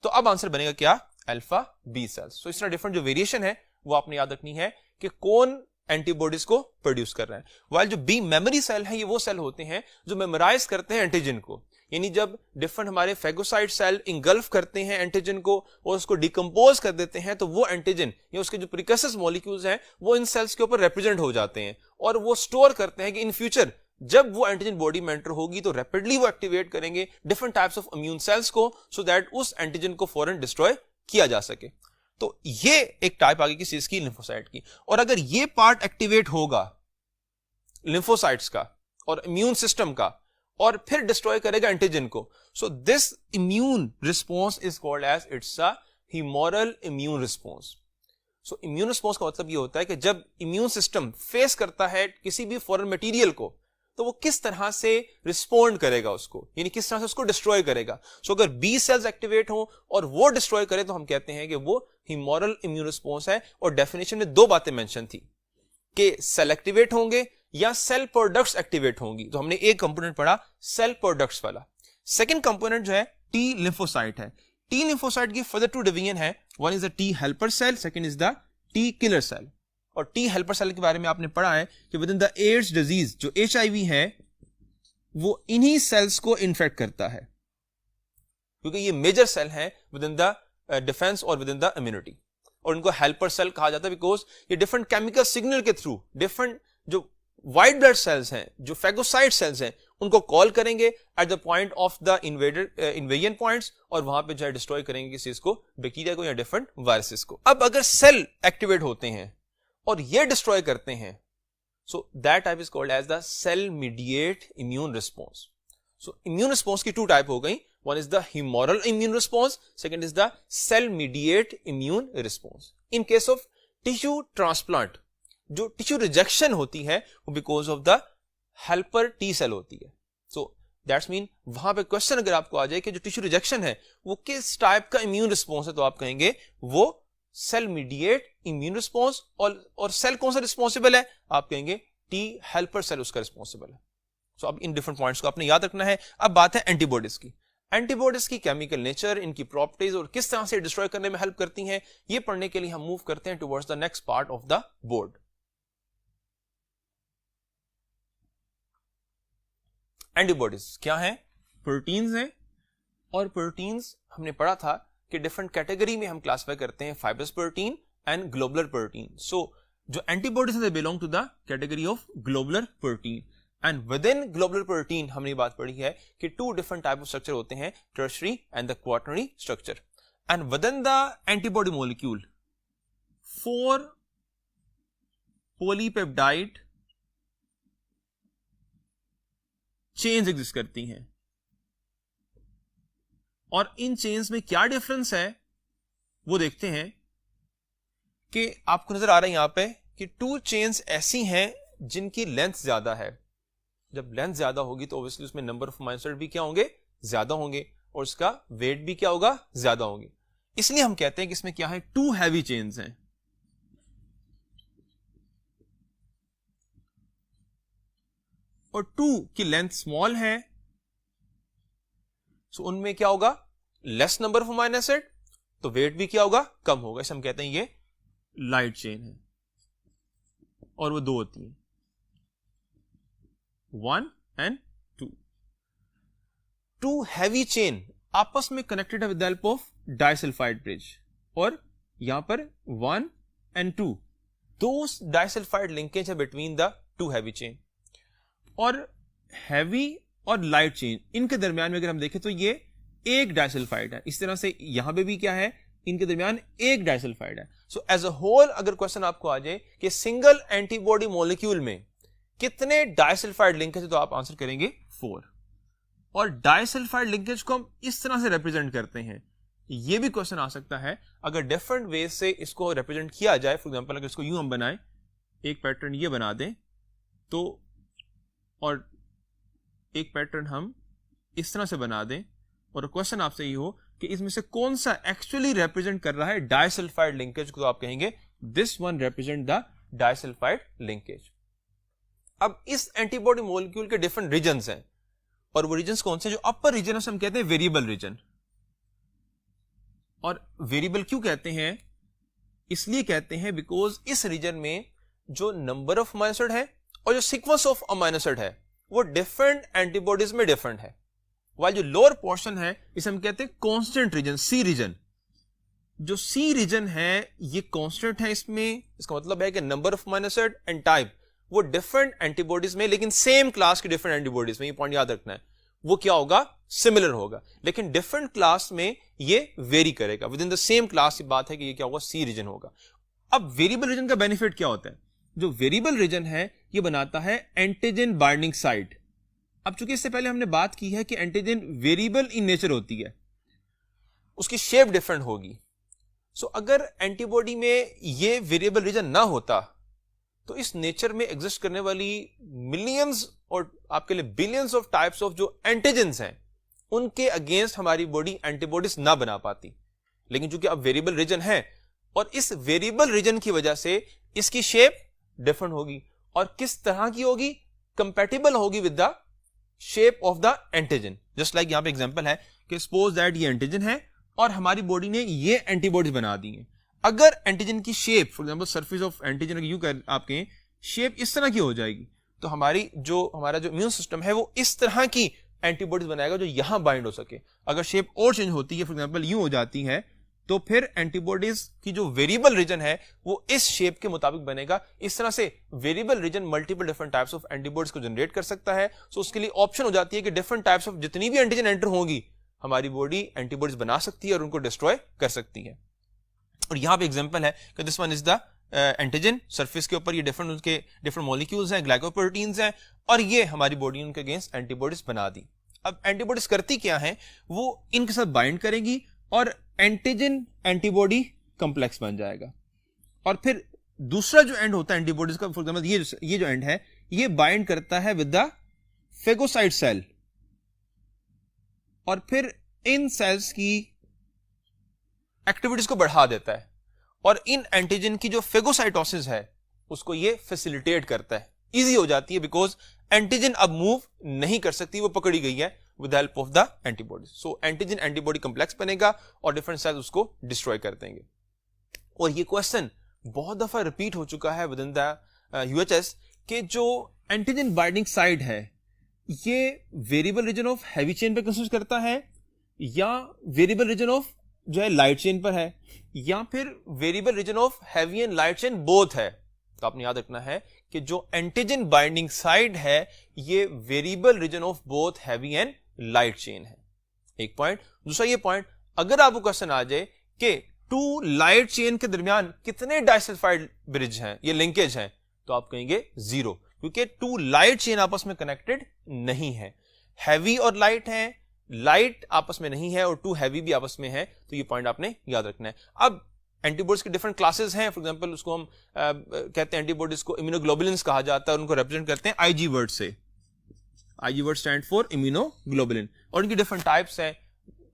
तो अब आंसर बनेगा क्या? Alpha B cells. तो इस तरह डिफरेंट जो वेरिएशन है वो आपने याद रखनी है कि कौन एंटीबॉडीज को प्रोड्यूस कर रहा है। वाइल जो बी मेमोरी सेल है ये वो सेल होते हैं जो मेमोराइज करते हैं एंटीजन को, यानी जब डिफरेंट हमारे फेगोसाइट सेल इंगल्फ करते हैं एंटीजन को और उसको डिकम्पोज कर देते हैं, तो वो एंटीजन या उसके जो प्रिकर्सर मॉलिक्यूल्स हैं वो इन सेल्स के ऊपर रिप्रेजेंट हो जाते हैं और वो स्टोर करते हैं कि इन फ्यूचर जब वो एंटीजन बॉडी में एंटर होगी तो रैपिडली वो एक्टिवेट करेंगे different types of immune cells को, सो दैट उस एंटीजन को फौरन डिस्ट्रॉय किया जा सके। तो ये एक टाइप आगे की चीज की लिम्फोसाइट की। और अगर ये पार्ट एक्टिवेट होगा लिम्फोसाइट्स का और इम्यून सिस्टम का और फिर डिस्ट्रॉय करेगा एंटीजन को, so this immune response is called as it's a humoral immune response. So immune response का मतलब ये होता है कि जब इम्यून सिस्टम फेस करता है किसी भी फॉरेन मटेरियल को तो वो किस तरह से रिस्पोंड करेगा उसको, यानी किस तरह से उसको डिस्ट्रॉय करेगा। सो अगर बी सेल्स एक्टिवेट हो और वो डिस्ट्रॉय करे तो हम कहते हैं कि वो ह्यूमोरल इम्यून रिस्पॉन्स है। और डेफिनेशन में दो बातें मेंशन थी कि सेल एक्टिवेट होंगे या सेल प्रोडक्ट्स एक्टिवेट होंगी। तो हमने एक कंपोनेंट पढ़ा सेल प्रोडक्ट्स वाला। सेकंड कंपोनेंट जो है टी लिम्फोसाइट है। टी लिम्फोसाइट की फर्दर टू डिवीजन है, one is the T helper cell, second is the T killer cell. और टी हेल्पर सेल के बारे में आपने पढ़ा है कि within the AIDS disease जो HIV है वो इन्हीं सेल्स को इन्फेक्ट करता है, क्योंकि ये मेजर सेल है विद इन द डिफेंस और विद इन द इम्यूनिटी। और इनको हेल्पर सेल कहा जाता है बिकॉज ये डिफरेंट केमिकल सिग्नल के थ्रू डिफरेंट जो व्हाइट ब्लड सेल्स हैं, जो फेगोसाइट सेल्स हैं, उनको कॉल करेंगे at the point of the invasion points और वहां पे जो है डिस्ट्रॉय करेंगे किसी चीज को, बैक्टीरिया को या डिफरेंट वायरसेस को। अब अगर सेल एक्टिवेट होते हैं और ये डिस्ट्रॉय करते हैं, so that type is called as the cell mediate immune response. So immune response की टू टाइप हो गई, one is the humoral immune response, second is the cell mediate immune response. In case of tissue transplant जो tissue rejection होती है वो because of the helper T cell होती है। So that's mean वहां पे क्वेश्चन अगर आपको आ जाए कि जो टिश्यू रिजेक्शन है वो किस टाइप का इम्यून रिस्पॉन्स है, तो आप कहेंगे वो सेल मीडिएट इम्यून रिस्पॉन्स। और सेल कौन सा रिस्पॉन्सिबल है, आप कहेंगे टी हेल्पर सेल उसका रिस्पॉन्सिबल है। सो अब इन डिफरेंट पॉइंट्स को आपने याद रखना है। अब बात है एंटीबॉडीज की। एंटीबॉडीज की केमिकल नेचर, इनकी प्रॉपर्टीज और किस तरह से डिस्ट्रॉय करने में हेल्प करती हैं, ये पढ़ने के लिए हम मूव करते हैं towards the next part of the board. Antibodies क्या है? प्रोटीन्स हैं। और प्रोटीन्स हमने पढ़ा था कि डिफरेंट कैटेगरी में हम क्लासिफाई करते हैं, fibrous protein and globular protein. So जो antibodies they belong to the category of globular protein. And within globular protein हमने बात पढ़ी है कि two different type of structure होते हैं, tertiary and the quaternary structure. And within the antibody molecule 4 polypeptide chains exist करती हैं। और इन चेन्स में क्या डिफरेंस है वो देखते हैं कि आपको नजर आ रहा है यहां पे कि 2 चेन्स ऐसी हैं जिनकी लेंथ ज्यादा है। जब लेंथ ज्यादा होगी तो ऑब्वियसली उसमें नंबर ऑफ अमीनो एसिड भी क्या होंगे, ज्यादा होंगे, और उसका वेट भी क्या होगा, ज्यादा होंगे। इसलिए हम कहते हैं कि इसमें क्या है, 2 हैवी चेन्स हैं। और 2 की लेंथ स्मॉल है, सो उनमें क्या होगा, less number of amino acid, तो वेट भी क्या होगा, कम होगा। इसे हम कहते हैं ये लाइट चेन है। और वो 2 होती हैं, 1 एंड 2। 2 हैवी चेन आपस में कनेक्टेड है with the help of disulphide bridge. और यहां पर 1 एंड 2 दो डाइसल्फाइड लिंकेज है बिटवीन द 2 हैवी चेन। और हैवी और लाइट चेन इनके दरमियान में अगर हम देखें तो ये एक डाइसल्फाइड है। इस तरह से यहां पे भी क्या है, इनके दरमियान एक डाइसल्फाइड है। सो एज अ होल अगर क्वेश्चन आपको आ जाए कि सिंगल एंटीबॉडी मॉलिक्यूल में कितने डाइसल्फाइड लिंकेज है, तो आप आंसर करेंगे 4। और डाइसल्फाइड लिंकेज को हम इस तरह से रिप्रेजेंट करते हैं। यह भी क्वेश्चन आ सकता है अगर डिफरेंट वे से इसको रिप्रेजेंट किया जाए। फॉर एग्जांपल अगर इसको यूं हम बनाएं, एक पैटर्न ये बना दें तो, और एक पैटर्न हम इस तरह से बना दें, और क्वेश्चन आपसे ये हो कि इसमें से कौन सा एक्चुअली रिप्रेजेंट कर रहा है डाइसल्फाइड लिंकेज को, तो आप कहेंगे this one represent the disulphide linkage. अब इस एंटीबॉडी मॉलिक्यूल के डिफरेंट रीजन्स हैं, और वो रीजन्स कौन से, जो अपर रीजन है हम कहते हैं वेरिएबल रीजन। और वेरिएबल क्यों कहते हैं? इसलिए कहते हैं बिकॉज इस रीजन में जो नंबर ऑफ अमीनो एसिड है और जो सीक्वेंस ऑफ अमीनो एसिड है वो डिफरेंट एंटीबॉडीज में डिफरेंट है। वाइल जो लोअर पोर्शन है इसे हम कहते हैं कांस्टेंट रीजन, सी रीजन। जो सी रीजन है ये कांस्टेंट है, इसमें इसका मतलब है कि number of amino acid and type वो डिफरेंट एंटीबॉडीज में, लेकिन सेम क्लास की डिफरेंट एंटीबॉडीज में, ये पॉइंट याद रखना है, वो क्या होगा? सिमिलर होगा। लेकिन डिफरेंट क्लास में ये वेरी करेगा। Within the same class की बात है कि ये क्या होगा? सी रीजन होगा। अब वेरिएबल रीजन का बेनिफिट क्या होता है? जो वेरिएबल रीजन है ये बनाता है एंटीजन बाइंडिंग साइट। अब चूंकि इससे पहले हमने बात की है कि एंटीजन वेरिएबल इन नेचर होती है, उसकी शेप डिफरेंट होगी। सो अगर एंटीबॉडी में ये वेरिएबल रीजन ना होता तो इस नेचर में एग्जिस्ट करने वाली मिलियंस और आपके लिए बिलियंस ऑफ टाइप्स ऑफ जो एंटीजेंस हैं उनके अगेंस्ट हमारी बॉडी एंटीबॉडीज ना बना पाती। लेकिन चूंकि अब वेरिएबल रीजन है और इस वेरिएबल रीजन की वजह से इसकी शेप डिफरेंट होगी, और किस तरह की होगी? कंपैटिबल होगी with the shape of the antigen. Just like यहां पे एग्जांपल है कि सपोज दैट ये एंटीजन है और हमारी बॉडी ने ये एंटीबॉडीज बना दी हैं। अगर एंटीजन की shape for example surface of antigen you कर आपके शेप इस तरह की हो जाएगी तो हमारा जो इम्यून सिस्टम है वो इस तरह की एंटीबॉडीज बनाएगा जो यहां बाइंड हो सके। अगर शेप और चेंज होती है, फॉर एग्जांपल यूं हो जाती है, तो फिर एंटीबॉडीज की जो वेरिएबल रीजन है वो इस शेप के मुताबिक बनेगा। इस तरह से variable region multiple different types of antibodies को जनरेट कर सकता है। सो उसके लिए ऑप्शन हो जाती है कि डिफरेंट टाइप्स ऑफ जितनी भी एंटीजन एंटर होंगी हमारी बॉडी एंटीबॉडीज बना सकती है और उनको डिस्ट्रॉय कर सकती है। और यहां पे एग्जांपल है कि this one is the antigen, surface के ऊपर ये डिफरेंट मॉलिक्यूल्स हैं, ग्लाइकोप्रोटीन्स हैं, और ये हमारी बॉडी उनके अगेंस्ट एंटीबॉडीज बना दी। अब एंटीबॉडीज करती क्या है? वो इनके साथ बाइंड करेगी और एंटीजन एंटीबॉडी कॉम्प्लेक्स बन जाएगा। और फिर दूसरा जो एंड होता है एंटीबॉडीज का, फॉर एग्जांपल ये जो एंड है ये बाइंड करता है विद द फेगोसाइट सेल, और फिर इन सेल्स की एक्टिविटीज को बढ़ा देता है, और इन एंटीजन की जो फेगोसाइटोसिस है उसको ये फैसिलिटेट करता है। इजी हो जाती है बिकॉज एंटीजन अब मूव नहीं कर सकती, वो पकड़ी गई है with the help of the antibodies. So antigen antibody complex बनेगा और डिफरेंट सेल्स उसको डिस्ट्रॉय कर देंगे। और ये क्वेश्चन बहुत दफा रिपीट हो चुका है विद इन द यूएचएस कि जो एंटीजन बाइंडिंग साइट है ये variable region of heavy chain पे कंसिस्ट करता है या वेरिएबल रीजन ऑफ जो है लाइट चेन पर है, या फिर variable region of heavy and light chain both है। तो आपने याद रखना है कि जो एंटीजन बाइंडिंग साइट है ये variable region of both heavy and light chain है। एक पॉइंट। दूसरा ये पॉइंट, अगर आपको क्वेश्चन आ जाए कि टू लाइट चेन के दरमियान कितने डाइसल्फाइड ब्रिज हैं, ये लिंकेज हैं, तो आप कहेंगे 0, क्योंकि टू लाइट चेन आपस में कनेक्टेड नहीं है। हैवी और लाइट है, लाइट आपस में नहीं है, और टू हैवी भी आपस में है, तो ये पॉइंट आपने याद रखना है। अब एंटीबॉडीज की डिफरेंट क्लासेस हैं। फॉर एग्जांपल उसको हम कहते हैं एंटीबॉडीज को इम्यूनोग्लोबुलिन्स कहा जाता है, उनको रिप्रेजेंट करते हैं आईजी वर्ड से। IG word stand for immunoglobulin, और उनकी डिफरेंट टाइप्स हैं,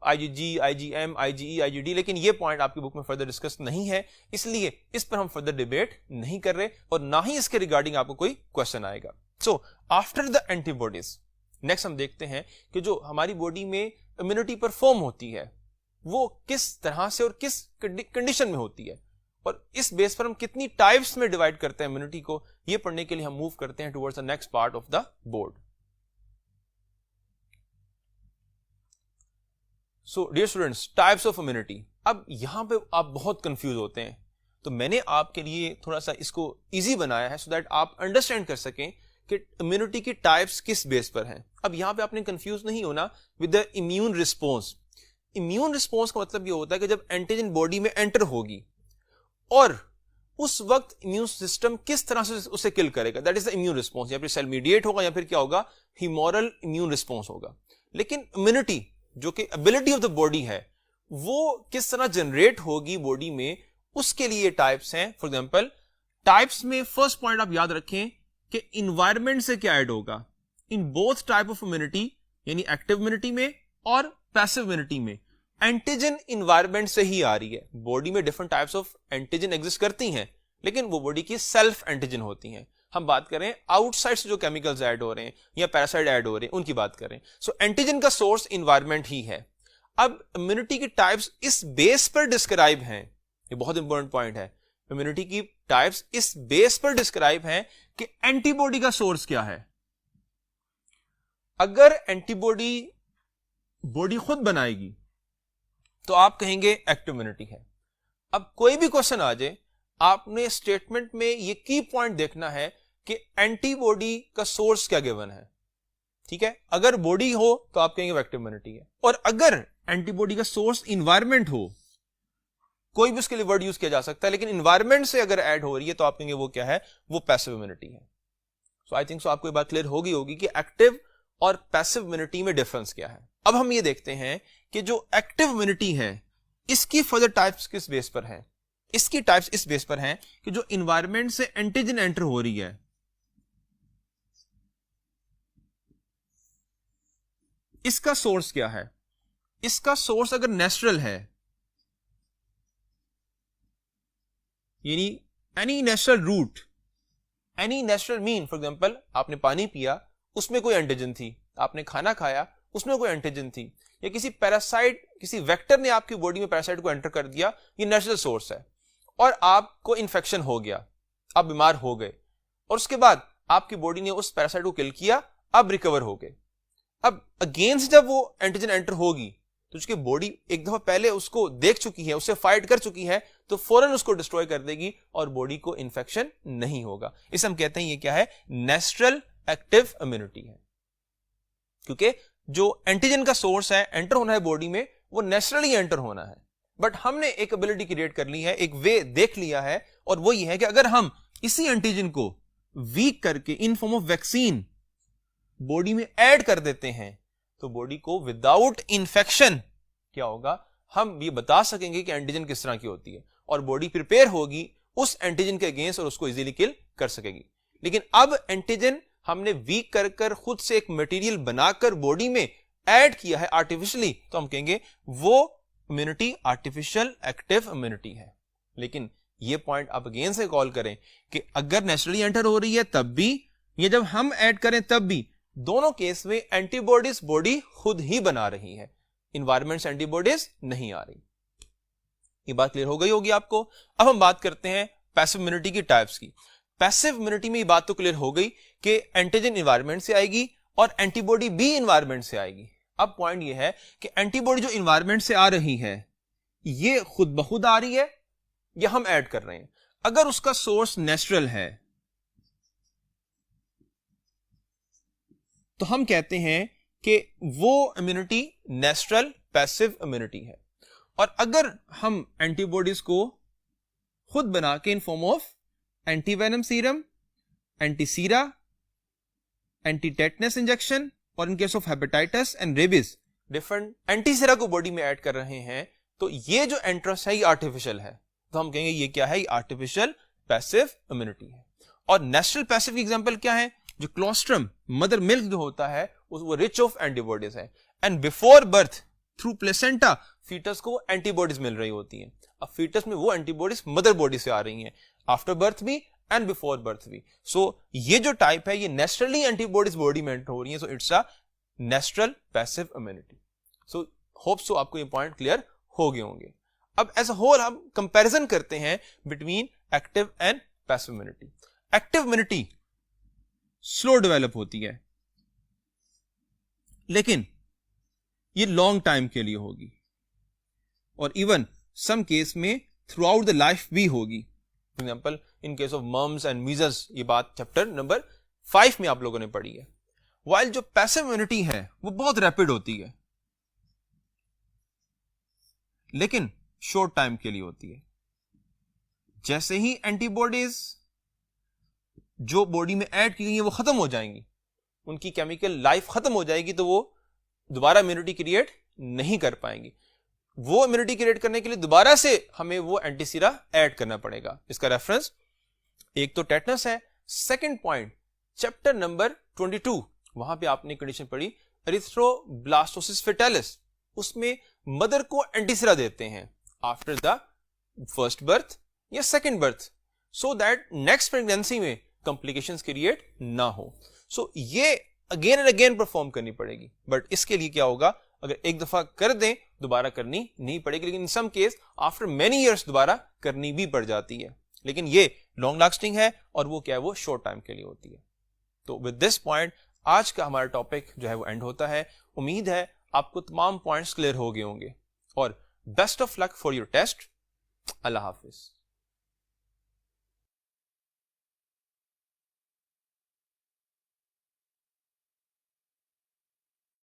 आईजीजी, आईजीएम, आईजीई, आईजीडी। लेकिन ये पॉइंट आपकी बुक में फर्दर डिस्कस नहीं है, इसलिए इस पर हम फर्दर डिबेट नहीं कर रहे और ना ही इसके रिगार्डिंग आपको कोई क्वेश्चन आएगा। So after the antibodies next हम देखते हैं कि जो हमारी बॉडी में इम्यूनिटी परफॉर्म होती है वो किस तरह से और किस कंडीशन में होती है, और इस बेस पर हम कितनी टाइप्स में डिवाइड करते हैं इम्यूनिटी को, ये पढ़ने के लिए हम मूव करते हैं towards the next part of the board. So dear students, types of immunity. अब यहां पे आप बहुत कंफ्यूज होते हैं, तो मैंने आपके लिए थोड़ा सा इसको इजी बनाया है सो दैट आप अंडरस्टैंड कर सकें कि इम्यूनिटी की टाइप्स किस बेस पर हैं। अब यहां पे आपने कंफ्यूज नहीं होना with the immune response. Immune response का मतलब ये होता है कि जब एंटीजन बॉडी में एंटर होगी और उस वक्त इम्यून सिस्टम किस तरह से उसे किल करेगा, that is the immune response. या फिर सेल मीडिएट होगा या फिर क्या होगा, ह्यूमोरल इम्यून रिस्पॉन्स होगा। लेकिन इम्यूनिटी जो कि एबिलिटी ऑफ द बॉडी है वो किस तरह जनरेट होगी बॉडी में, उसके लिए टाइप्स हैं। फॉर एग्जांपल टाइप्स में फर्स्ट पॉइंट आप याद रखें कि इन्वायरमेंट से क्या ऐड होगा in both type of immunity, यानी एक्टिव इम्यूनिटी में और पैसिव इम्यूनिटी में। एंटीजन इन्वायरमेंट से ही आ रही है। बॉडी में different types of antigen exist करती हैं, लेकिन वो बॉडी की सेल्फ एंटीजन होती हैं। हम बात करें आउटसाइड से जो केमिकल्स ऐड हो रहे हैं या पैरासाइट ऐड हो रहे हैं उनकी बात करें। सो एंटीजन का सोर्स इन्वायरमेंट ही है। अब इम्यूनिटी की टाइप्स इस बेस पर डिस्क्राइब हैं, ये बहुत इंपॉर्टेंट पॉइंट है, इम्यूनिटी की टाइप्स इस बेस पर डिस्क्राइब हैं कि एंटीबॉडी का सोर्स क्या है। अगर एंटीबॉडी बॉडी खुद बनाएगी तो आप कहेंगे एक्टिव इम्यूनिटी है। अब कोई भी क्वेश्चन आ जाए, आपने स्टेटमेंट में ये की पॉइंट देखना है कि एंटीबॉडी का सोर्स क्या गिवन है, ठीक है। अगर बॉडी हो तो आप कहेंगे एक्टिव इम्यूनिटी है, और अगर एंटीबॉडी का सोर्स इन्वायरमेंट हो, कोई भी उसके लिए वर्ड यूज किया जा सकता है, लेकिन इन्वायरमेंट से अगर ऐड हो रही है तो आप कहेंगे वो क्या है, वो पैसिव इम्यूनिटी है। सो आई थिंक सो आपको ये बात क्लियर होगी कि एक्टिव और पैसिव इम्यूनिटी में डिफरेंस क्या है। अब हम ये देखते हैं कि जो एक्टिव इम्यूनिटी है इसकी फर्दर टाइप्स किस बेस पर है। इसकी टाइप्स इस बेस पर हैं कि जो इन्वायरमेंट से एंटीजन एंटर हो रही है, इसका सोर्स क्या है। इसका सोर्स अगर नेचुरल है, यानी any natural route, any natural mean, for example आपने पानी पिया, उसमें कोई एंटीजन थी, आपने खाना खाया, उसमें कोई एंटीजन थी, या किसी पैरासाइट, किसी वेक्टर ने आपकी बॉडी में पैरासाइट को एंटर कर दिया, ये नेचुरल सोर्स है, और आपको इन्फेक्शन हो गया, आप बीमार हो गए, और उसके बाद आपकी बॉडी ने उस पैरासाइट को किल किया, अब रिकवर हो गए। अब अगेंस्ट जब वो एंटीजन एंटर होगी तो उसकी बॉडी एक दफा पहले उसको देख चुकी है, उससे फाइट कर चुकी है, तो फौरन उसको डिस्ट्रॉय कर देगी और बॉडी को इन्फेक्शन नहीं होगा। इसे हम कहते हैं ये क्या है, नेचुरल एक्टिव इम्यूनिटी है, क्योंकि जो एंटीजन का सोर्स है, एंटर होना है बॉडी में, वो नेचुरली एंटर होना है। बट हमने एक एबिलिटी क्रिएट कर ली है, एक वे देख लिया है, और वो ये है कि अगर हम इसी एंटीजन को वीक करके इन फॉर्म ऑफ वैक्सीन बॉडी में ऐड कर देते हैं तो बॉडी को विदाउट इन्फेक्शन क्या होगा, हम ये बता सकेंगे कि एंटीजन किस तरह की होती है, और बॉडी प्रिपेयर होगी उस एंटीजन के अगेंस्ट और उसको इजीली किल कर सकेगी। लेकिन अब एंटीजन हमने वीक कर कर खुद से एक मटेरियल बनाकर बॉडी में ऐड किया है आर्टिफिशियली, तो हम कहेंगे वो इम्यूनिटी आर्टिफिशियल एक्टिव इम्यूनिटी है। लेकिन ये पॉइंट आप अगेन से कॉल करें कि अगर नेचुरली एंटर हो रही है तब भी, ये जब हम ऐड करें तब भी, दोनों केस में एंटीबॉडीज बॉडी खुद ही बना रही है, इन्वायरमेंट से एंटीबॉडीज नहीं आ रही। ये बात क्लियर हो गई होगी आपको। अब हम बात करते हैं पैसिव इम्यूनिटी की टाइप्स की। पैसिव इम्यूनिटी में ये बात तो क्लियर हो गई कि एंटीजन इन्वायरमेंट से आएगी और एंटीबॉडी भी इन्वायरमेंट से आएगी। अब पॉइंट ये है कि एंटीबॉडी जो इन्वायरमेंट से आ रही है, ये खुद ब खुद आ रही है या हम ऐड कर रहे हैं। अगर उसका सोर्स नेचुरल है तो हम कहते हैं कि वो इम्यूनिटी नेचुरल पैसिव इम्यूनिटी है। और अगर हम एंटीबॉडीज को खुद बना के in form of antivenom serum, antisera, antitetanus injection, और in case of hepatitis and rabies different antisera को बॉडी में ऐड कर रहे हैं, तो ये जो एंट्रेंस है ये आर्टिफिशियल है, तो हम कहेंगे ये क्या है, ये आर्टिफिशियल पैसिव इम्यूनिटी है। और नेचुरल पैसिव की एग्जांपल क्या है, जो क्लोस्ट्रम मदर मिल्क जो होता है वो रिच ऑफ एंटीबॉडीज है, and before birth through placenta foetus को एंटीबॉडीज मिल रही होती हैं। अब फीटस में वो एंटीबॉडीज मदर बॉडी से आ रही हैं, आफ्टर बर्थ भी एंड बिफोर बर्थ भी। सो ये जो टाइप है ये नेचुरली एंटीबॉडीज बॉडी में एंटर हो रही है, so it's a natural passive immunity. So hope so आपको ये पॉइंट क्लियर हो गए होंगे। अब एज अ होल हम कंपैरिजन करते हैं between active and passive immunity. Active immunity slow develop होती है, लेकिन ये लॉन्ग टाइम के लिए होगी, और इवन सम केस में थ्रू आउट द लाइफ भी होगी। For example in case of mumps and measles, ये बात चैप्टर नंबर 5 में आप लोगों ने पढ़ी है। वाइल जो पैसिव इम्यूनिटी है वो बहुत रैपिड होती है, लेकिन शॉर्ट टाइम के लिए होती है। जैसे ही एंटीबॉडीज जो बॉडी में ऐड की गई है वो खत्म हो जाएंगी, उनकी केमिकल लाइफ खत्म हो जाएगी, तो वो दोबारा इम्यूनिटी क्रिएट नहीं कर पाएंगी। वो इम्यूनिटी क्रिएट करने के लिए दोबारा से हमें वो एंटीसीरा ऐड करना पड़ेगा। इसका रेफरेंस एक तो टेटनस है, सेकंड पॉइंट चैप्टर नंबर 22, वहां पे आपने कंडीशन पढ़ी एरिथ्रोब्लास्टोसिस फेटालिस, उसमें मदर को एंटीसीरा देते हैं आफ्टर द फर्स्ट बर्थ या second birth, so that next pregnancy में कॉम्प्लिकेशंस क्रिएट ना हो। सो ये अगेन एंड अगेन परफॉर्म करनी पड़ेगी, बट इसके लिए क्या होगा, अगर एक दफा कर दें दोबारा करनी नहीं पड़ेगी, लेकिन in some case after many years दोबारा करनी भी पड़ जाती है, लेकिन ये लॉन्ग लास्टिंग है और वो क्या है, वो शॉर्ट टाइम के लिए होती है। तो विद दिस पॉइंट आज का हमारा टॉपिक जो है वो एंड होता है। उम्मीद है आपको तमाम पॉइंट्स क्लियर हो गए होंगे और best of luck for your test. अल्लाह हाफिज।